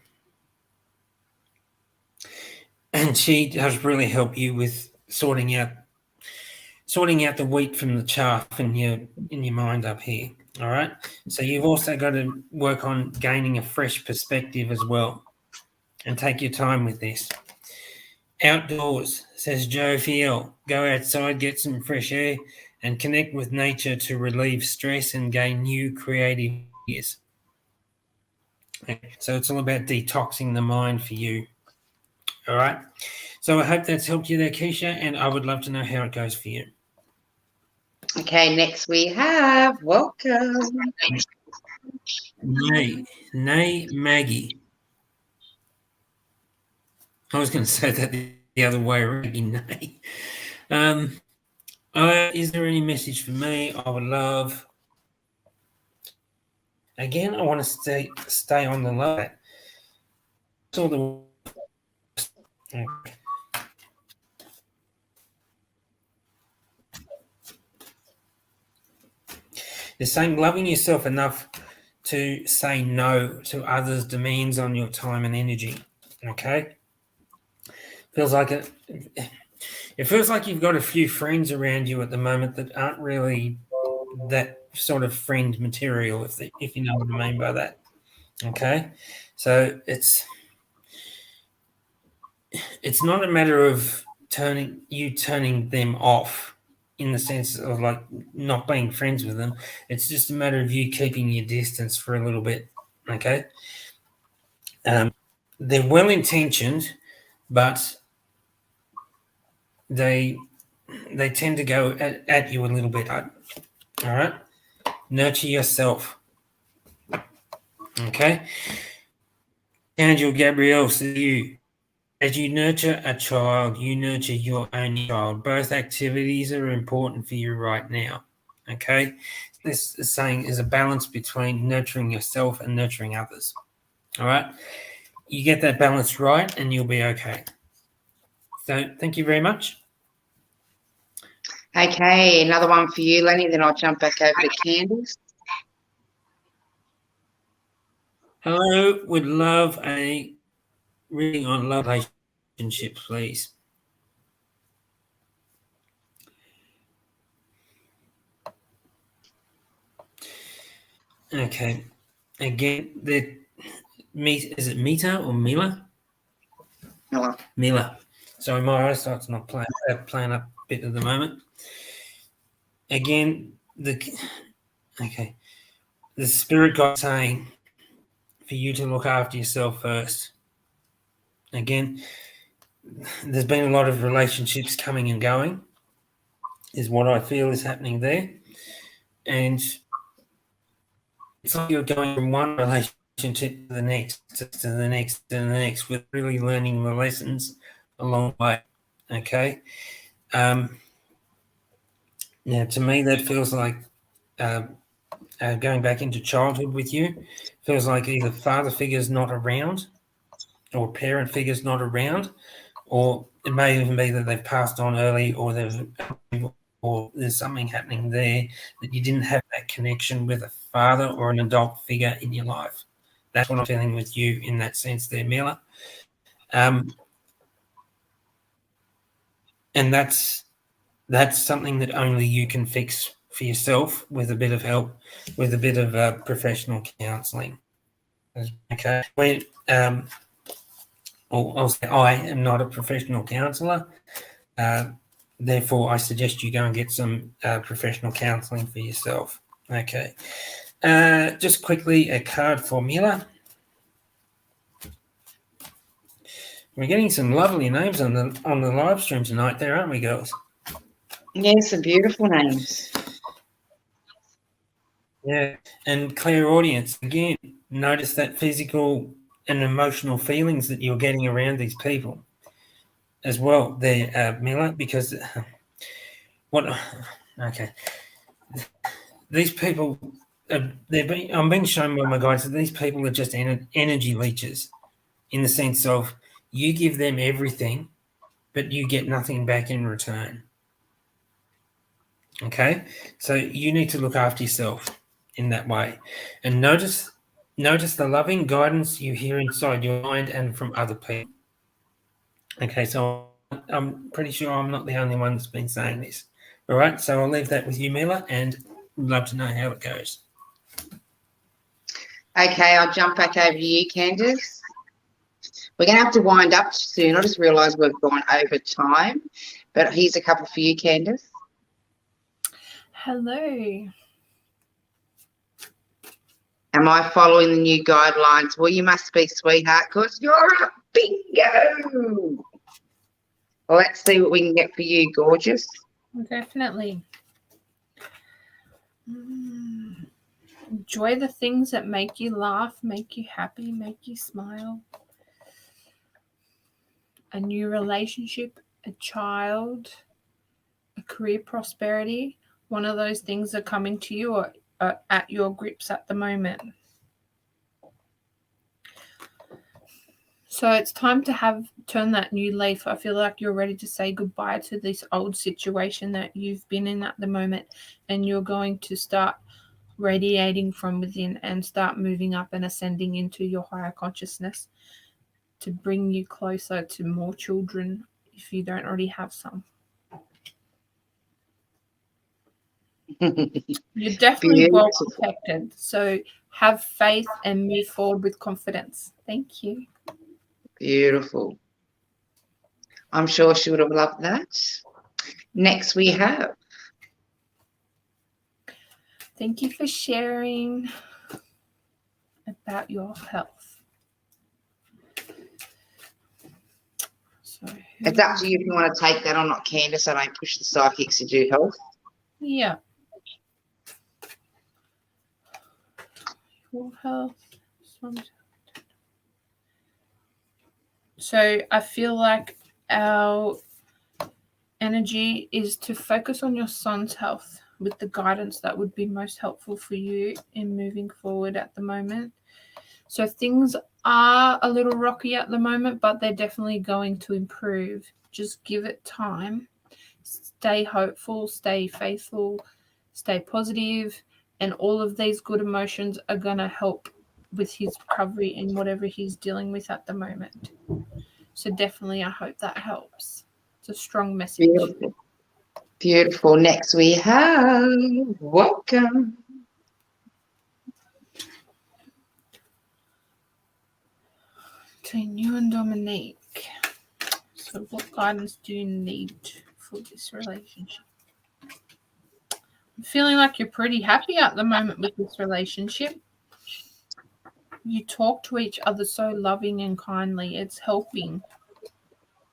she does really help you with sorting out the wheat from the chaff in your mind up here. All right. So you've also got to work on gaining a fresh perspective as well, and take your time with this. Outdoors, says Joe Fiel. Go outside, get some fresh air, and connect with nature to relieve stress and gain new creative ideas. So it's all about detoxing the mind for you. All right. So I hope that's helped you there, Keisha, and I would love to know how it goes for you. Okay, next we have welcome. Nay Maggie. I was going to say that the other way around. Nay. Is there any message for me? I would love. Again, I want to stay on the low. Okay. They're saying loving yourself enough to say no to others' demands on your time and energy. Okay? Feels like it feels like you've got a few friends around you at the moment that aren't really that sort of friend material, if you know what I mean by that. Okay? So it's not a matter of turning them off in the sense of like not being friends with them. It's just a matter of you keeping your distance for a little bit. Okay? They're well-intentioned, but they tend to go at you a little bit. All right? Nurture yourself. Okay. Angel Gabrielle says you. As you nurture a child, you nurture your own child. Both activities are important for you right now. Okay? This is saying is a balance between nurturing yourself and nurturing others. All right? You get that balance right and you'll be okay. So thank you very much. Okay, another one for you, Lenny, then I'll jump back over to Candice. Hello, would love a reading on love relationships, please. Okay. Again, is it Mita or Mila? Miller. Mila. Sorry, my eyesight's not playing up a bit at the moment. Again, the spirit guide saying for you to look after yourself first. Again, there's been a lot of relationships coming and going, is what I feel is happening there. And it's like you're going from one relationship to the next, to the next, to the next, with really learning the lessons along the way. Okay. Now, to me, that feels like going back into childhood with you. Feels like either father figure's not around, or parent figure's not around, or it may even be that they've passed on early, or there's something happening there that you didn't have that connection with a father or an adult figure in your life. That's what I'm feeling with you in that sense there, Mila. And that's something that only you can fix for yourself with a bit of help, with a bit of professional counselling. Okay. I'll say I am not a professional counsellor. Therefore, I suggest you go and get some professional counselling for yourself. Okay. Just quickly, a card for Mila. We're getting some lovely names on the live stream tonight there, aren't we, girls? Yeah, some beautiful names. Yeah. And clairaudience, again, notice that physical and emotional feelings that you're getting around these people as well there, Mila, because these people, I'm being shown by my guides that these people are just energy leeches, in the sense of you give them everything, but you get nothing back in return. Okay? So you need to look after yourself in that way. And notice the loving guidance you hear inside your mind and from other people. Okay, so I'm pretty sure I'm not the only one that's been saying this. All right, so I'll leave that with you, Mila, and would love to know how it goes. Okay, I'll jump back over to you, Candice. We're going to have to wind up soon. I just realised we've gone over time, but here's a couple for you, Candice. Hello. Am I following the new guidelines? Well, you must be, sweetheart, because you're a bingo. Well, let's see what we can get for you, gorgeous. Definitely. Enjoy the things that make you laugh, make you happy, make you smile. A new relationship, a child, a career prosperity. One of those things are coming to you or are at your grips at the moment. So it's time to turn that new leaf. I feel like you're ready to say goodbye to this old situation that you've been in at the moment, and you're going to start radiating from within and start moving up and ascending into your higher consciousness to bring you closer to more children if you don't already have some. You're definitely well protected. So have faith and move forward with confidence. Thank you. Beautiful. I'm sure she would have loved that. Next we have. Thank you for sharing about your health. So It's up to you if you want to take that or not, Candice. I don't push the psychics to do health. Yeah. Your health. So I feel like our energy is to focus on your son's health with the guidance that would be most helpful for you in moving forward at the moment. So things are a little rocky at the moment, but they're definitely going to improve. Just give it time. Stay hopeful, stay faithful, stay positive, and all of these good emotions are going to help with his recovery in whatever he's dealing with at the moment. So definitely, I hope that helps. It's a strong message. Beautiful. Beautiful. Next we have welcome. Between you and Dominique. So what guidance do you need for this relationship? I'm feeling like you're pretty happy at the moment with this relationship. You talk to each other so loving and kindly. It's helping.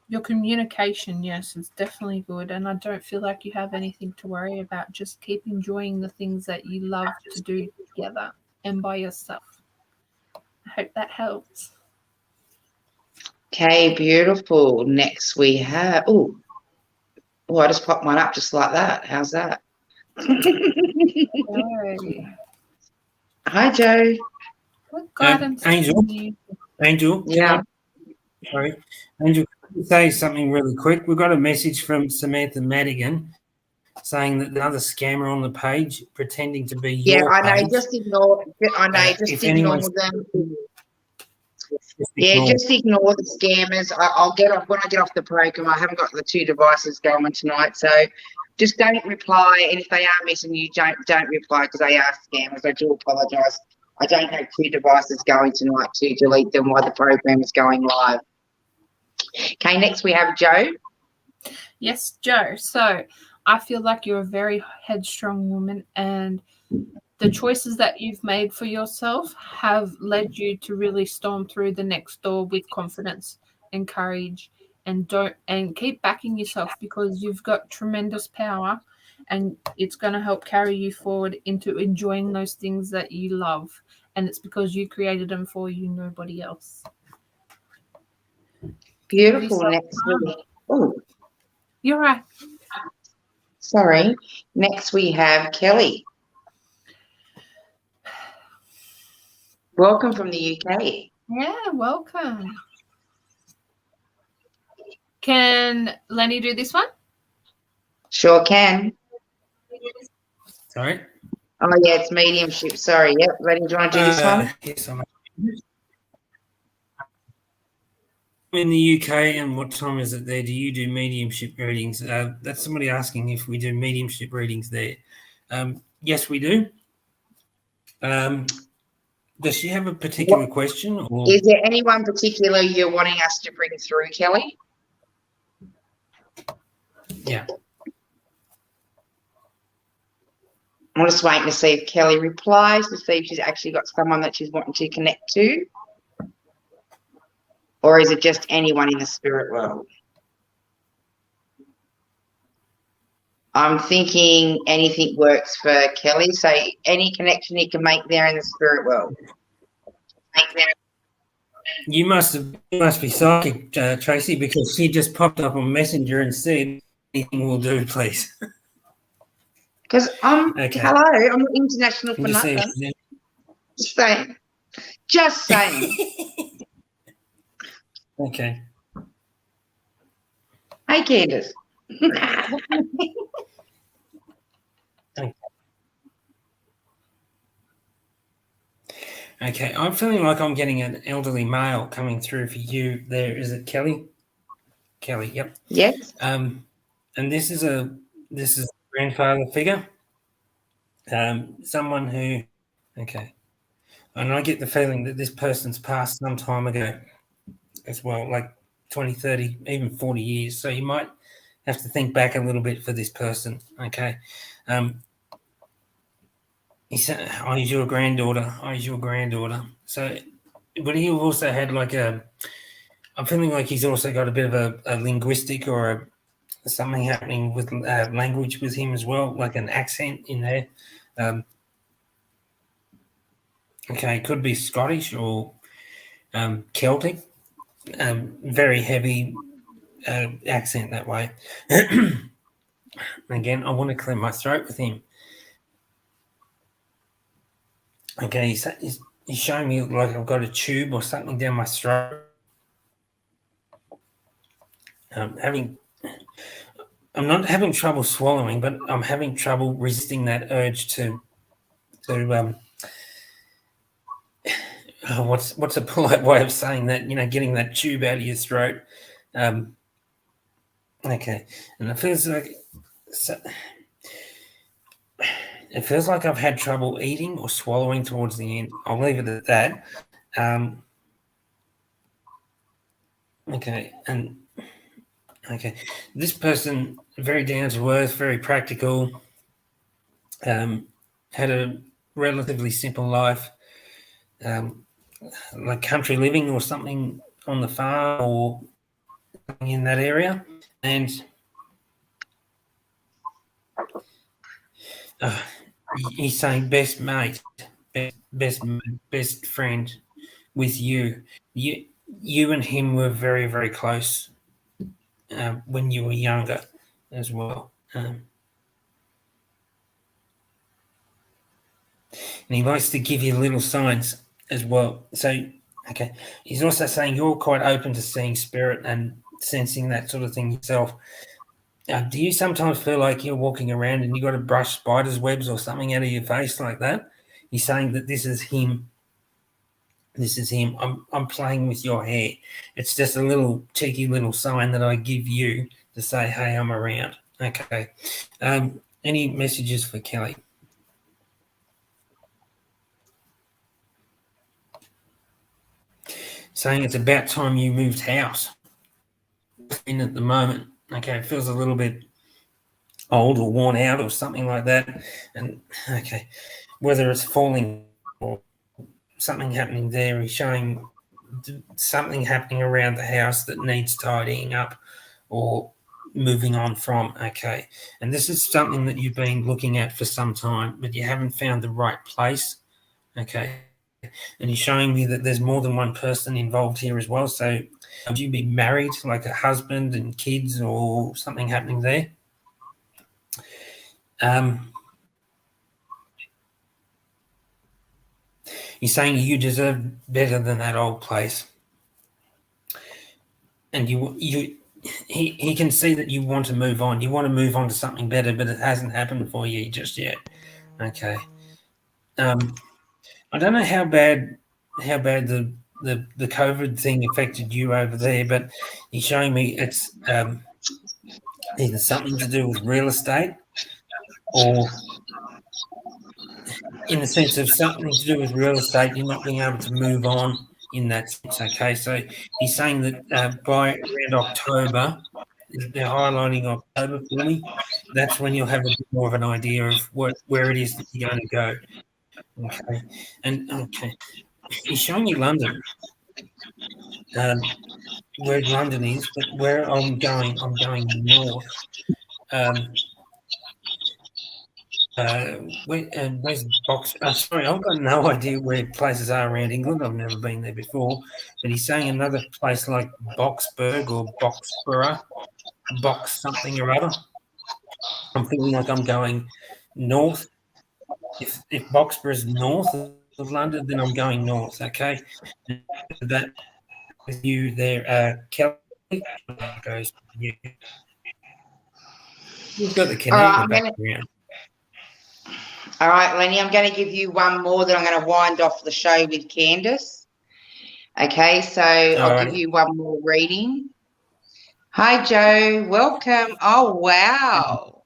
Your communication, yes, it's definitely good. And I don't feel like you have anything to worry about. Just keep enjoying the things that you love to do together and by yourself. I hope that helps. Okay, beautiful. Next we have, I just popped one up just like that. How's that? Hi, Joe. What guidance Angel? do you... Angel? Yeah. Sorry. Angel, can I say something really quick? We've got a message from Samantha Madigan saying that another scammer on the page pretending to be your I know. page. Just ignore. I know. Just if ignore anyone's- them. Ignore. Just ignore the scammers. I'll get off when I get off the program. I haven't got the two devices going tonight, so just don't reply. And if they are missing you, don't reply because they are scammers. I do apologise. I don't have two devices going tonight to delete them while the program is going live. Okay, next we have Joe. Yes, Joe. So I feel like you're a very headstrong woman, and the choices that you've made for yourself have led you to really storm through the next door with confidence and courage, and keep backing yourself because you've got tremendous power, and it's going to help carry you forward into enjoying those things that you love, and it's because you created them for you, nobody else. Beautiful. Next week. Oh, you're right. Sorry. Next we have Kelly. Welcome from the UK. Yeah, welcome. Can Lenny do this one? Sure can. Sorry? Oh, yeah, it's mediumship. Sorry. Yep. Ready? Do you want to do this one? Yes, I'm in the UK, and what time is it there? Do you do mediumship readings? That's somebody asking if we do mediumship readings there. Yes, we do. Does she have a particular question? Or? Is there anyone particular you're wanting us to bring through, Kelly? Yeah. I'm just waiting to see if Kelly replies to see if she's actually got someone that she's wanting to connect to. Or is it just anyone in the spirit world? I'm thinking anything works for Kelly. So any connection you can make there in the spirit world. You must be psychic, Tracy, because she just popped up on Messenger and said, anything will do, please. Because okay. Hello, I'm not international for nothing. Just saying. Just saying. Okay. Hey, Candace. Okay, I'm feeling like I'm getting an elderly male coming through for you there. Is it Kelly? Kelly, yep. Yes. And this is a grandfather figure. Someone who, okay. And I get the feeling that this person's passed some time ago as well, like 20, 30, even 40 years. So you might have to think back a little bit for this person, okay? He said, I use your granddaughter. So, but he also had I'm feeling like he's also got a bit of a linguistic or something happening with language with him as well, like an accent in there. Okay, could be Scottish or Celtic. Very heavy accent that way. Again, I want to clear my throat with him. Okay, he's showing me like I've got a tube or something down my throat. I'm not having trouble swallowing, but I'm having trouble resisting that urge to what's a polite way of saying that? Getting that tube out of your throat. Okay, and it feels like I've had trouble eating or swallowing towards the end. I'll leave it at that. Okay, this person, very down to earth, very practical, had a relatively simple life, like country living or something on the farm or something in that area, and he's saying best mate, best friend with you. You and him were very, very close when you were younger as well. And he likes to give you little signs as well. So, okay, he's also saying you're quite open to seeing spirit and sensing that sort of thing yourself. Do you sometimes feel like you're walking around and you've got to brush spider's webs or something out of your face like that? He's saying that this is him. This is him. I'm playing with your hair. It's just a little cheeky little sign that I give you to say, hey, I'm around. Okay. Any messages for Kelly? Saying it's about time you moved house. In at the moment. Okay, it feels a little bit old or worn out or something like that. And okay, whether it's falling or something happening there, he's showing something happening around the house that needs tidying up or moving on from. Okay, and this is something that you've been looking at for some time, but you haven't found the right place. Okay, and he's showing me that there's more than one person involved here as well. So would you be married, like a husband and kids or something happening there? He's saying you deserve better than that old place. And he can see that you want to move on. You want to move on to something better, but it hasn't happened for you just yet. Okay. I don't know how bad the COVID thing affected you over there, but he's showing me it's either something to do with real estate or in the sense of something to do with real estate, you're not being able to move on in that sense, okay? So he's saying that by around October, they're highlighting October for me, that's when you'll have a bit more of an idea of where it is that you're going to go. Okay. And, okay, he's showing me London, where London is, but where I'm going north. Where's Box? Sorry, I've got no idea where places are around England. I've never been there before. But he's saying another place like Boxburg or Boxborough, Box something or other. I'm feeling like I'm going north. If Boxborough is north of London, then I'm going north. Okay, that with you there, Kelly goes. Yeah. You've got the Canadian background. All right, Lenny, I'm going to give you one more that I'm going to wind off the show with Candace. Okay, so I'll give you one more reading. Hi, Joe. Welcome. Oh, wow.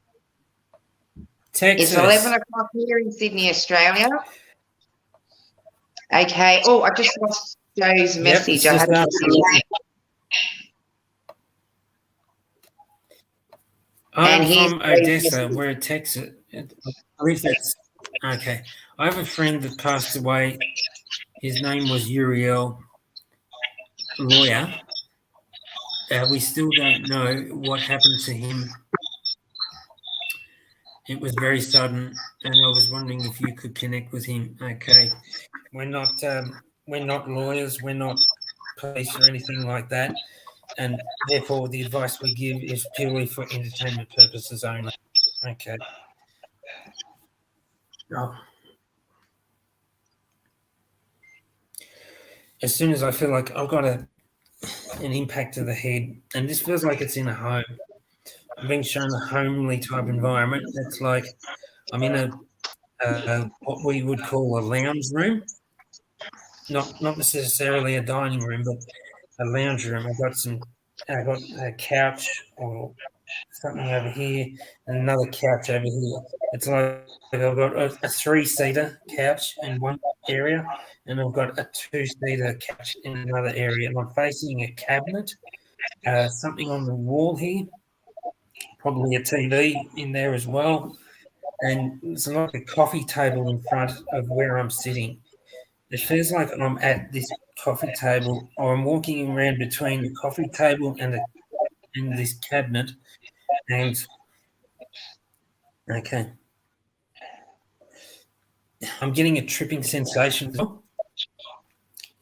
Texas. It's 11 o'clock here in Sydney, Australia. Okay. Oh, I just lost Joe's message. I had a message. I'm from Odessa. We're in Texas. I believe that's okay. I have a friend that passed away. His name was Uriel, lawyer. We still don't know what happened to him. It was very sudden, and I was wondering if you could connect with him. Okay. We're not lawyers. We're not police or anything like that. And therefore, the advice we give is purely for entertainment purposes only. Okay. Oh. As soon as I feel like I've got an impact to the head, and this feels like it's in a home. I'm being shown a homely type environment. It's like I'm in a what we would call a lounge room, not necessarily a dining room, but a lounge room. I've got a couch or something over here, and another couch over here. It's like I've got a 3-seater couch in one area, and I've got a 2-seater couch in another area. And I'm facing a cabinet, something on the wall here, probably a TV in there as well. And it's like a coffee table in front of where I'm sitting. It feels like I'm at this coffee table, or I'm walking around between the coffee table and this cabinet. And okay, I'm getting a tripping sensation.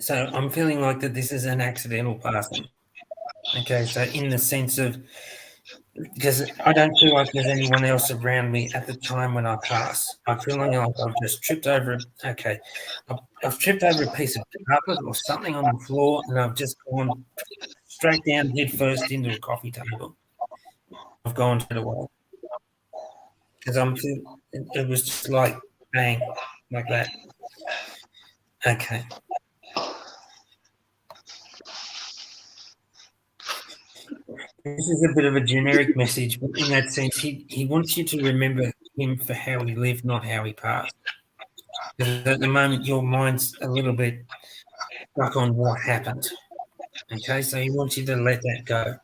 So I'm feeling like that this is an accidental passing. Okay, so in the sense of, because I don't feel like there's anyone else around me at the time when I pass. I'm feeling like I've just tripped over. Okay, I've tripped over a piece of carpet or something on the floor, and I've just gone straight down head first into a coffee table. I've gone straight away because it was just like bang, like that. Okay. This is a bit of a generic message, but in that sense, he wants you to remember him for how he lived, not how he passed. Because at the moment, your mind's a little bit stuck on what happened. Okay, so he wants you to let that go.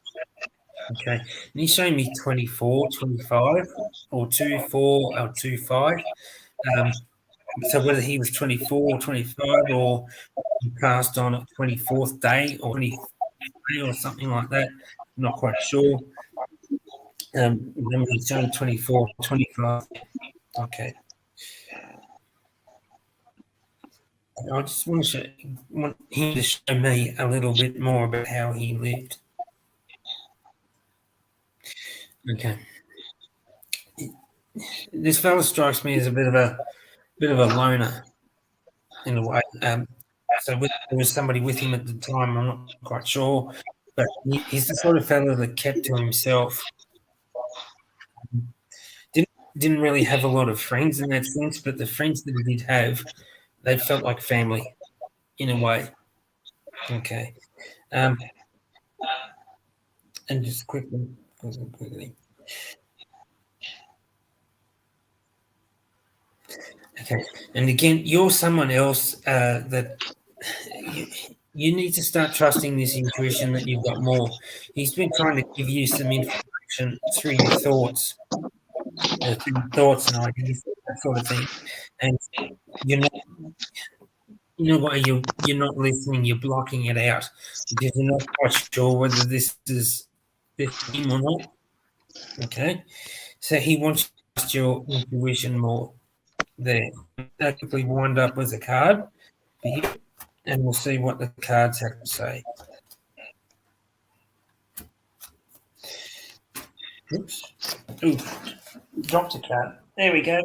Okay, and he's showing me 24, 25, or 24 or 25. So whether he was 24 or 25, or he passed on at 24th day or 23 or something like that, I'm not quite sure. Then he's showing 24, 25. Okay. I just want him to show me a little bit more about how he lived. Okay. This fella strikes me as a bit of a loner in a way. So there was somebody with him at the time. I'm not quite sure, but he's the sort of fellow that kept to himself. Didn't really have a lot of friends in that sense, but the friends that he did have, they felt like family in a way. Okay. And just quickly. Okay. And again, you're someone else that you need to start trusting this intuition that you've got more. He's been trying to give you some information through your thoughts. Thoughts and ideas, that sort of thing, and you're not listening. You're blocking it out because you're not quite sure whether this is him or not. Okay, so he wants to trust your intuition more. There, I'll quickly wind up with a card for you, and we'll see what the cards have to say. Oops. Ooh. Dropped a card. There we go.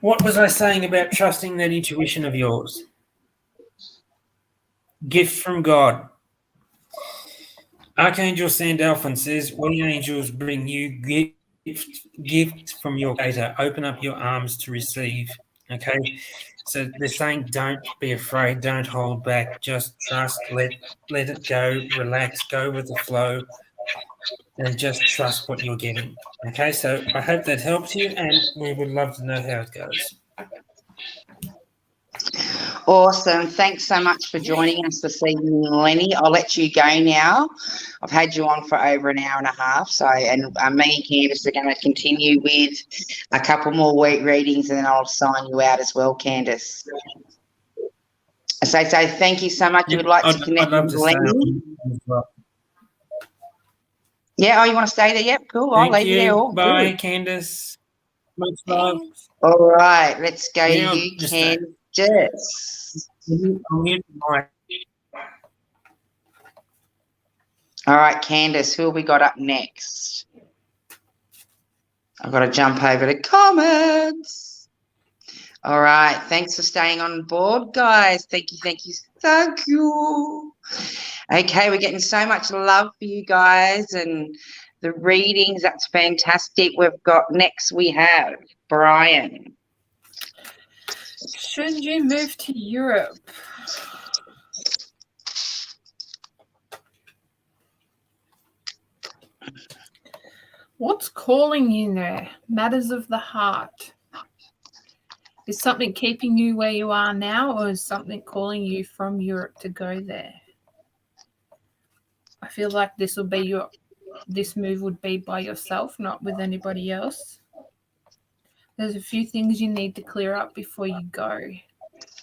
What was I saying about trusting that intuition of yours? Gift from God. Archangel Sandalphon says, we angels bring you gift from your Creator. Open up your arms to receive. Okay? So they're saying don't be afraid, don't hold back, just trust, let it go, relax, go with the flow, and just trust what you're getting. Okay, so I hope that helps you, and we would love to know how it goes. Awesome. Thanks so much for joining us this evening, Lenny. I'll let you go now. I've had you on for over an hour and a half. So, and me and Candace are going to continue with a couple more week readings, and then I'll sign you out as well, Candace. So thank you so much. You would like to connect with Lenny? Well. Yeah, oh, you want to stay there? Yep, cool. I'll leave you there. Bye, good. Candace. Much love. All right, let's go to you, Jess. I'll mute my All right, Candace, who have we got up next? I've got to jump over to comments. All right, thanks for staying on board, guys. Thank you, thank you, thank you. Okay, we're getting so much love for you guys and the readings. That's fantastic. We have Brian. Should you move to Europe? What's calling you there? Matters of the heart. Is something keeping you where you are now, or is something calling you from Europe to go there? I feel like this move would be by yourself, not with anybody else. There's a few things you need to clear up before you go.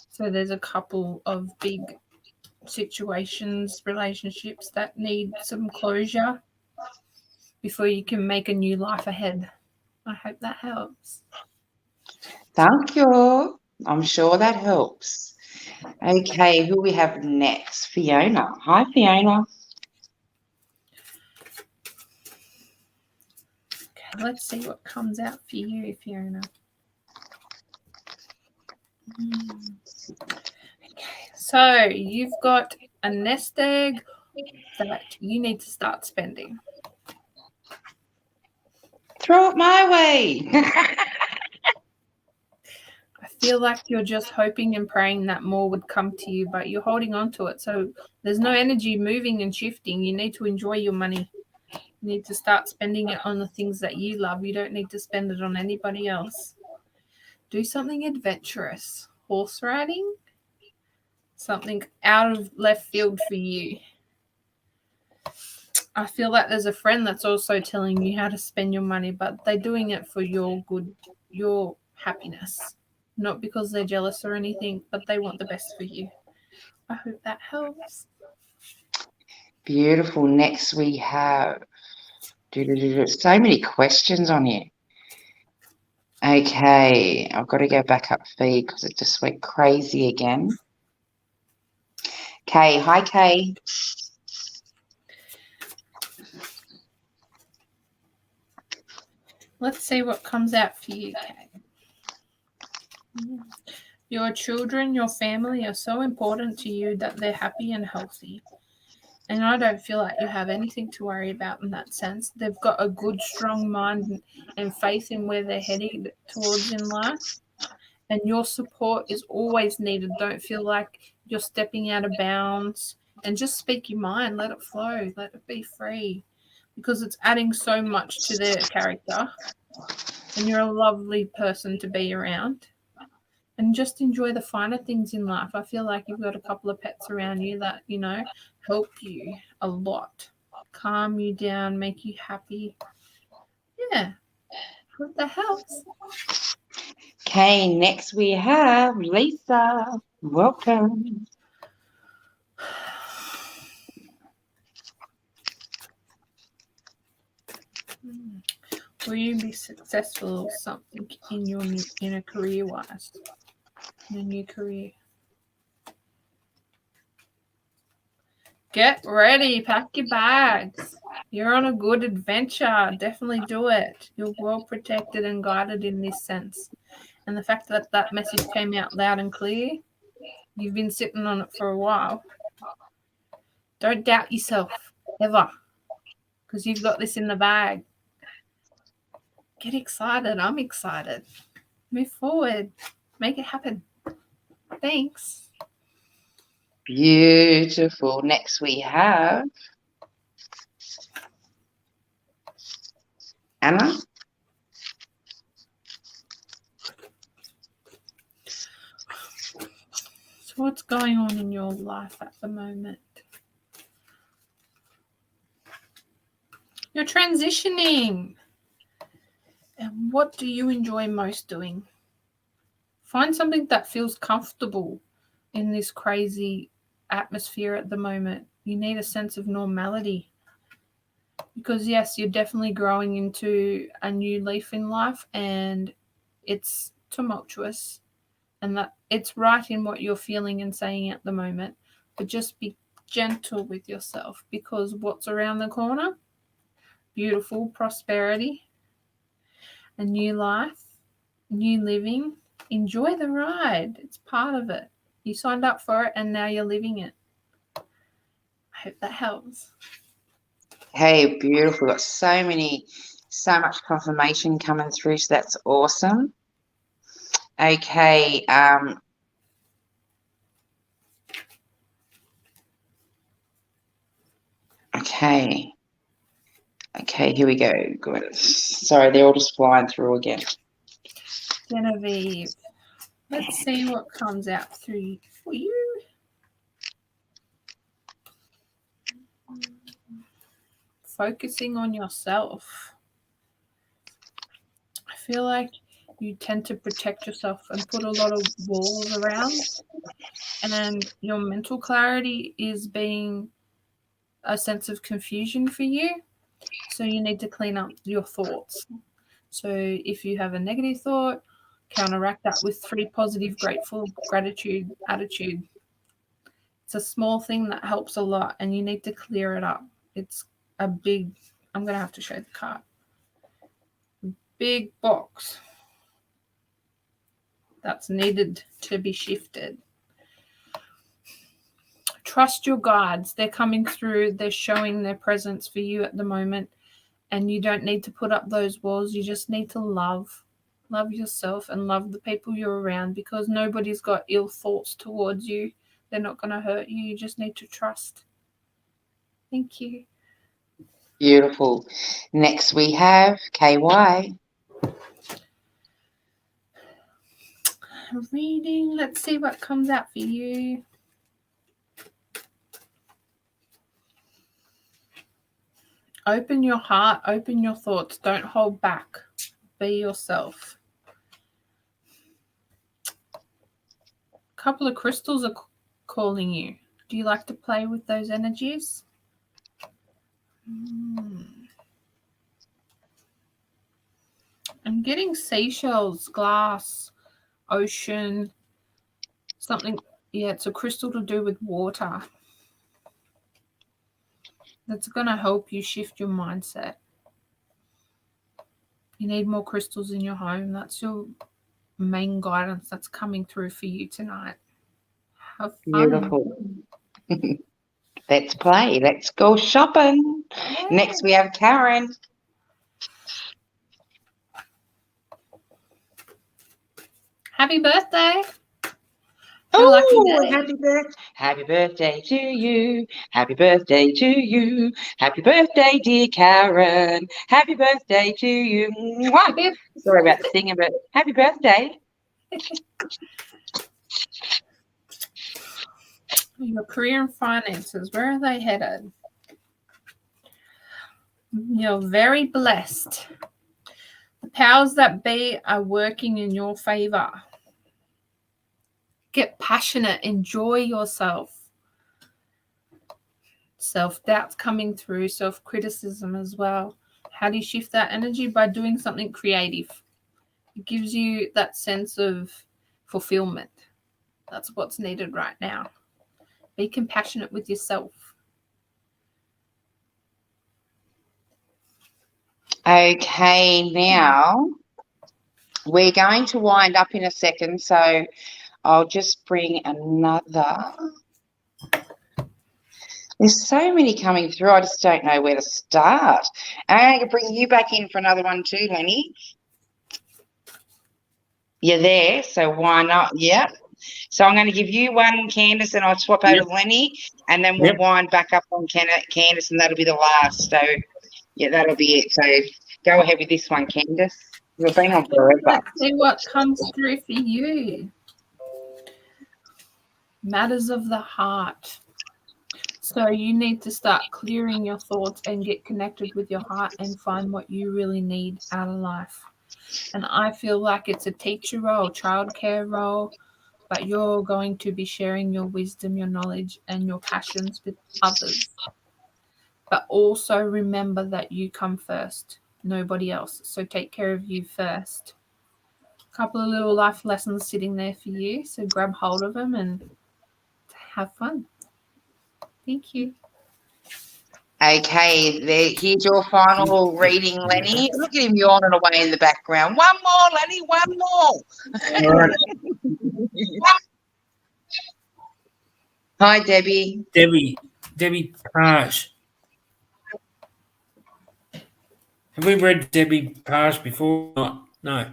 So there's a couple of big situations, relationships that need some closure before you can make a new life ahead. I hope that helps. Thank you. I'm sure that helps. Okay, who we have next? Fiona. Hi, Fiona. Okay, let's see what comes out for you, Fiona. Okay, so you've got a nest egg that you need to start spending. Throw it my way. I feel like you're just hoping and praying that more would come to you, but you're holding on to it. So there's no energy moving and shifting. You need to enjoy your money. You need to start spending it on the things that you love. You don't need to spend it on anybody else. Do something adventurous. Horse riding? Something out of left field for you. I feel like there's a friend that's also telling you how to spend your money, but they're doing it for your good, your happiness. Not because they're jealous or anything, but they want the best for you. I hope that helps. Beautiful. Next we have so many questions on here. Okay, I've got to go back up feed because it just went crazy again. Kay, hi Kay. Let's see what comes out for you, Kay. Your children, your family are so important to you that they're happy and healthy. And I don't feel like you have anything to worry about in that sense. They've got a good, strong mind and faith in where they're heading towards in life. And your support is always needed. Don't feel like you're stepping out of bounds. And just speak your mind. Let it flow. Let it be free. Because it's adding so much to their character. And you're a lovely person to be around. And just enjoy the finer things in life. I feel like you've got a couple of pets around you that, help you a lot. Calm you down, make you happy. Yeah. Hope that helps. Okay, next we have Lisa. Welcome. Will you be successful or something in a career-wise? In a new career? Get ready. Pack your bags. You're on a good adventure. Definitely do it. You're well protected and guided in this sense. And the fact that that message came out loud and clear, you've been sitting on it for a while. Don't doubt yourself, ever. Because you've got this in the bag. Get excited. I'm excited. Move forward. Make it happen. Thanks. Beautiful. Next we have Anna. So what's going on in your life at the moment? You're transitioning. And what do you enjoy most doing? Find something that feels comfortable in this crazy atmosphere at the moment. You need a sense of normality. Because, yes, you're definitely growing into a new leaf in life and it's tumultuous. and that it's right in what you're feeling and saying at the moment, but just be gentle with yourself, because what's around the corner? Beautiful prosperity, a new life, new living. Enjoy the ride. It's part of it. You signed up for it and now you're living it. I hope that helps. Hey, beautiful. Got so much confirmation coming through, so that's awesome. Okay. Okay, here we go. Good. Sorry, they're all just flying through again. Genevieve, let's see what comes out for you. Focusing on yourself. I feel like you tend to protect yourself and put a lot of walls around, and your mental clarity is being a sense of confusion for you. So you need to clean up your thoughts. So if you have a negative thought, counteract that with 3 positive, grateful, gratitude, attitude. It's a small thing that helps a lot, and you need to clear it up. It's a big, I'm going to have to show the card. Big box that's needed to be shifted. Trust your guides. They're coming through. They're showing their presence for you at the moment. And you don't need to put up those walls. You just need to love yourself and love the people you're around, because nobody's got ill thoughts towards you. They're not going to hurt you. You just need to trust. Thank you. Beautiful. Next we have KY. Reading. Let's see what comes out for you. Open your heart. Open your thoughts. Don't hold back. Be yourself. A couple of crystals are calling you. Do you like to play with those energies? I'm getting seashells, glass, ocean, something. Yeah, it's a crystal to do with water. That's going to help you shift your mindset. You need more crystals in your home. That's your main guidance that's coming through for you tonight. Have fun. Beautiful. Let's play. Let's go shopping. Yeah. Next we have Karen. Happy birthday. Oh, happy birthday to you. Happy birthday to you. Happy birthday, dear Karen. Happy birthday to you. Mwah. Sorry about the singing, but happy birthday. Your career and finances, where are they headed? You're very blessed. The powers that be are working in your favor. Get passionate. Enjoy yourself. Self-doubt's coming through. Self-criticism as well. How do you shift that energy? By doing something creative. It gives you that sense of fulfillment. That's what's needed right now. Be compassionate with yourself. Okay, now we're going to wind up in a second, so I'll just bring another. There's so many coming through, I just don't know where to start. And I'm going to bring you back in for another one too, Lenny. You're there, so why not? Yep. So I'm going to give you one, Candice, and I'll swap over to Lenny, and then we'll wind back up on Candice, and that'll be the last. So, yeah, that'll be it. So go ahead with this one, Candice. We've been on forever. Let's see what comes through for you. Matters of the heart. So you need to start clearing your thoughts and get connected with your heart and find what you really need out of life. And I feel like it's a teacher role, childcare role, but you're going to be sharing your wisdom, your knowledge, and your passions with others. But also remember that you come first, nobody else. So take care of you first. couple of little life lessons sitting there for you. So grab hold of them and have fun. Thank you. Okay, here's your final reading, Lenny. Look at him yawning away in the background. One more, Lenny, one more. All right. Hi, Debbie. Debbie Page. Have we read Debbie Page before? No,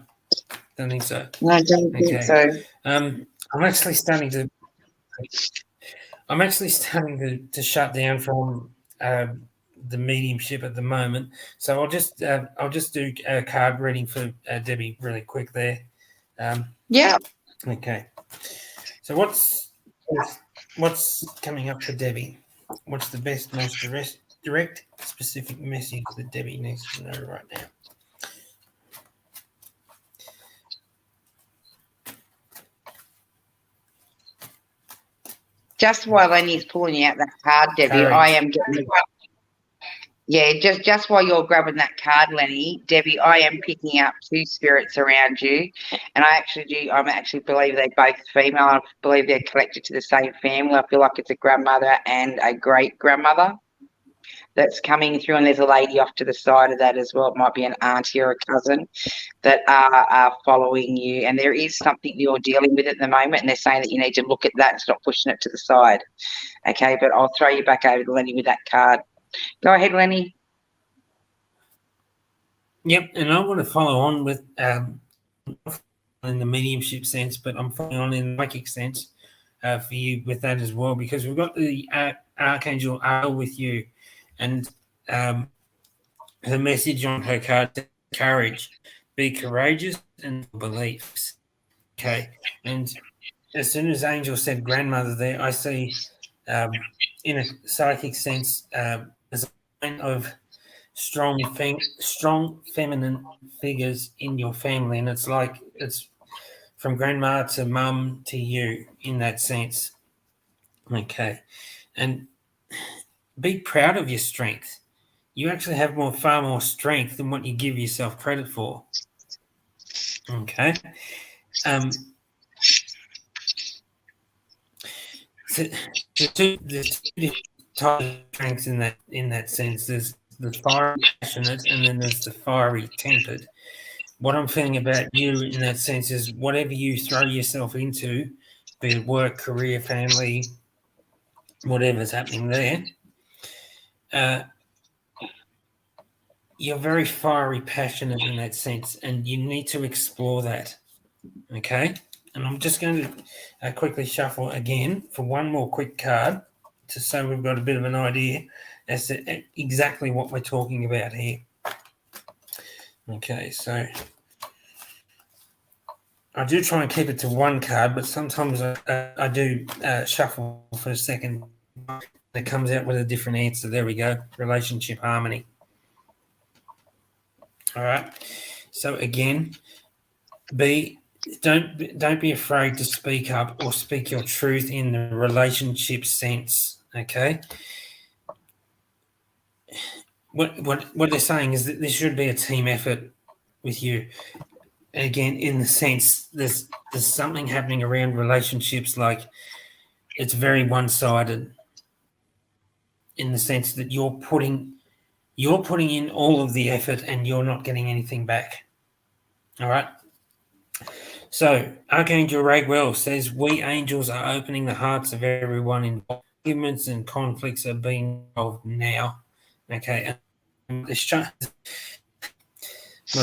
don't think so. No, I don't think so. I'm actually starting to shut down from the mediumship at the moment. So I'll just do a card reading for Debbie really quick there. Yeah. Okay. So what's coming up for Debbie? What's the best, most direct, specific message that Debbie needs to know right now? Just while Lenny's pulling out that card, Debbie, Courage. I am getting. Yeah, just while you're grabbing that card, Lenny, Debbie, I am picking up two spirits around you, and I actually believe they're both female. I believe they're connected to the same family. I feel like it's a grandmother and a great grandmother that's coming through, and there's a lady off to the side of that as well. It might be an auntie or a cousin that are following you, and there is something you're dealing with at the moment, and they're saying that you need to look at that and stop pushing it to the side. Okay, but I'll throw you back over to Lenny with that card. Go ahead, Lenny. Yep, and I want to follow on with in the mediumship sense, but I'm following on in the psychic sense for you with that as well, because we've got the Archangel Ariel with you, and the message on her card: courage, be courageous, and beliefs. Okay, and as soon as Angel said grandmother there, I see in a psychic sense there's a kind of strong feminine figures in your family, and it's like it's from grandma to mum to you in that sense. Okay, and be proud of your strength. You actually have far more strength than what you give yourself credit for. Okay. So there's two types of strengths in that sense. There's the fiery passionate, and then there's the fiery tempered. What I'm feeling about you in that sense is whatever you throw yourself into, be it work, career, family, whatever's happening there, you're very fiery passionate in that sense, and you need to explore that. Okay? And I'm just going to quickly shuffle again for one more quick card, just so we've got a bit of an idea as to exactly what we're talking about here. Okay, so I do try and keep it to one card, but sometimes I do shuffle for a second. It comes out with a different answer. There we go. Relationship harmony. All right. So again, don't be afraid to speak up or speak your truth in the relationship sense. Okay. What they're saying is that this should be a team effort with you. Again, in the sense there's something happening around relationships, like it's very one-sided in the sense that you're putting in all of the effort and you're not getting anything back. All right. So Archangel Raguel says, we angels are opening the hearts of everyone involved. Arguments and conflicts are being solved now. Okay. And my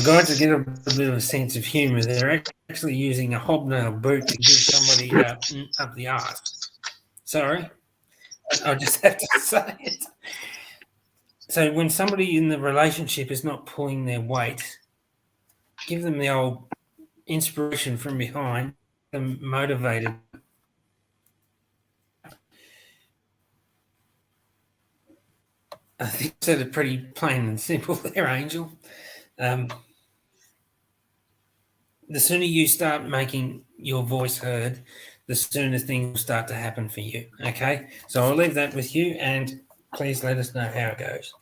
guides to get a bit of a sense of humour. They're actually using a hobnail boot to give somebody up the arse. Sorry. I just have to say it. So when somebody in the relationship is not pulling their weight, give them the old inspiration from behind, them motivated. I think I said it pretty plain and simple there, Angel. The sooner you start making your voice heard, the sooner things will start to happen for you. Okay? So I'll leave that with you, and please let us know how it goes.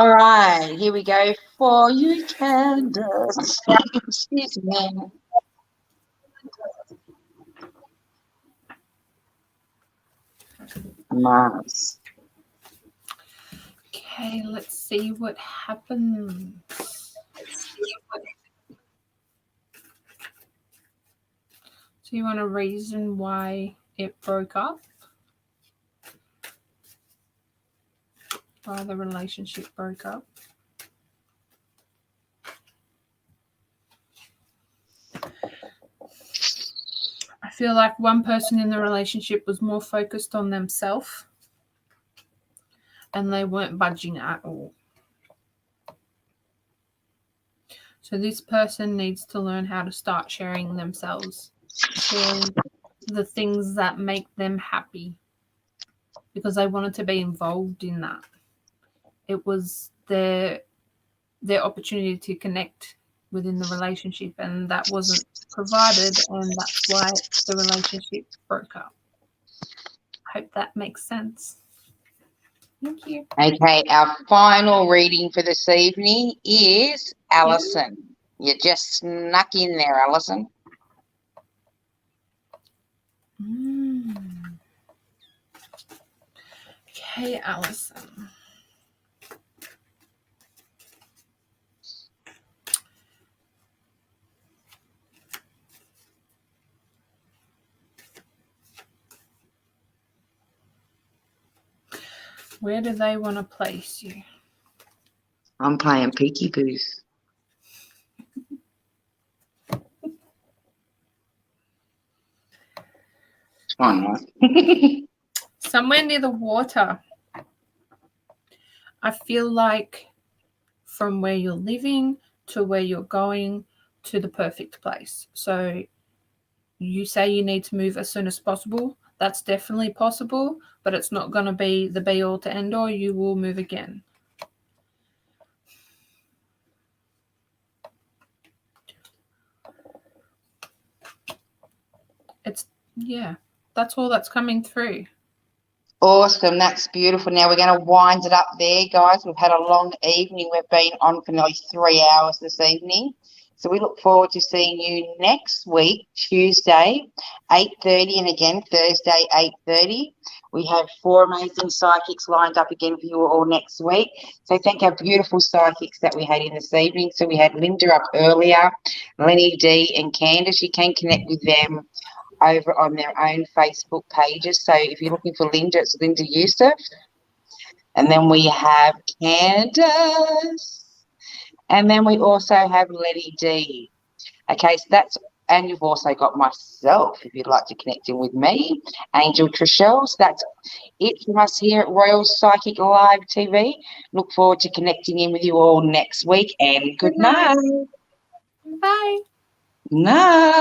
All right, here we go for you, Candace. Excuse me. Mars. Okay, let's see what happens. So you want a reason why it broke up? Why the relationship broke up? I feel like one person in the relationship was more focused on themselves and they weren't budging at all. So this person needs to learn how to start sharing themselves, sharing the things that make them happy, because they wanted to be involved in that. It was their opportunity to connect within the relationship, and that wasn't provided, and that's why the relationship broke up. I hope that makes sense. Thank you. Okay, our final reading for this evening is Alison. You just snuck in there, Alison. Okay, Alison. Where do they want to place you? I'm playing peeky-boos. It's fine, right? Somewhere near the water. I feel like from where you're living to where you're going to the perfect place. So you say you need to move as soon as possible. That's definitely possible, but it's not going to be the be-all to end-all. You will move again. That's all that's coming through. Awesome, that's beautiful. Now we're going to wind it up there, guys. We've had a long evening. We've been on for nearly 3 hours this evening. So we look forward to seeing you next week, Tuesday, 8:30, and again, Thursday, 8:30. We have 4 amazing psychics lined up again for you all next week. So thank our beautiful psychics that we had in this evening. So we had Linda up earlier, Lenny D and Candace. You can connect with them over on their own Facebook pages. So if you're looking for Linda, it's Linda Usope. And then we have Candace. And then we also have Lenny D. Okay, so that's, and you've also got myself, if you'd like to connect in with me, Angel TraShell. So that's it from us here at Royale Psychic Live TV. Look forward to connecting in with you all next week, and good night. Bye. Night.